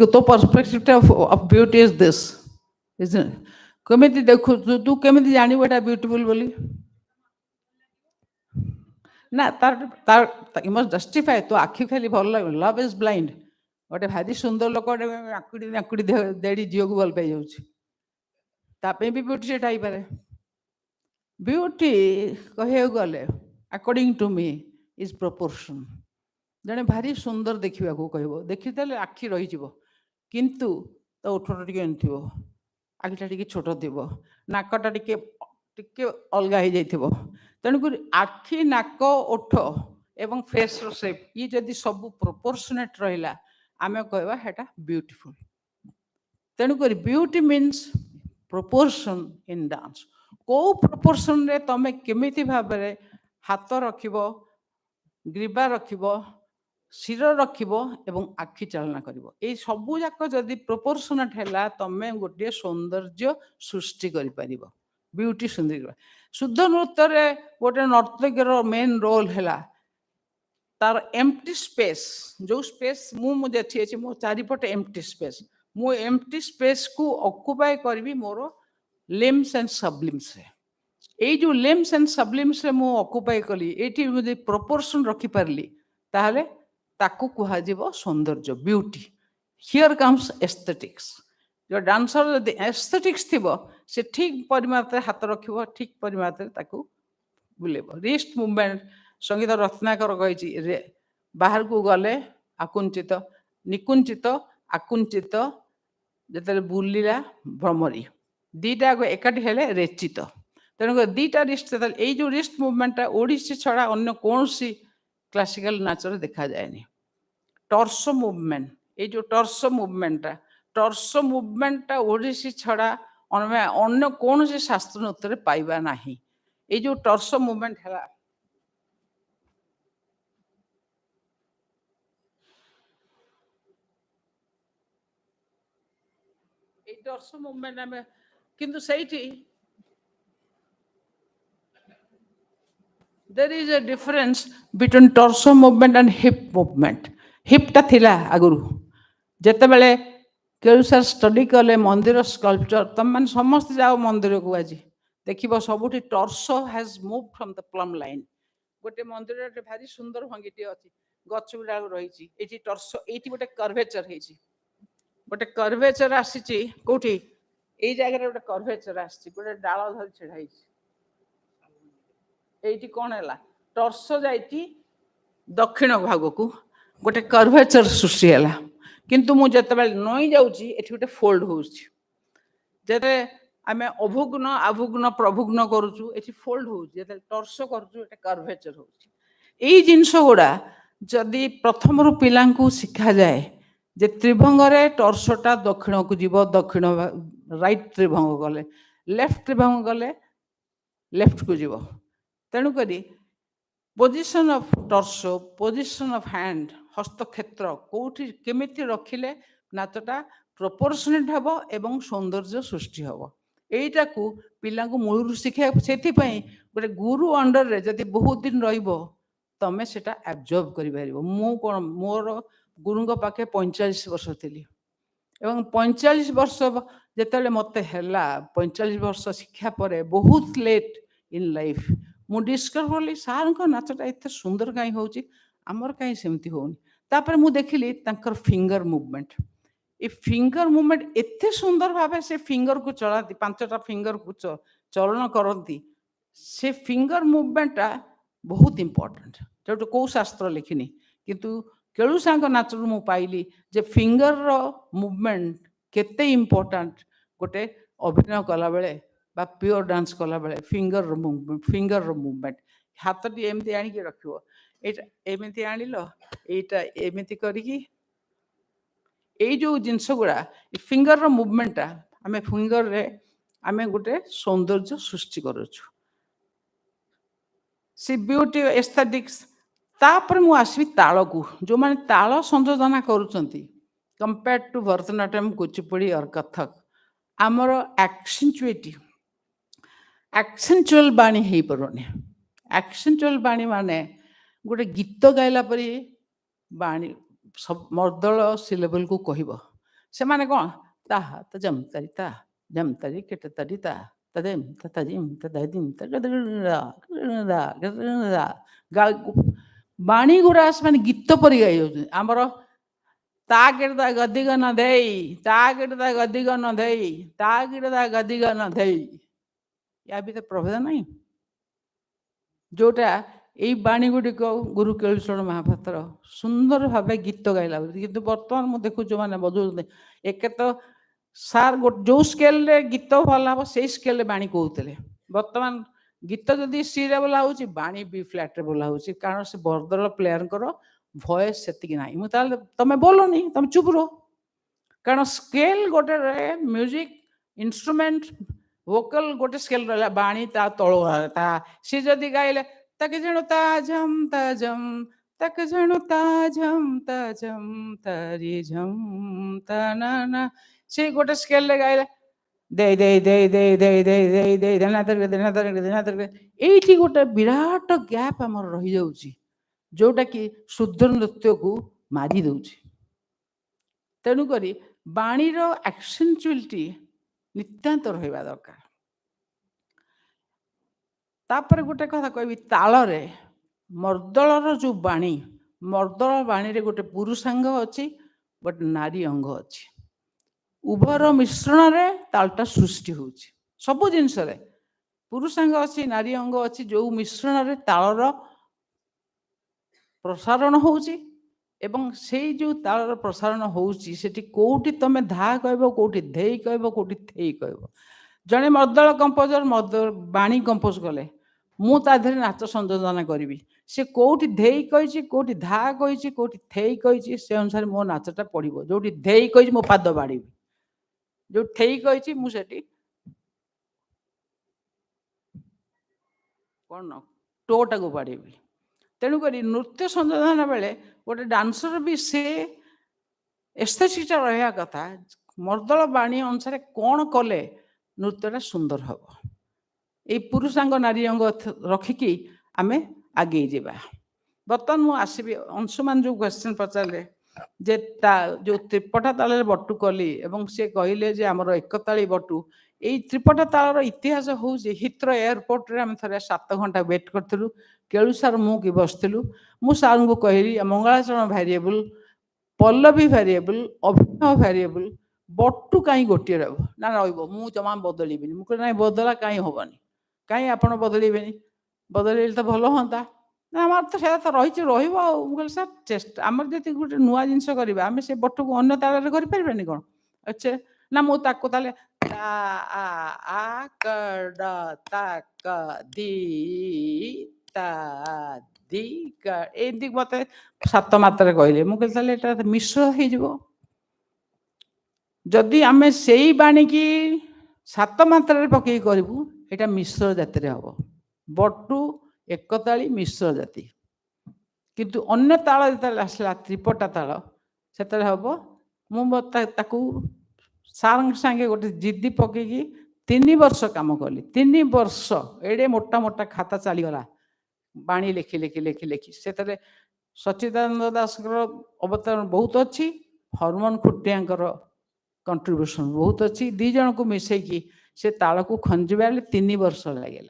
तो perspective of beauty is this, isn't it? केमिति देखु तू केमिति जानिबो एटा ब्यूटीफुल बोली ना, तार तार यू मस्ट जस्टिफाई। तो आखि खाली भल लाग, लव इज ब्लाइंड। गोटे भारी सुंदर लोक आकुड़ी आकुड़ी देड़ी झील को भल पाई जाउछि, तापे भी ब्यूटी सेटा आइ पारे। ब्यूटी कहे गले according to me is proportion. जने भारी सुंदर देखा कहब, देखीदेले आखि रही किंतु तो ओठटा टिके एंथिबो, आखिटा टिके छोट थिबो, नाकटा टिके टिके अलगा हो जाइथिबो। तेणुक आखि, नाक, ओठ एवं फेस रो शेप ये जदि सब प्रोपोर्शनेट रहिला आमे कहबा हेटा ब्यूटीफुल। तेणुक beauty means proportion in dance. को प्रोपोर्शन रे तमे केमिति भाबरे हाथ रखिबो, ग्रीवा रखिबो, शिर रखिबो एवं आखि चालना करिबो, ए सबु जाक जदि प्रोपोर्शनेट हैला तमे गोटे सौंदर्य सृष्टि करि परिबो। ब्यूटी सुंदर। शुद्ध नृत्य रे गोटे नर्तकीर मेन रोल हैला तार एम्प्टी स्पेस। जो स्पेस मु जेठी अछि मो चारिपटे एम्प्टी स्पेस, मु एम्प्टी स्पेस को ऑक्युपाई करबी मोर लिम्स एंड सबलिम्स रे। ए जो लिम्स एंड सबलिम्स रे मु ऑक्युपाई कली, एठी मुझे प्रोपोर्शन रखि परली ताहले ताकू कुहा जीवो सौंदर्य, ब्यूटी। Here comes aesthetics. जो डांसर यदि एस्थेटिक्स थिबो से ठीक परिमात्रे हाथ रखिबो, ठीक परिमात्रे ताकू बुलेबो। रिस्ट मूवमेंट संगीत रत्नाकर कहिछि बाहर को गले आकुंचित, निकुंचित, आकुंचित, जेते बुलिला भ्रमरी, दीटा एकाठी हेले रेचित। तेणुक दीटा रिस्ट ए जो रिस्ट मूवमेंटा ओडिसी छड़ा अन्य कौनसी क्लासिकल नाचर देखा जाएनी। टर्सो मूवमेंट, ये जो टर्सो मूवमेंटा ओडिसी छड़ा अन्य कौन से शास्त्र नृत्य पाइबा नहीं। ये जो टर्सो मूवमेंट है, ये टर्सो मूवमेंट में किंतु सहीठी there is a difference between torso movement and hip movement. Hip टा थिला आगुरु जेते बेले केलुसर स्टडी कले मंदिर स्कल्पचर, तम मान समस्त जाओ मंदिर को आज देखिबो सबुठी torso has move from the plumb line. गोटे मंदिर रे भारी सुंदर भंगीटी अछि, गछ गुडा रहिछि, एठी टर्सो, एठी गोटे कर्वेचर हेछि, गोटे कर्वेचर आसीछि कोठी एई जागा रे गोटे कर्वेचर आसीछि, गोटे डाळ धरि छेड़ा हेछि। एठी कोन हैला टर्सो जाइछि दक्षिण भाग को, गोटे कर्वेचर सृष्टि हैला। किंतु मु जते बेल नई जाउछि एठी गोटे फोल्ड होउछि, जेते आमे अभुग्न आभुग्न प्रभुग्न करूछु एठी फोल्ड होउछि, जेते टर्सो करूछु एटा कर्वेचर होउछि। एई जिंस गुडा जदि प्रथम रु पिलां को सिखा जाए जे त्रिभंग रे टर्सोटा दक्षिण को जीवो, दक्षिण राइट त्रिभंग गले, लेफ्ट त्रिभंग गले लेफ्ट को जीवो। तेणु करी position of torso, position of hand, हस्त क्षेत्र कोठी केमिति रखिले नाचटा प्रोपोर्शनेट हबो एवं सौंदर्य सृष्टि हबो। এইটাକୁ ପିଲାଙ୍କୁ ମୂଳରୁ ଶିଖେଇବା। ସେଥିପାଇଁ ଗୋଟେ ଗୁରୁ ଅଣ୍ଡରରେ ଯଦି ବହୁତ ଦିନ ରହିବ ତମେ ସେଟା ଆବଜର୍ଭ କରିପାରିବ। ମୁଁ କ'ଣ ମୋର ଗୁରୁଙ୍କ ପାଖେ 45 ବର୍ଷ ଥିଲି ଏବଂ 45 ବର୍ଷ ଯେତେବେଳେ ମୋତେ ହେଲା 45 ବର୍ଷ ଶିକ୍ଷା ପରେ ବହୁତ ଲେଟ୍ ଇନ୍ ଲାଇଫ୍ ମୁଁ ଡିସ୍କଭର କଲି ସାର୍ଙ୍କ ନାଚଟା ଏତେ ସୁନ୍ଦର କାହିଁ ହେଉଛି, ଆମର କାହିଁ ସେମିତି ହେଉନି। ତାପରେ ମୁଁ ଦେଖିଲି ତାଙ୍କର ଫିଙ୍ଗର ମୁଭମେଣ୍ଟ, ଏ ଫିଙ୍ଗର ମୁଭମେଣ୍ଟ ଏତେ ସୁନ୍ଦର ଭାବେ ସେ ଫିଙ୍ଗରକୁ ଚଳାନ୍ତି, 5ଟା ଫିଙ୍ଗରକୁ ଚଳନ କରନ୍ତି। ସେ ଫିଙ୍ଗର ମୁଭମେଣ୍ଟଟା ବହୁତ ଇମ୍ପୋର୍ଟାଣ୍ଟ, ଯୋଉଟା କେଉଁ ଶାସ୍ତ୍ର ଲେଖିନି, କିନ୍ତୁ କେଳୁସାଙ୍କ ନାଚରୁ ମୁଁ ପାଇଲି ଯେ ଫିଙ୍ଗରର ମୁଭମେଣ୍ଟ କେତେ ଇମ୍ପୋର୍ଟାଣ୍ଟ ଗୋଟେ ଅଭିନୟ କଲାବେଳେ ବା ପିଓର ଡାନ୍ସ କଲାବେଳେ। ଫିଙ୍ଗରର ମୁଭମେଣ୍ଟ, ହାତଟି ଏମିତି ଆଣିକି ରଖିବ, ଏଇଟା ଏମିତି ଆଣିଲ, ଏଇଟା ଏମିତି କରିକି ଏଇ ଯେଉଁ ଜିନିଷ ଗୁଡ଼ା ଫିଙ୍ଗରର ମୁଭମେଣ୍ଟଟା ଆମେ ଫିଙ୍ଗରରେ ଆମେ ଗୋଟେ ସୌନ୍ଦର୍ଯ୍ୟ ସୃଷ୍ଟି କରୁଛୁ, ସେ ବିୟୁଟି ଏସ୍ଥେଟିକ୍ସ। ତାପରେ ମୁଁ ଆସିବି ତାଳକୁ, ଯେଉଁମାନେ ତାଳ ସଂଯୋଜନା କରୁଛନ୍ତି କମ୍ପେୟାର୍ଡ ଟୁ ଭରତନାଟ୍ୟମ୍, କୁଚିପୁଡ଼ି ଅର୍ କଥକ, ଆମର ଆକ୍ସେଣ୍ଚୁଆଲ ବାଣୀ ହେଇପାରୁନି। ଆକ୍ସେଣ୍ଚୁଆଲ ବାଣୀ ମାନେ ଗୋଟେ ଗୀତ ଗାଇଲା ପରି ବାଣୀ ମର୍ଦ୍ଦଳ ସିଲେବଲକୁ କହିବ। ସେମାନେ କ'ଣ ତାହା ତ ଜମତାରି ତା ଜମତାରି କେଟତାରି ତା ବାଣୀ ଗୁଡ଼ା ସେମାନେ ଗୀତ ପରି ଗାଇ ଯାଉଛନ୍ତି। ଆମର ତା ଗିର୍ଦା ଗଦିଗନ ଦେଇ, ତା ଗିର୍ଦା ଗଦିଗନ ଦେଇ, ତା ଗିର୍ଦା ଗଦିଗନ ଦେଇ, ୟା ଭିତରେ ପ୍ରଭେଦ ନାହିଁ। ଯୋଉଟା ଏଇ ବାଣୀ ଗୁଡ଼ିକ ଗୁରୁ କେଳୁଚରଣ ମହାପାତ୍ର ସୁନ୍ଦର ଭାବେ ଗୀତ ଗାଇଲା। କିନ୍ତୁ ବର୍ତ୍ତମାନ ମୁଁ ଦେଖୁଛି ଯେଉଁମାନେ ବଜାଉଛନ୍ତି, ଏକେ ତ ସାର୍ ଯେଉଁ ସ୍କେଲରେ ଗୀତ ଭଲ ହେବ ସେଇ ସ୍କେଲରେ ବାଣୀ କହୁଥିଲେ। ବର୍ତ୍ତମାନ ଗୀତ ଯଦି ସିରେ ବୋଲା ହେଉଛି, ବାଣୀ ବି ଫ୍ଲାଟ୍ରେ ବୋଲା ହେଉଛି, କାରଣ ସେ ବର୍ଦ୍ଦଳ ପ୍ଲେୟାରଙ୍କର ଭଏସ୍ ସେତିକି ନାହିଁ। ମୁଁ ତାହେଲେ ତମେ ବୋଲନି, ତମେ ଚୁପ୍ ରୁହ, କାରଣ ସ୍କେଲ ଗୋଟେ ମ୍ୟୁଜିକ୍ ଇନଷ୍ଟ୍ରୁମେଣ୍ଟ ଭୋକାଲ ଗୋଟେ ସ୍କେଲ ରହିଲା, ବାଣୀ ତା ତଳ ତା ସେ ଯଦି ଗାଇଲେ ତାକେ ଜାଣୁ ତାଝମ୍ ତାଝମ୍, ତାକେ ଜାଣୁ ତାଝମ୍ ତାଝମ୍ ତାରି ଝମ୍ ତା ନା ନା, ସେ ଗୋଟେ ସ୍କେଲରେ ଗାଇଲେ ଦେଇ ଦେଇ ଦେଇ ଦେଇ ଦେଇ ଦେଇ ଦେଇ ଦେଇ ଦେଇ, ଏଇଠି ଗୋଟେ ବିରାଟ ଗ୍ୟାପ୍ ଆମର ରହିଯାଉଛି, ଯୋଉଟାକି ଶୁଦ୍ଧ ନୃତ୍ୟକୁ ମାରି ଦେଉଛି। ତେଣୁକରି ବାଣୀର ଆକ୍ସେଣ୍ଚୁଆଲିଟି ନିତାନ୍ତ ରହିବା ଦରକାର। ତାପରେ ଗୋଟେ କଥା କହିବି, ତାଳରେ ମର୍ଦ୍ଦଳର ଯେଉଁ ବାଣୀ, ମର୍ଦ୍ଦଳ ବାଣୀରେ ଗୋଟେ ପୁରୁଷାଙ୍ଗ ଅଛି, ଗୋଟେ ନାରୀ ଅଙ୍ଗ ଅଛି। ଉଭୟର ମିଶ୍ରଣରେ ତାଳଟା ସୃଷ୍ଟି ହେଉଛି। ସବୁ ଜିନିଷରେ ପୁରୁଷାଙ୍ଗ ଅଛି, ନାରୀ ଅଙ୍ଗ ଅଛି, ଯେଉଁ ମିଶ୍ରଣରେ ତାଳର ପ୍ରସାରଣ ହେଉଛି। ଏବଂ ସେଇ ଯେଉଁ ତାଳର ପ୍ରସାରଣ ହେଉଛି, ସେଠି କେଉଁଠି ତମେ ଧା କହିବ, କେଉଁଠି ଧେଇ କହିବ, କେଉଁଠି ଥେଇ କହିବ। ଜଣେ ମର୍ଦ୍ଦଳ କମ୍ପୋଜର ବାଣୀ କମ୍ପୋଜ କଲେ, ମୁଁ ତା ଦେହରେ ନାଚ ସଂଯୋଜନା କରିବି। ସେ କେଉଁଠି ଧେଇ କହିଛି, କେଉଁଠି ଧା କହିଛି, କେଉଁଠି ଥେଇ କହିଛି, ସେ ଅନୁସାରେ ମୋ ନାଚଟା ପଡ଼ିବ। ଯେଉଁଠି ଧେଇ କହିଛି ମୋ ପାଦ ବାଡ଼ିବି, ଯୋଉଠି ଥେଇ କହିଛି ମୁଁ ସେଠି କ'ଣ ଟୋଟାକୁ ବାଡ଼ିବି। ତେଣୁକରି ନୃତ୍ୟ ସଂଯୋଜନା ବେଳେ ଗୋଟେ ଡାନ୍ସର ବି ସେ ଏସ୍ଥେଟିକ୍ସଟା ରହିବା କଥା, ମର୍ଦ୍ଦଳ ବାଣୀ ଅନୁସାରେ କ'ଣ କଲେ ନୃତ୍ୟଟା ସୁନ୍ଦର ହେବ। ଏଇ ପୁରୁଷାଙ୍ଗ ନାରୀ ଅଙ୍ଗ ରଖିକି ଆମେ ଆଗେଇ ଯିବା। ବର୍ତ୍ତମାନ ମୁଁ ଆସିବି ଅଂଶୁମାନ ଯେଉଁ କ୍ୱେଶ୍ଚନ୍ ପଚାରିଲେ ଯେ ଯେଉଁ ତ୍ରିପଟା ତାଳରେ ବଟୁ କଲି ଏବଂ ସେ କହିଲେ ଯେ ଆମର ଏକତାଳି ବଟୁ, ଏଇ ତ୍ରିପଟା ତାଳର ଇତିହାସ ହେଉଛି ହିଥ୍ରୋ ଏୟାରପୋର୍ଟରେ ଆମେ ଥରେ 7 ଘଣ୍ଟା ୱେଟ୍ କରିଥିଲୁ। କେଳୁ ସାର୍ ମୁଁ କି ବସିଥିଲୁ, ମୁଁ ସାର୍ଙ୍କୁ କହିଲି ମଙ୍ଗଳାଚରଣ ଭ୍ୟାରିଏବୁଲ୍, ପଲ୍ଲବୀ ଭ୍ୟାରିଏବୁଲ୍, ଅଭିନୟ ଭ୍ୟାରିଏବୁଲ୍, ବଟୁ କାହିଁ ଗୋଟିଏ ରହିବ ନା ରହିବ, ମୁଁ ଜମା ବଦଳିବିନି। ମୁଁ କହିଲି ନାଇଁ ବଦଳା କାହିଁ ହେବନି, କାହିଁ ଆପଣ ବଦଳିବେନି, ବଦଳେଇଲେ ତ ଭଲ ହୁଅନ୍ତା। ନା ଆମର ତ ସେଇଟା ତ ରହିଛି, ରହିବ ଆଉ। ମୁଁ କହିଲି ସାର୍ ଚେଷ୍ଟା, ଆମର ଯଦି ଗୋଟେ ନୂଆ ଜିନିଷ କରିବା, ଆମେ ସେ ବଟୁକୁ ଅନ୍ୟ ତାଳରେ କରିପାରିବାନି କ'ଣ? ଆଚ୍ଛା, ନା ମୁଁ ତାକୁ ତାହେଲେ ତା ଆ କ ଡ ତା କ ଦି ତା ଦି କ, ଏମିତି ମୋତେ 7 ମାତ୍ରାରେ କହିଲେ। ମୁଁ କହିଲି ତାହେଲେ ଏଇଟା ମିଶ୍ର ହେଇଯିବ। ଯଦି ଆମେ ସେଇ ବାଣୀକି 7 ମାତ୍ରାରେ ପକେଇ କରିବୁ, ଏଇଟା ମିଶ୍ର ଜାତିରେ ହେବ। ବଟୁ ଏକତାଳି ମିଶ୍ର ଜାତି। କିନ୍ତୁ ଅନ୍ୟ ତାଳ ଯେତେବେଳେ ଆସିଲା ତ୍ରିପଟା ତାଳ, ସେତେବେଳେ ହେବ ମୁଁ ତାକୁ ସାର୍ଙ୍କ ସାଙ୍ଗେ ଗୋଟେ ଜିଦି ପକେଇକି 3 वर्ष काम कली 3 वर्ष एडे मोटा मोटा खाता चलीगला बाणी लेखि लेखि लेखि लेखि से सच्चिदानंद दास अवतरण बहुत अच्छी हरमोन खुटिया कंट्रीब्यूशन बहुत अच्छी 2 जन को मिसेकी से ताल को खंजवा 3 वर्ष लगे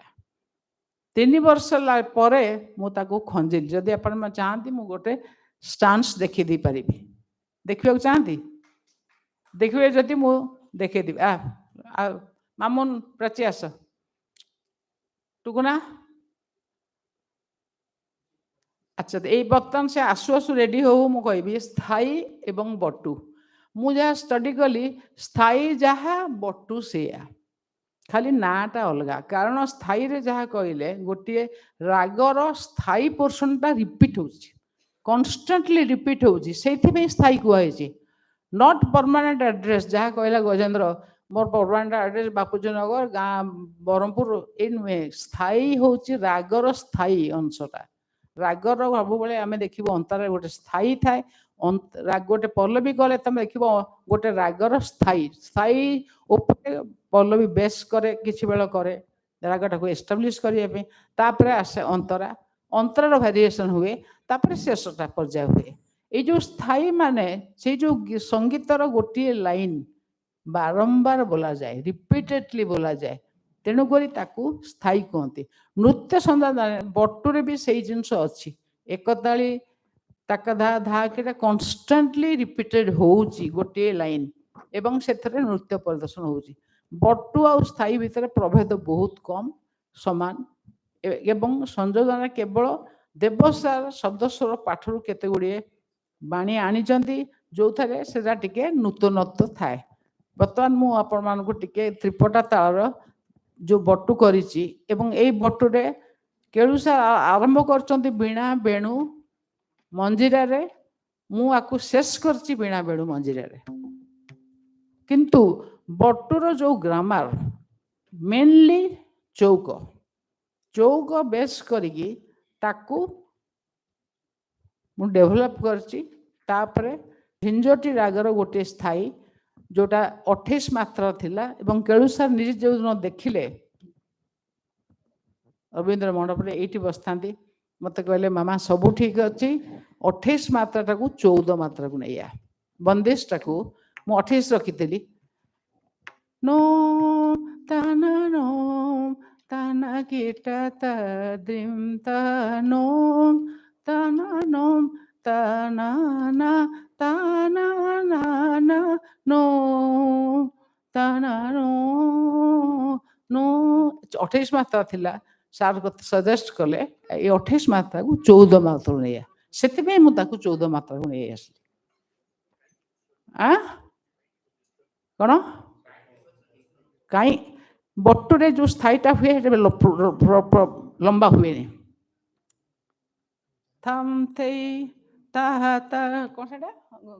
3 वर्ष पर मुझे खंजिली जदि आप चाहती मु गोटे स्टांस देखी दी पारि देखा चाहती देखिए जदि मु देखेदेवी मामून प्राची आस टुकुना अच्छा ये बर्तमान से आसु आसु रेडी हो मु कहि स्थायी एवं बटु मु जहाँ स्टडी कली स्थायी जहाँ बटु से खाली नाटा अलगा कारण स्थायी रे जहाँ कहले गोटे रागर स्थायी पोर्शन टा रिपीट हो कन्स्टेंटली रिपीट हो स्थायी कहुई नॉट परमानेंट एड्रेस जहाँ कहला गजेंद्र मोर परमानेंट एड्रेस बापूजी नगर गाँ ब्रह्मपुर ये नुहे स्थायी हूँ रागर स्थायी अंशटा रागर सब बेले आम देखो अंतर गोटे स्थायी थाए गोटे पल्लवी कले तुम देख गोटे रागर स्थायी स्थायी पल्लवी बेस करे किसी बेल करे रागटा को एस्टाब्लीश करने आसे अंतरा अंतरार वेरिएशन हुए तापर शेषटा पर्याय हुए ये जो स्थायी माने से जो संगीतर गोटे लाइन बारंबार बोला जाए रिपीटेडली बोला जाए तेणुक स्थायी कहते नृत्य संध्या बटुरे भी से जिनस अच्छी एकताली ताका धा धा के कन्स्टेंटली रिपीटेड होउची गोटे लाइन एवं से नृत्य प्रदर्शन होउची बटु आ स्थायी भितर प्रभेद बहुत कम समान एवं संयोजन केवल देवसार शब्दस्वर पाठर केते गुड़िए बाणी आनीचंती जो थे से नूतनत्व थाए बर्तमान मु आपण मानकु टिके त्रिपटा तालर जो बटु करिछि एवं एई बटुरे केळुसा आरंभ करचंती बीणा बेणु मंजीरा रे मु आकु शेष करछि बीणा बेणु मंजीरा रे किंतु बटुर जो ग्रामर मेनली चौक चौक बेस करिकी ताकू मु डेभलप करछि तापरे झिंझटी रागर गोटे स्थायी जोटा 28 मात्रा थिला एवं केळुसार निजे जो दिन देखिले रवींद्र मंडप ये बसता मत कहले मामा सबू ठीक अच्छी 28 मात्रा को 14 मात्रा को नहीं बंदिश टाक मु 28 रखी नो ताना नो ताना कीटा ताद्रिम तानो ताना नो ताना ना ताना ना ना नो ताना नो नो 28 मात्रा थिला सार सजेस्ट कले ये 28 मात्रा को 14 मात्रा नहीं से 14 मात्रा को नहीं आस कौन कहीं बटुरे जो स्थायीटा हुए लंबा हुए नहीं थम थे ताहा ता कौन सा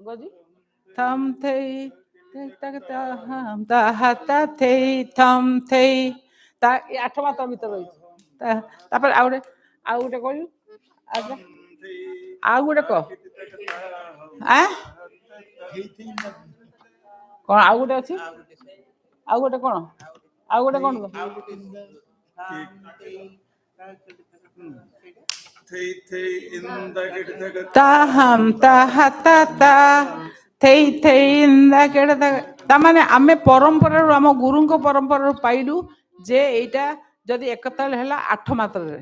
गजी थम थे ताहा ता थे थम थे ता 8 मात्रा भीतर रही तापर आ गोटे कहू आ गोटे कह कौन आ गोटे अच्छी आ गोटे कौन आ गोटे कौन ताहम ताहा ता ता थेई थेई इंदा केड़ा ता माने आमे परंपरा आम गुरुंक परंपरा पाइलु जे एटा जदि एक ताल है 8 मात्रा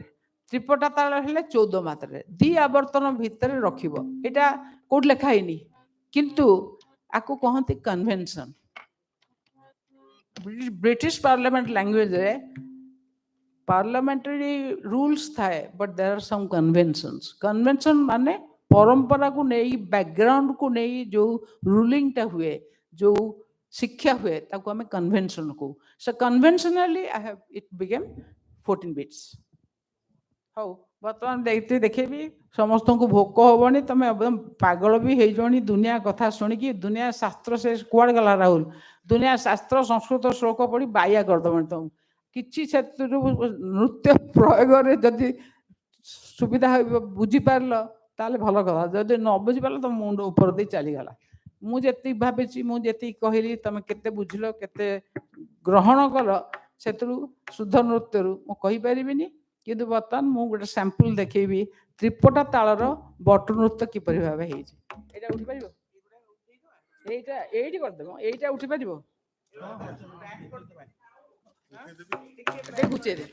त्रिपटा ताल है 14 मात्रा दी आवर्तन भितर रखिबो एटा कोड लिखा हैनी किंतु आको कहंती कन्वेंशन ब्रिटिश पार्लियामेंट लैंग्वेज रे पार्लियामेंटरी रूल्स थाए but there are some conventions convention माने परंपरा को नहीं बैकग्राउंड को नहीं जो रूलिंग टा हुए जो शिक्षा हुए ताको हमें कन्वेंशन को so conventionally I have it became 14 bits हो बर्तमान देखते देखेबी समस्त को भोक होबनी तुम एकदम पागल भी हो जणी दुनिया कथा शुणिकी दुनिया शास्त्र से कुआड़ गला राहुल दुनिया शास्त्र संस्कृत श्लोक पढ़ी बाया करदबनी तुम किछि नृत्य प्रयोग रे जदि सुविधा बुझी पारल ताले भल कथा जदि न बुझी पारल तुम मुंड ऊपर दे चली गला मुझे भाभी मुझे कहली तुम केते बुझल केते ଗ୍ରହଣ କଲ ସେଥିରୁ ଶୁଦ୍ଧ ନୃତ୍ୟରୁ ମୁଁ କହିପାରିବିନି, କିନ୍ତୁ ବର୍ତ୍ତମାନ ମୁଁ ଗୋଟେ ସାମ୍ପଲ୍ ଦେଖେଇବି ତ୍ରିପଟା ତାଳର ବଟୁ ନୃତ୍ୟ କିପରି ଭାବେ ହେଇଛି। ଏଇଟା ଉଠିପାରିବ, ଏଇଟା ଏଇଠି କରିଦେବ, ଏଇଟା ଉଠିପାରିବ ଗୁଚେରେ।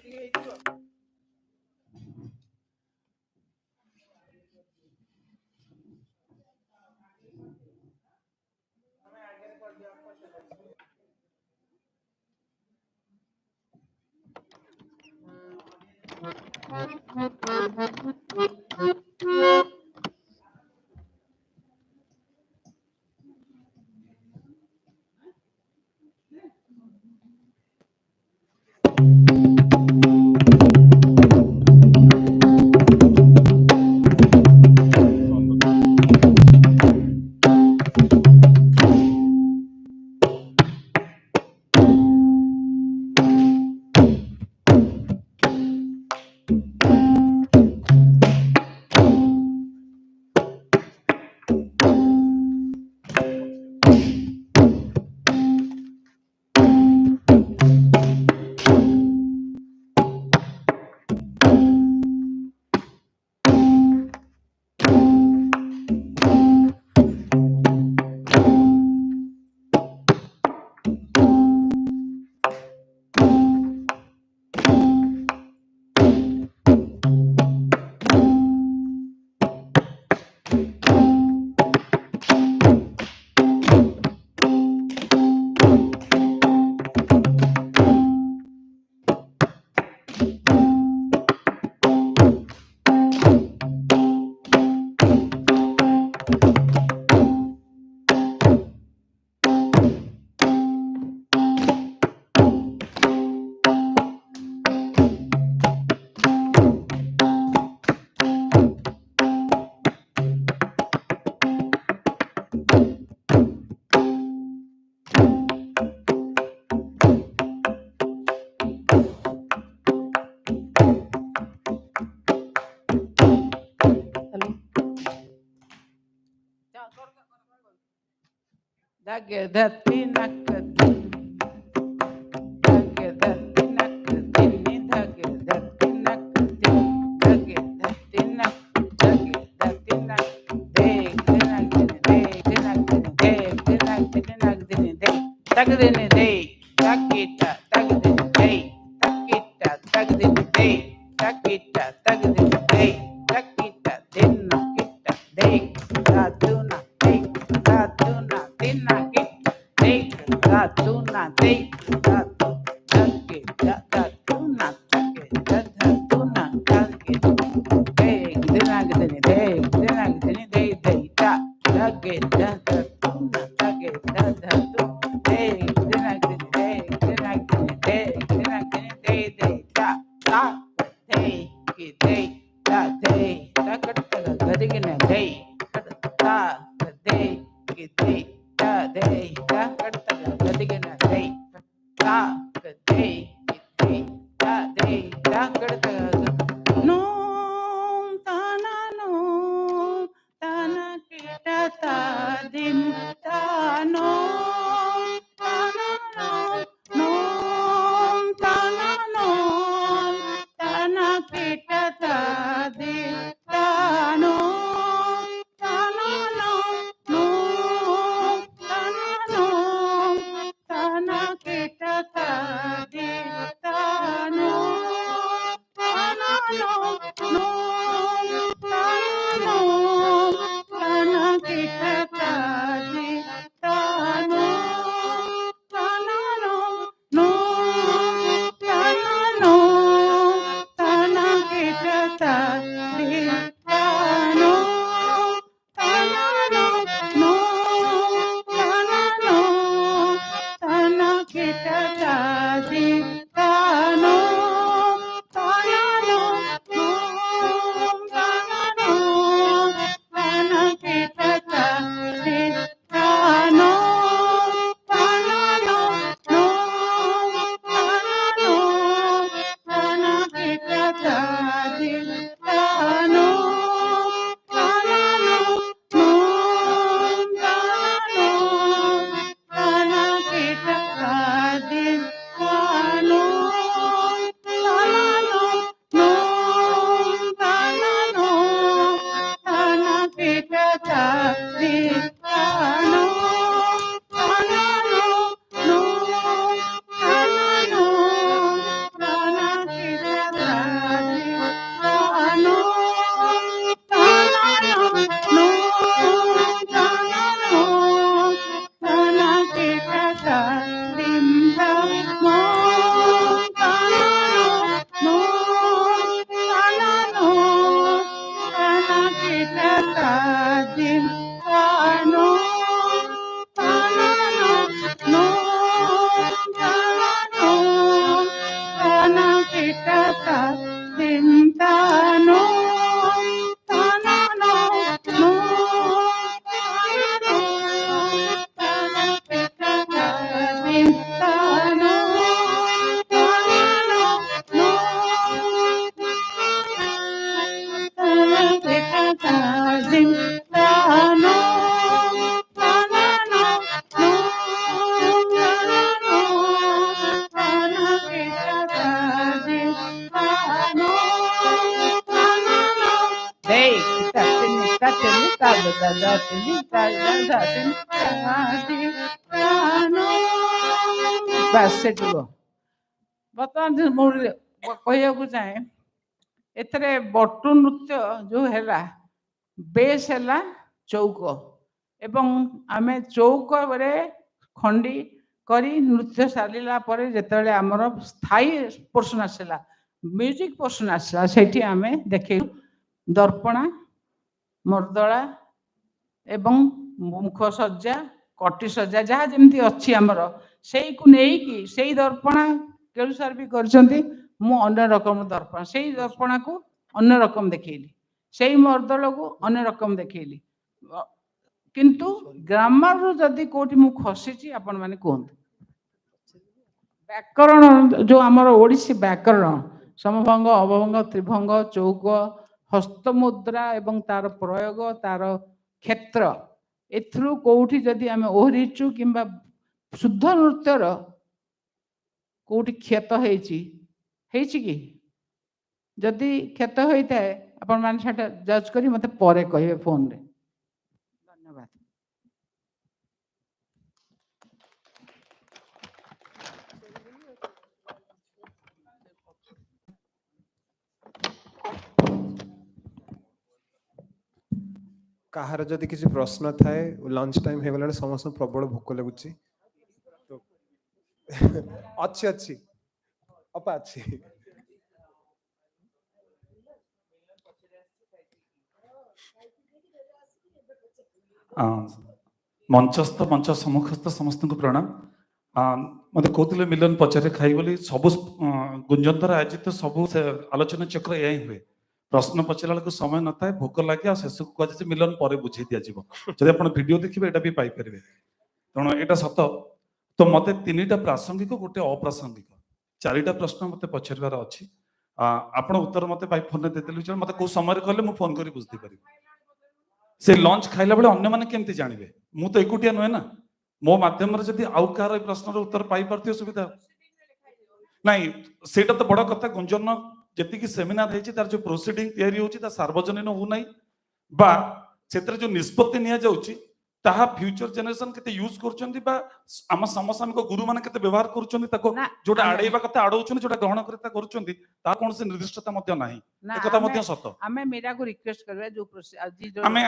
ବର୍ତ୍ତମାନ ମୁଁ କହିବାକୁ ଚାହେଁ ଏଥିରେ ବଟୁ ନୃତ୍ୟ ଯୋଉ ହେଲା ବେସ୍ ହେଲା ଚୌକ ଏବଂ ଆମେ ଚୌକରେ ଖଣ୍ଡି କରି ନୃତ୍ୟ ସାରିଲା ପରେ ଯେତେବେଳେ ଆମର ସ୍ଥାୟୀ ପୋର୍ସନ ଆସିଲା ମ୍ୟୁଜିକ ପୋର୍ସନ ଆସିଲା ସେଇଠି ଆମେ ଦେଖେଇଲୁ ଦର୍ପଣା ମର୍ଦଳା ଏବଂ ମୁଖ ସଜ୍ଜା କଟି ସଜ୍ଜା ଯାହା ଯେମିତି ଅଛି ଆମର ସେଇକୁ ନେଇକି ସେଇ ଦର୍ପଣା କେଳୁସାର ବି କରିଛନ୍ତି ମୁଁ ଅନ୍ୟ ରକମ ଦର୍ପଣା ସେଇ ଦର୍ପଣାକୁ ଅନ୍ୟ ରକମ ଦେଖେଇଲି ସେଇ ମର୍ଦଳକୁ ଅନ୍ୟ ରକମ ଦେଖେଇଲି କିନ୍ତୁ ଗ୍ରାମାରରୁ ଯଦି କୋଉଠି ମୁଁ ଖସିଛି ଆପଣ ମାନେ କୁହନ୍ତୁ ବ୍ୟାକରଣ ଯୋଉ ଆମର ଓଡ଼ିଶୀ ବ୍ୟାକରଣ ସମଭଙ୍ଗ ଅବଭଙ୍ଗ ତ୍ରିଭଙ୍ଗ ଚୌକ ହସ୍ତମୁଦ୍ରା ଏବଂ ତାର ପ୍ରୟୋଗ ତାର କ୍ଷେତ୍ର ଏଥିରୁ କୋଉଠି ଯଦି ଆମେ ଓହରିଛୁ କିମ୍ବା ଶୁଦ୍ଧ ନୃତ୍ୟର କୋଉଠି କ୍ଷତ ହେଇଛି କି ଯଦି କ୍ଷତ ହୋଇଥାଏ ଆପଣ ମାନେ ସେଟା ଜଜ୍ କରି ମତେ ପରେ କହିବେ ଫୋନରେ ଧନ୍ୟବାଦ କାହାର ଯଦି କିଛି ପ୍ରଶ୍ନ ଥାଏ ଲଞ୍ଚ ଟାଇମ୍ ହେଇଗଲାଣି ସମସ୍ତଙ୍କୁ ପ୍ରବଳ ଭୋକ ଲାଗୁଛି ଅଛି ଅଛି ଅପା ଅଛି ମଞ୍ଚସ୍ଥ ମଞ୍ଚ ସମ୍ମୁଖସ୍ଥ ସମସ୍ତଙ୍କୁ ପ୍ରଣାମ ମତେ କହୁଥିଲେ ମିଲନ ପଚାରେ ଖାଇ ବୋଲି ସବୁ ଗୁଞ୍ଜନ ଦ୍ୱାରା ଆୟୋଜିତ ସବୁ ଆଲୋଚନା ଚକ୍ର ଏହା ହିଁ ହୁଏ ପ୍ରଶ୍ନ ପଚାରିଲା ବେଳକୁ ସମୟ ନଥାଏ ଭୋକ ଲାଗେ ଆଉ ଶେଷକୁ କୁହାଯାଏ ମିଲନ ପରେ ବୁଝେଇ ଦିଆଯିବ ଯଦି ଆପଣ ଭିଡିଓ ଦେଖିବେ ଏଇଟା ବି ପାଇପାରିବେ ତେଣୁ ଏଇଟା ସତ ତ ମତେ 3ଟା ପ୍ରାସଙ୍ଗିକ ଗୋଟେ ଅପ୍ରାସଙ୍ଗିକ 4ଟା ପ୍ରଶ୍ନ ମତେ ପଚାରିବାର ଅଛି ଆପଣ ଉତ୍ତର ମତେ ବାଇ ଫୋନରେ ଦେଇଦେଲେ ମତେ କୋଉ ସମୟରେ କହିଲେ ମୁଁ ଫୋନ କରି ବୁଝି ପାରିବି ସେ ଲଞ୍ଚ ଖାଇଲା ବେଳେ ଅନ୍ୟମାନେ କେମିତି ଜାଣିବେ ମୁଁ ତ ଏକୁଟିଆ ନୁହେଁ ନା ମୋ ମାଧ୍ୟମରେ ଯଦି ଆଉ କାହାର ଏ ପ୍ରଶ୍ନର ଉତ୍ତର ପାଇପାରୁଥିବ ସୁବିଧା ନାଇଁ ସେଇଟା ତ ବଡ କଥା ଗୁଞ୍ଜନ ଯେତିକି ସେମିନାର ହେଇଛି ତାର ଯୋଉ ପ୍ରୋସିଡିଂ ତିଆରି ହଉଛି ତା ସାର୍ବଜନୀନ ହଉନାହିଁ ବା ସେଥିରେ ଯୋଉ ନିଷ୍ପତ୍ତି ନିଆଯାଉଛି ତାହା ଫ୍ୟୁଚର ଜେନେରେସନ କେତେ ୟୁଜ କରୁଛନ୍ତି ବା ଆମ ସମସାମୟିକ ଗୁରୁମାନେ କେତେ ବ୍ୟବହାର କରୁଛନ୍ତି ତାକୁ ଯୋଉଟା ଆଡେଇବା କଥା ଆଡଉଛନ୍ତି ଯୋଉଟା ଗ୍ରହଣ କରିବା କରୁଛନ୍ତି ତାହା କୌଣସି ନିର୍ଦ୍ଦିଷ୍ଟତା ମଧ୍ୟ ନାହିଁ ଏକଥା ମଧ୍ୟ ସତ ଆମେ ମୀରାକୁ ରିକ୍ୱେଷ୍ଟ କରିବା ଯୋଉ ଆମେ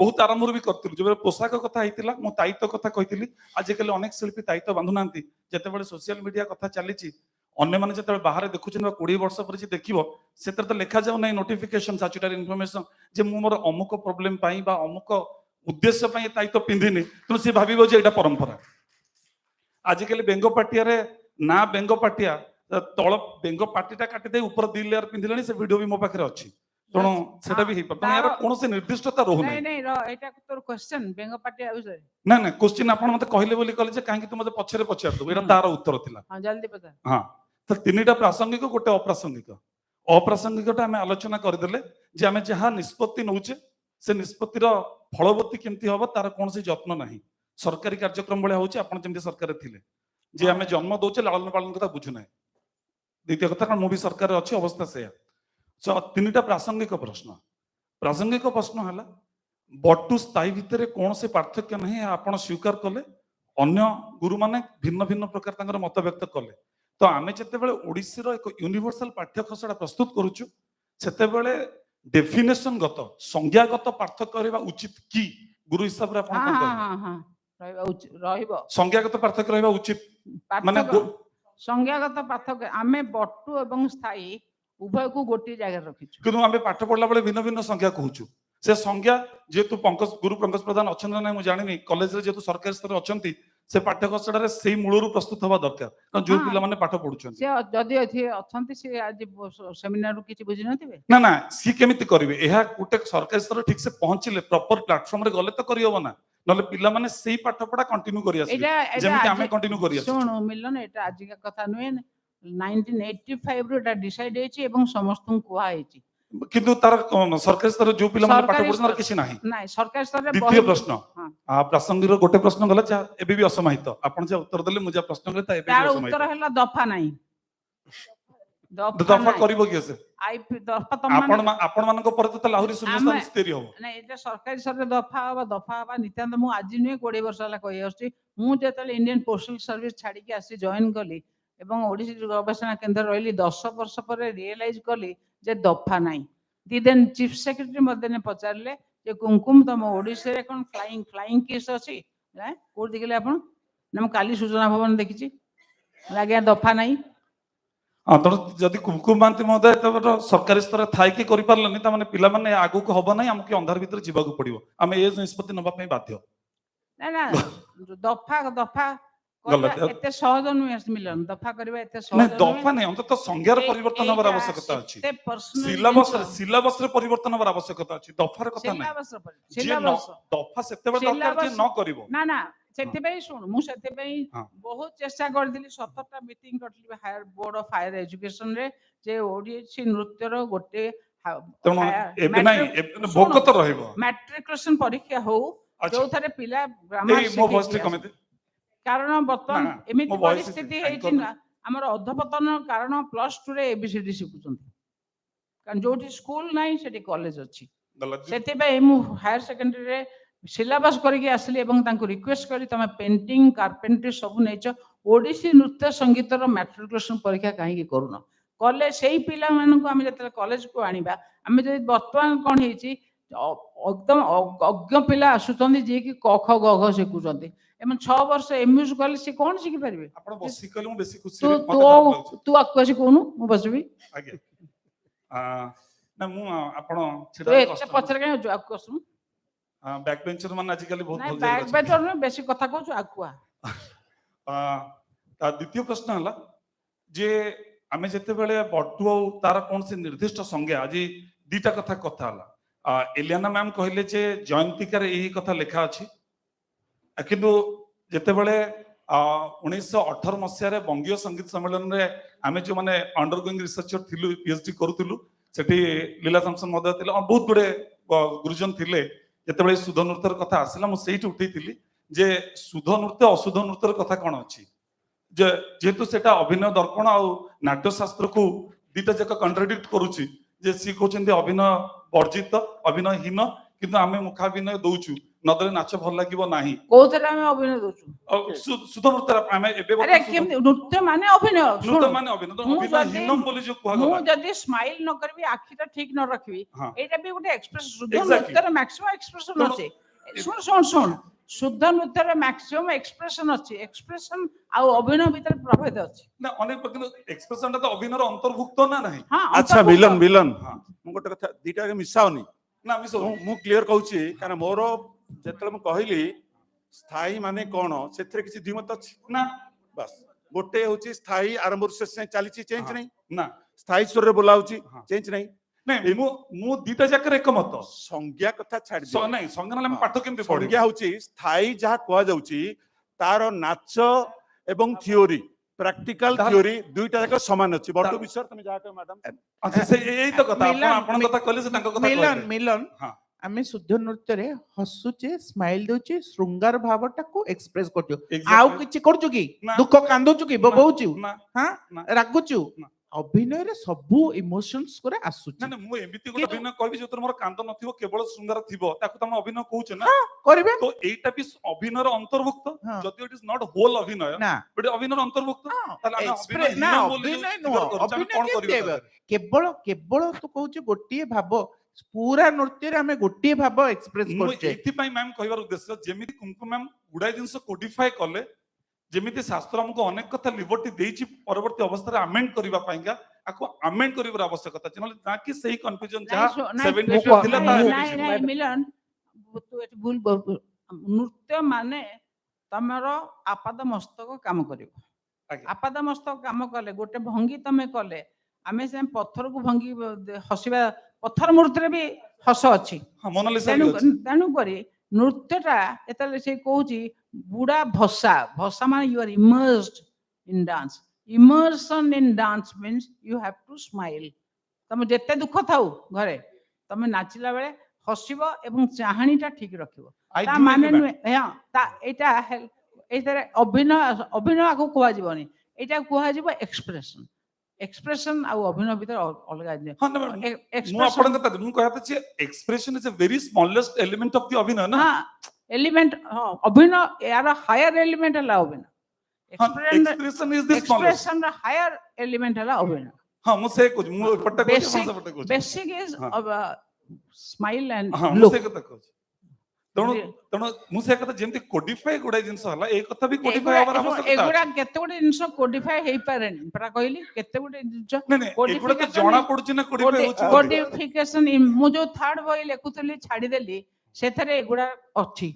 ବହୁତ ଆରମ୍ଭରୁ ବି କରିଥିଲୁ ଯେବେ ପୋଷାକ କଥା ହେଇଥିଲା ମୁଁ ଦାୟିତ୍ୱ କଥା କହିଥିଲି ଆଜିକାଲି ଅନେକ ଶିଳ୍ପୀ ଦାୟିତ୍ୱ ବାନ୍ଧୁନାହାନ୍ତି ଯେତେବେଳେ ସୋସିଆଲ ମିଡିଆ କଥା ଚାଲିଛି ଅନ୍ୟମାନେ ଯେତେବେଳେ ବାହାରେ ଦେଖୁଛନ୍ତି ବା 20 ବର୍ଷ ପରେ ଯେ ଦେଖିବ ସେଥିରେ ତ ଲେଖାଯାଉ ନାହିଁ ନୋଟିଫିକେସନ ସାଚୁଟାରୀ ଇନଫର୍ମେସନ ଯେ ମୁଁ ମୋର ଅମୁକ ପ୍ରୋବ୍ଲେମ ପାଇଁ ବା ଅମୁକ ଉଦ୍ଦେଶ୍ୟ ପାଇଁ ଦାୟିତ୍ୱ ପିନ୍ଧିନି ତେଣୁ ସେ ଭାବିବ ଯେ ଏଇଟା ପରମ୍ପରା ଆଜିକାଲି ବେଙ୍ଗ ପାଟିଆରେ ନା ବେଙ୍ଗ ପାଟିଆ ତଳ ବେଙ୍ଗ ପାଟିଟା କାଟିଦେଇ ଉପର 2 ଲେୟାର ପିନ୍ଧିଲେଣି ସେ ଭିଡିଓ ବି ମୋ ପାଖରେ ଅଛି ତେଣୁ ସେଟା ବି ହେଇପାରେ ତେଣୁ ୟାର କୌଣସି ନିର୍ଦ୍ଦିଷ୍ଟତା ରହୁନି ନା ନା କ୍ୱେଶ୍ଚିନ୍ ଆପଣ ମତେ କହିଲେ ବୋଲି କହିଲେ ଯେ କାହିଁକି ତୁ ମତେ ପଛରେ ପଚାରିଦେବୁ ଏଇଟା ତାର ଉତ୍ତର ଥିଲା ହଁ ତ 3ଟା ପ୍ରାସଙ୍ଗିକ ଗୋଟେ ଅପ୍ରାସଙ୍ଗିକଟା ଆମେ ଆଲୋଚନା କରିଦେଲେ ଯେ ଆମେ ଯାହା ନିଷ୍ପତ୍ତି ନଉଛେ ସେ ନିଷ୍ପତ୍ତିର ଫଳବତୀ କେମିତି ହବ ତାର କୌଣସି ଯତ୍ନ ନାହିଁ ସରକାରୀ କାର୍ଯ୍ୟକ୍ରମ ଭଳିଆ ହଉଛି ଆପଣ ଯେମିତି ସରକାରରେ ଥିଲେ ଯେ ଆମେ ଜନ୍ମ ଦଉଛେ ଲାଳନ ପାଳନ କଥା ବୁଝୁନାହିଁ ଦ୍ୱିତୀୟ କଥା କାରଣ ମୁଁ ବି ସରକାରରେ ଅଛି ଅବସ୍ଥା ସେଇଆ 3ଟା ପ୍ରାସଙ୍ଗିକ ପ୍ରଶ୍ନ ହେଲା ବଟୁ ସ୍ଥାୟୀ ଭିତରେ କୌଣସି ପାର୍ଥକ୍ୟ ନାହିଁ ଆପଣ ସ୍ୱୀକାର କଲେ ଅନ୍ୟ ଗୁରୁମାନେ ଭିନ୍ନ ଭିନ୍ନ ପ୍ରକାର ତାଙ୍କର ମତ ବ୍ୟକ୍ତ କଲେ ତ ଆମେ ଯେତେବେଳେ ଓଡ଼ିଶୀର ଏକ ୟୁନିଭର୍ସାଲ ପାଠ୍ୟଖସଡ଼ା ପ୍ରସ୍ତୁତ କରୁଛୁ ସେତେବେଳେ ଡେଫିନେସନ ଗତ ସଂଜ୍ଞାଗତ ପାର୍ଥକ୍ୟ ରହିବା ଉଚିତ କି ଗୁରୁ ହିସାବରେ ଆପଣ କଣ କହିବେ ସଂଜ୍ଞାଗତ ପାର୍ଥକ୍ୟ ରହିବା ଉଚିତ ମାନେ ସଂଜ୍ଞାଗତ ପାର୍ଥକ୍ୟ ଆମେ ବଟୁ ଏବଂ ସ୍ଥାୟୀ ଉଭୟକୁ ଗୋଟିଏ ଜାଗାରେ ରଖିଛୁ କିନ୍ତୁ ଆମେ ପାଠ ପଢିଲା ବେଳେ ଭିନ୍ନ ଭିନ୍ନ ସଂଖ୍ୟା କହୁଛୁ से संज्ञा जेतु पंकज गुरु पंकज प्रधान अच्छा ना मु जानि कॉलेज रे जेतु सरकारी स्तर अच्छा से पाठ्यक्रम से मूलरू प्रस्तुत हवा दरकार कारण जो हाँ। पिला माने पाठ पढुछन से जदि अछंती से आज सेमिनार किछि बुझि नथिबे ना ना सी केमिति करिवे एहा गुटे सरकारी स्तर ठीक से पहुंचले प्रॉपर प्लेटफॉर्म रे गले तो करियो ना नले पिला माने सेही पाठ पढा कंटिन्यू करि आसीबे जेमिति आमे कंटिन्यू करि आसी सुन मिलन एटा आज का कथा नुहे 1985 रो एटा डिसाइड हेछि एवं समस्त कुआ हेछि किंतु तार सरकारी स्तर जो पिला माने पाठ पढुछन किछि नाही नाही सरकारी स्तर रे द्वितीय प्रश्न हाँ। प्रासंगिक गोटे प्रश्न गला जा एबे भी असमाहित आपण जे उत्तर देले मुझे प्रश्न गले ता एबे तार भी उत्तर असमाहित हैला दफा नाही दफा करिवो कि से आई दफा तम आपण मानको पर तो लाहुरी शून्यस्थान स्थिर हो नहीं एटा सरकारी स्तर रे दफा हवा नित्यानंद मु आज नुहे 20 वर्ष हला कहि आछि मु जेतले इंडियन पोस्टल सर्विस छाडी के आसी जॉइन कली एवं ओडिसी गवेषणा केंद्र रहिली 10 वर्ष पर रियलाइज कली जे दफा नाही दिन चीफ सेक्रेटरी मते ने पचारले जे कुमकुम तम ओडिसी रे कोन फ्लाइंग केस अछि कोड देखले आपण ना मु काली सूचना भवन देखिछि लागे दफा नाही तर जदि कुमकुम मानती महोदय तो सरकारी स्तर थाई कि करि पारलनी त माने पिला माने आगु को हबो नै हमके अंधार भीतर जीवाक पड़िबो आमे ए निष्पत्ति नबा पई बाध्य ना ना दफा गलत है। एते सहज नुहे मिलन दफा करबा एते नै सहज दफा नै अंत तो संज्ञार परिवर्तन हबार आवश्यकता अछि सिलेबस रे परिवर्तन हबार आवश्यकता अछि दफार कथा नै सिलेबस दफा सेते बेला दरकार जे न करिवो ना ना सेते पई सुन मु सेते पई हाँ। बहुत चेष्टा करदिली 17टा मीटिंग करदिली higher board of higher education रे जे ओडिसी नृत्य रो गोटे तेणु एबे नै भोक तो रहइबो मैट्रिकुलेशन परीक्षा हो अच्छा। जो थारे पिला ग्रामर ए मो भोस्टी कमिते कारण बर्तमान ना, एमिति मो voice परिस्थिति is- हेछि ना हमर अधपतन कारण +2 रे एबीसीडी शिखुचंती कारण जोठी स्कूल नाही सेठी कॉलेज अछि गलत सेते बे मु हायर सेकेंडरी रे सिलेबस करके आसली एवं तांको रिक्वेस्ट करी तमे पेंटिंग कार्पेंट्री सब नेच ओडिसी नृत्य संगीत रो मैट्रिकुलेशन परीक्षा काहे की करूनो कॉलेज सेही पिला मानन को हम जते कॉलेज को आनिबा हम जे वर्तमान कोन हेछि एकदम अज्ञ पिला आसुचंदी जे कि क ख ग घ शिखुचंदी एमन 6 वर्ष एमयूज कॉलेज से कोन शिखि परिबे आपण बसी कले मु बेसी खुशी तू रे मते तू खराब लागछ तू आक्वासी कोनु मु बसबी आगे ना मु आपण तो छिडा एते कष्ट पछरे के जो आक्वासु बैक बेंचर मान आजिकली बहुत नाही भल बैक जाय बेचर न बेसी कथा कहू आक्वा ता द्वितीय प्रश्न हला जे आमे जते बेले बटु और तार कोन से निर्दिष्ट संज्ञा आज दीटा कथा कथा हला एलियाना मैम कहले जे जयंतिका रे एही कथा लेखा अछि किंतु जते बेले 1918 मसिया रे बंगीय संगीत सम्मेलन रे आमे जो माने अंडरगोइंग रिसर्चर थिलु पीएचडी करूतिलु सेठी लीला सैमसन महोदय थिले बहुत गुडे गुरुजन थिले जते बेले शुद्ध नृत्यर कथा आसिला मु सेठी उठैतिली जे शुद्ध नृत्य अशुद्ध नृत्यर कथा कोन अछि जे जेतु सेटा अभिनय दर्पण और नाट्य शास्त्र को दीटा जक कंट्राडिक्ट करूची जे सी कहउछन्ते अभिनय वर्जित अभिनय हीन किंतु आमे मुखाभिनय दउछु नदरे नाच भल लागिबो नाही कोथरे हम अभिनय दोछु शुद्ध नृत्य आमे एबे अरे केम नृत्य माने अभिनय नृत्य माने अभिनय तो मु अभिनय जदि- हीनम बोली जो कुहा मु गला जदि स्माइल न करबी आखिटा ठीक न रखबी हाँ। एटा भी गोटे एक्सप्रेस शुद्ध Exactly. नृत्य मैक्सिमम एक्सप्रेशन तेणु- अछि सुन सुन सुन शुद्ध नृत्य मैक्सिमम एक्सप्रेशन अछि एक्सप्रेशन आ अभिनय भीतर प्रभेद अछि ना अनेक किंतु एक्सप्रेशन तो अभिनय रो अंतर्भुक्त ना नाही हां अच्छा मिलन मिलन हाँ। मु गोटे कथा दीटा के मिसाओनी ना मिसो मु क्लियर कहूची कारण मोर जेतले मु कहली स्थायी माने कोन सेथरे किछि द्विमत अछि ना बस गोटे होची स्थायी आरंभ से चलीची चेंज हाँ। नहीं ना स्थायी स्वर रे बोला होची हाँ। चेंज नहीं नहीं मु दीटा जाकर एकमत संज्ञा कथा छाड़ दियो नहीं संज्ञा हम हाँ। पाठ केमते पढिबो संज्ञा होची स्थायी जहा कुआ जाउची तार नाच एवं थियोरी प्रैक्टिकल तार- थियोरी दुईटा जाक समान अछि बटू तार- विषय तुम जहा कह मैडम अच्छा से एई तो कथा मिलन- आपण कथा कहले से तांको कथा मिलन कहले मिलन हाँ। आमे शुद्ध नृत्य रे हसुचे स्माइल दउची श्रृंगार भावटा को एक्सप्रेस करछु Exactly. आउ किछि करछु की ना। दुख कांदुछु की बबौछु ना हां ना रागुछु ना। अभिनय रे सबु इमोशंस करे ना आसुची ना मु एमिति गोटे किंतु- अभिनय कहबी जो मोर कांद नथिबो केवल श्रृंगार थिबो ताकू तम अभिनय कहउछ ना करबे तो एटा भी अभिनय रो अंतर्भुक्त हाँ। जदि इट इज नॉट होल अभिनय ना बट अभिनय रो अंतर्भुक्त ताले आमे एक्सप्रेस अभिनय ना हीन बोली जो अभिनय figure नो करूछ, आमे अभिनय कोन केते करिबो हेबे? तादेहरे? केवल केवल तू कहूछ गोटिए भाव पूरा नृत्य रे आमे गोटिए भाव एक्सप्रेस मु करछे एथि पई मैम कहबार उद्देश्य जेमिति कुमकुम मैम गुडाय जिंस कोडिफाई कले जेमिति शास्त्र हमको अनेक कथा लिबर्टी देइछि परवर्ती अवस्था रे अमेंड करबा पाइका आको अमेंड करिवर आवश्यकता छै नले ना कि सही कंफ्यूजन ନାଇଁ, जहा ଶୁ- ନାଇଁ, 70 ମୁଁ- थिला ନାଇଁ, ता ମୁଁ- ନାଇଁ, ନାଇଁ, ମିଲନ, ତୁ ଏଠି ଭୁଲ ନୃତ୍ୟ ମାନେ ତମର ଆପାଦ ମସ୍ତକ କାମ କରିବ। ଆଜ୍ଞା। ଆପାଦ ମସ୍ତକ କାମ କଲେ ଗୋଟେ ଭଙ୍ଗୀ ତମେ କଲେ ଆମେ ସେ ପଥରକୁ ଭଙ୍ଗୀ ହସିବା, ପଥର ମୂର୍ତ୍ତିରେ ବି ହସ ଅଛି। हां मोनालिसा ତେଣୁ भी अछि ତେଣୁ କରି ନୃତ୍ୟଟା ଯେତେବେଳେ ସେ କହୁଛି ବୁଢା ଭସା, ଭସା ମାନେ you are immersed in dance. Immersion in dance means you have to smile. ତମେ ଯେତେ ଦୁଃଖ ଥାଉ ଘରେ ତମେ ନାଚିଲା ବେଳେ ହସିବ ଏବଂ ଚାହାଣୀଟା ଠିକ ରଖିବ। I ତା do ମାନେ agree, ନୁହେଁ, ହଁ, ଏଇଟା ଏଇଥିରେ ଅଭିନୟ ଆକୁ କୁହାଯିବନି, ଏଇଟା କୁହାଯିବ ଏକ୍ସପ୍ରେସନ। ଏକ୍ସପ୍ରେସନ ଆଉ ଅଭିନୟ ଭିତରେ ଅଲଗା ଜିନିଷ। हां मु आपण ଏକ୍ସପ୍ରେସନ, कथा मु कहत छी expression is a very smallest element of the अभिनय ना। ହଁ, एलिमेंट, ହଁ, ଅଭିନୟ यार हायर एलिमेंट ହେଲା ଅଭିନୟ। हां expression is the smallest. Expression ର हायर एलिमेंट ହେଲା ଅଭିନୟ। हां मु से कुछ मु पट्टा को बेसिक पट्टा को बेसिक इज स्माइल एंड हां मु लुक। से कथा को तणु तणु मु से कथा जेंति कोडिफाई गुडा जिंस हला ए कथा भी कोडिफाई हबार आवश्यकता एगुड़ा अछि। केते गुडे जिंस कोडिफाई हेई पारेनी परा कहली, केते गुडे जिंस नहीं नहीं एगुडा तो जणा पडुची ना कोडिफाई होची बोली। कोडिफिकेशन मु जो थर्ड बॉय लेखुतली छाडी देली सेथरे एगुड़ा अछि।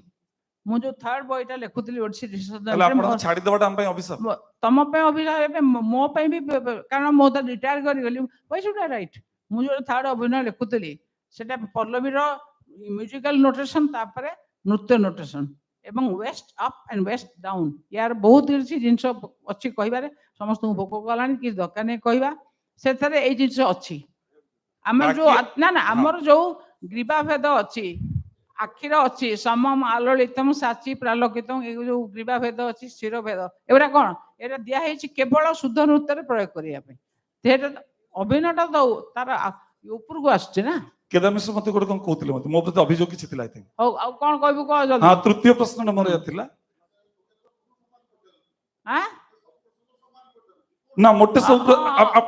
मु जो थर्ड बॉयटा लेखुतली ओडिसी हला आपण छाडी देबाटा हम पई अभिशाप। तम पे अभिनय हेबे, मो पे भी, कारण मो तो रिटायर करी गली, व्हाई शुड आई राइट। मु जो थर्ड अभिनय लेखुतली सेटा पल्लवी रो म्यूजिकल नोटेशन तापरे नृत्य नोटेशन एवं waist up and waist down, यार बहुत किसी जिनस अच्छी कहबारे समस्त भोक गलानी कि दरकार नहीं कहबा सेथरे ए जिनस अच्छी। आमर जो ना ना आमर जो ग्रीवा भेद अच्छी आखिर अच्छी समम आलोलितम साची प्रालोकितम, ए जो ग्रीवा भेद अच्छी शिर भेद एवरा कौन एरा दिया है केवल शुद्ध नृत्य प्रयोग करिया पे। अभिनयटा तो तार ऊपर को आसছে ना। केदार मते गोटे कोन कहउतिले मते मो प्रति अभियोग किछि थिला आई थिंक। हो आ कोन कहबो कह जल्दी। हां तृतीय प्रश्न मोर या थिला। हां ना मोटे सब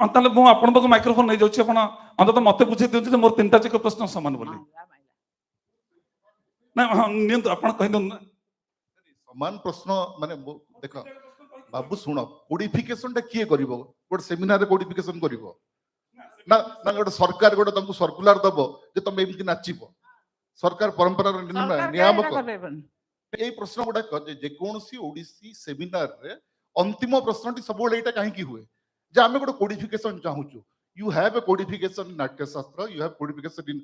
ताले मु आपण बक माइक्रोफोन नै जाउछि, आपण अंत तो मते बुझे दिउ जे मोर तीनटा चक प्रश्न समान बोली ना। हां नियंत आपण कहि दन ना समान प्रश्न माने देख बाबू सुन, कोडिफिकेशन टा किए करिवो? गोटे सेमिनार रे कोडिफिकेशन करिवो ना ना गोटे सरकार गोटे तुमको सर्कुलर दबो जे तुम एमती नाचिबो? सरकार परंपरा नियामक ए प्रश्न गोटा जे कोनसी ओडिसी सेमिनार रे अंतिम प्रश्नटी सब एटा काहे की हुए जे आमे गोटे कोडिफिकेशन चाहूछु। You have a codification in Natya Shastra, you have codification इन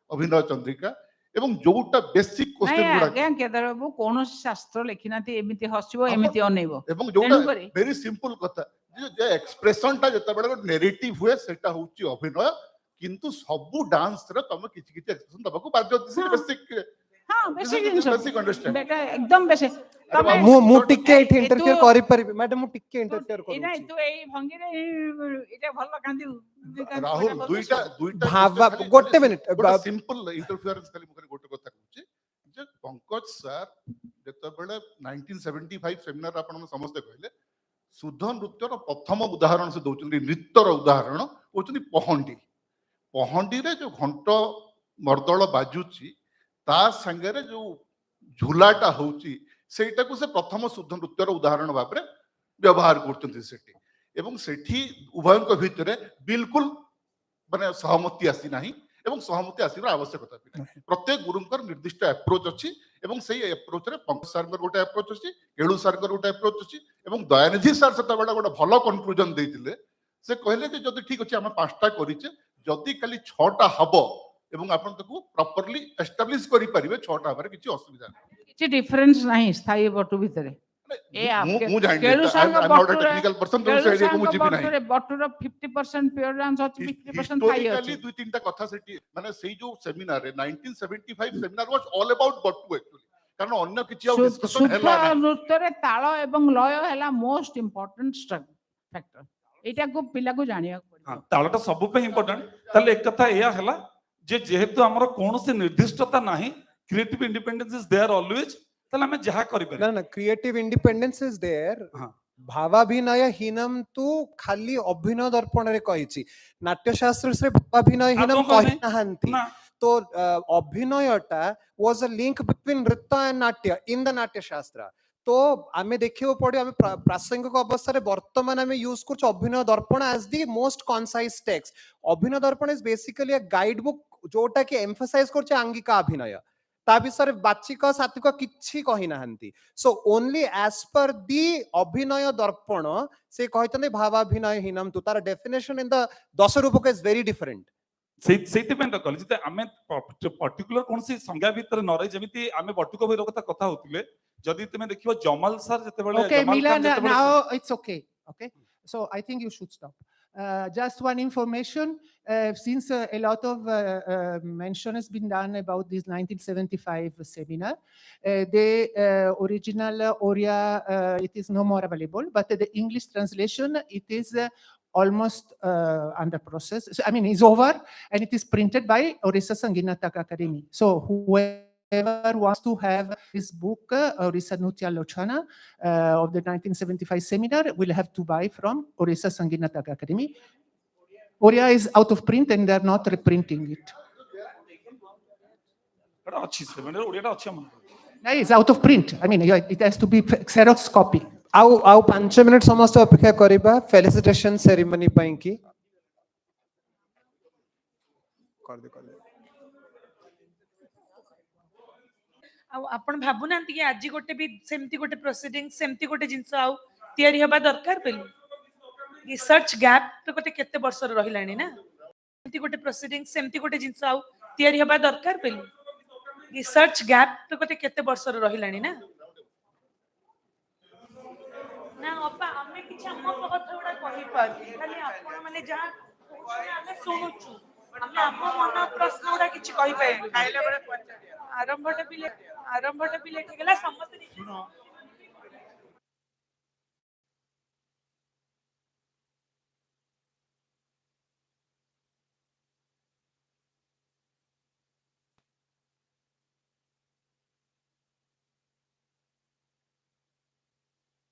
अभिनय चंद्रिका एवं जोटा बेसिक क्वेश्चन गुडा आज्ञा केदार बाबू कौन शास्त्र लिखिनाती एमिति हसिबो एमिति अनेइबो एवं जोटा वेरी सिंपल कथा जे एक्सप्रेशन टा जता बेले नैरेटिव हुए सेटा होची अभिनय, किंतु सबु डांस रे तमे किछि किछि एक्सप्रेशन दबाको बाध्य दिस बेसिक। हां बेसिक बेसिक अंडरस्टैंड बेटा एकदम बेसिक। तमे मु टिके एठी इंटरफेयर करि परिबि मैडम, मु टिके इंटरफेयर ए नाही करू तू एई भंगी रे एटा भलो कांदी राहुल दुईटा भावा गोटे मिनिट सिंपल इंटरफेरेंस खाली मुखरे गोटे कथा कहूची जे पंकज सर जत बेले 1975 सेमिनार आपण समस्त कहले शुद्ध नृत्यर प्रथम उदाहरण से दउचंदी, नृत्यर उदाहरण होचंदी पहंडी। पहंडी रे जो घंट मर्दल बाजुची ता संगे रे जो झुलाटा होची सेटा को से प्रथम शुद्ध नृत्यर उदाहरण भाबरे व्यवहार करचंदी सेठी। एवं सेठी उभयंक भितरे बिल्कुल माने सहमति आसी नाही एवं सहमति आसीबार आवश्यकता भी नाही। प्रत्येक गुरुंकर निर्दिष्ट अप्रोच अछि एवं सेही अप्रोच रे पंकज सरकर गोटे अप्रोच अछि, केळु सरकर गोटे अप्रोच अछि एवं दयानिधि सर सेता बेला गोटे भलो कंक्लूजन देइतिले। से कहले जे जदि ठीक अछि हम पांचटा करिचे, जदि खाली 6टा हबो एवं आपण ताकू प्रॉपर्ली एस्टैब्लिश करि परिबे 6टा हबारे किछि असुविधा नाही, किछि डिफरेंस नाही स्थायी बटु भितरे। ए मु जानि I am not a technical person तो से को मु जिबि नाही। बटुर 50% प्योर डांस अछि, 50% थाई अछि। हिस्टोरिकली दुई तीनटा कथा सेठी माने सेही जो सेमिनार रे 1975 seminar was all about Batu actually, कारण अन्य किछि आ डिस्कशन हैला नाही। शुद्ध नृत्य रे ताल एवं लय हैला मोस्ट इंपोर्टेंट फैक्टर। एटा को पिला को जानिया पड़िबो। हां तालटा सब पे इंपोर्टेंट। ताले एक कथा एया हला जे जेहेतु हमर कोनोसी निर्दिष्टता नाही, creative independence is there always, ताले हमें जहा करि पारे ना क्रिएटिव इंडिपेंडेंस इज देयर। हां भावाभिनय हीनम तू खाली अभिनय दर्पण रे कहिछि, नाट्यशास्त्र से भावाभिनय हीनम कहि नाहंती। तो अभिनयटा वाज अ लिंक बिटवीन नृत्य एंड नाट्य इन द नाट्यशास्त्र। तो आमे देखियो पड़े आमे प्रासंगिक अवस्था रे वर्तमान आमे यूज करछ Abhinaya Darpana as the most concise text. Abhinaya Darpana is basically a guide book जोटा कि एम्फसाइज करछ आंगिका अभिनय ता विषय बाचिक सात्विक किछि कहि नाहंती. सो ओनली एज पर दी अभिनय दर्पण से कहतने भावाभिनय हीनम तु तार डेफिनेशन इन द 10 रूपक इज वेरी डिफरेंट. ସେଇଥିପାଇଁ ତ କହିଲି ଯେ ଆମେ ପର୍ଟିକୁଲାର କୌଣସି ସଂଜ୍ଞା ଭିତରେ ନ ରହି ଯେମିତି ଆମେ ବଟୁକ ଭାଇର କଥା ହଉଥିଲେ ଯଦି ତୁମେ ଦେଖିବ ଜମାଲ ସାର୍ ଯେତେବେଳେ Okay, ଜମାଲ Milan, ଖାନ ଯେତେବେଳେ now it's okay. Okay, so I think you should stop. Just one information, since a lot of mention has been done about this 1975 seminar, the original Oria, it is no more available, but the English translation, it is almost under process. So, I mean, it's over, and it is printed by Orissa Sanginataka Academy. So whoever wants to have this book, Orissa Nutya Lochana, of the 1975 seminar, will have to buy from Orissa Sanginataka Academy. Oria is out of print and they're not reprinting it. ଏଟା ଅଛି seminar ଓଡ଼ିଆଟା ଅଛି ଆମ It's out of print. I mean, it has to be Xerox copy. आउ 5 minute समस्त अपेक्षा करिबा felicitation ceremony पई की कर दे आपण भाबु नांती कि आज गोटे भी सेमती गोटे प्रोसीडिंग सेमती गोटे जिंस आउ तयारी हबा दरकार पेलु रिसर्च गैप तो कते केते वर्ष रहिलानी ना सेमती गोटे प्रोसीडिंग सेमती गोटे जिंस आउ तयारी हबा दरकार पेलु रिसर्च गैप तो कते केते वर्ष रहिलानी ना ना अपा हमें किछ हम कथा उडा कहि पारबी खाली आपण माने जा हमें सुनुछु हमें हम मन प्रश्न उडा किछ कहि पाए खाइला बळे आरंभटा भी लेट गेला समस्त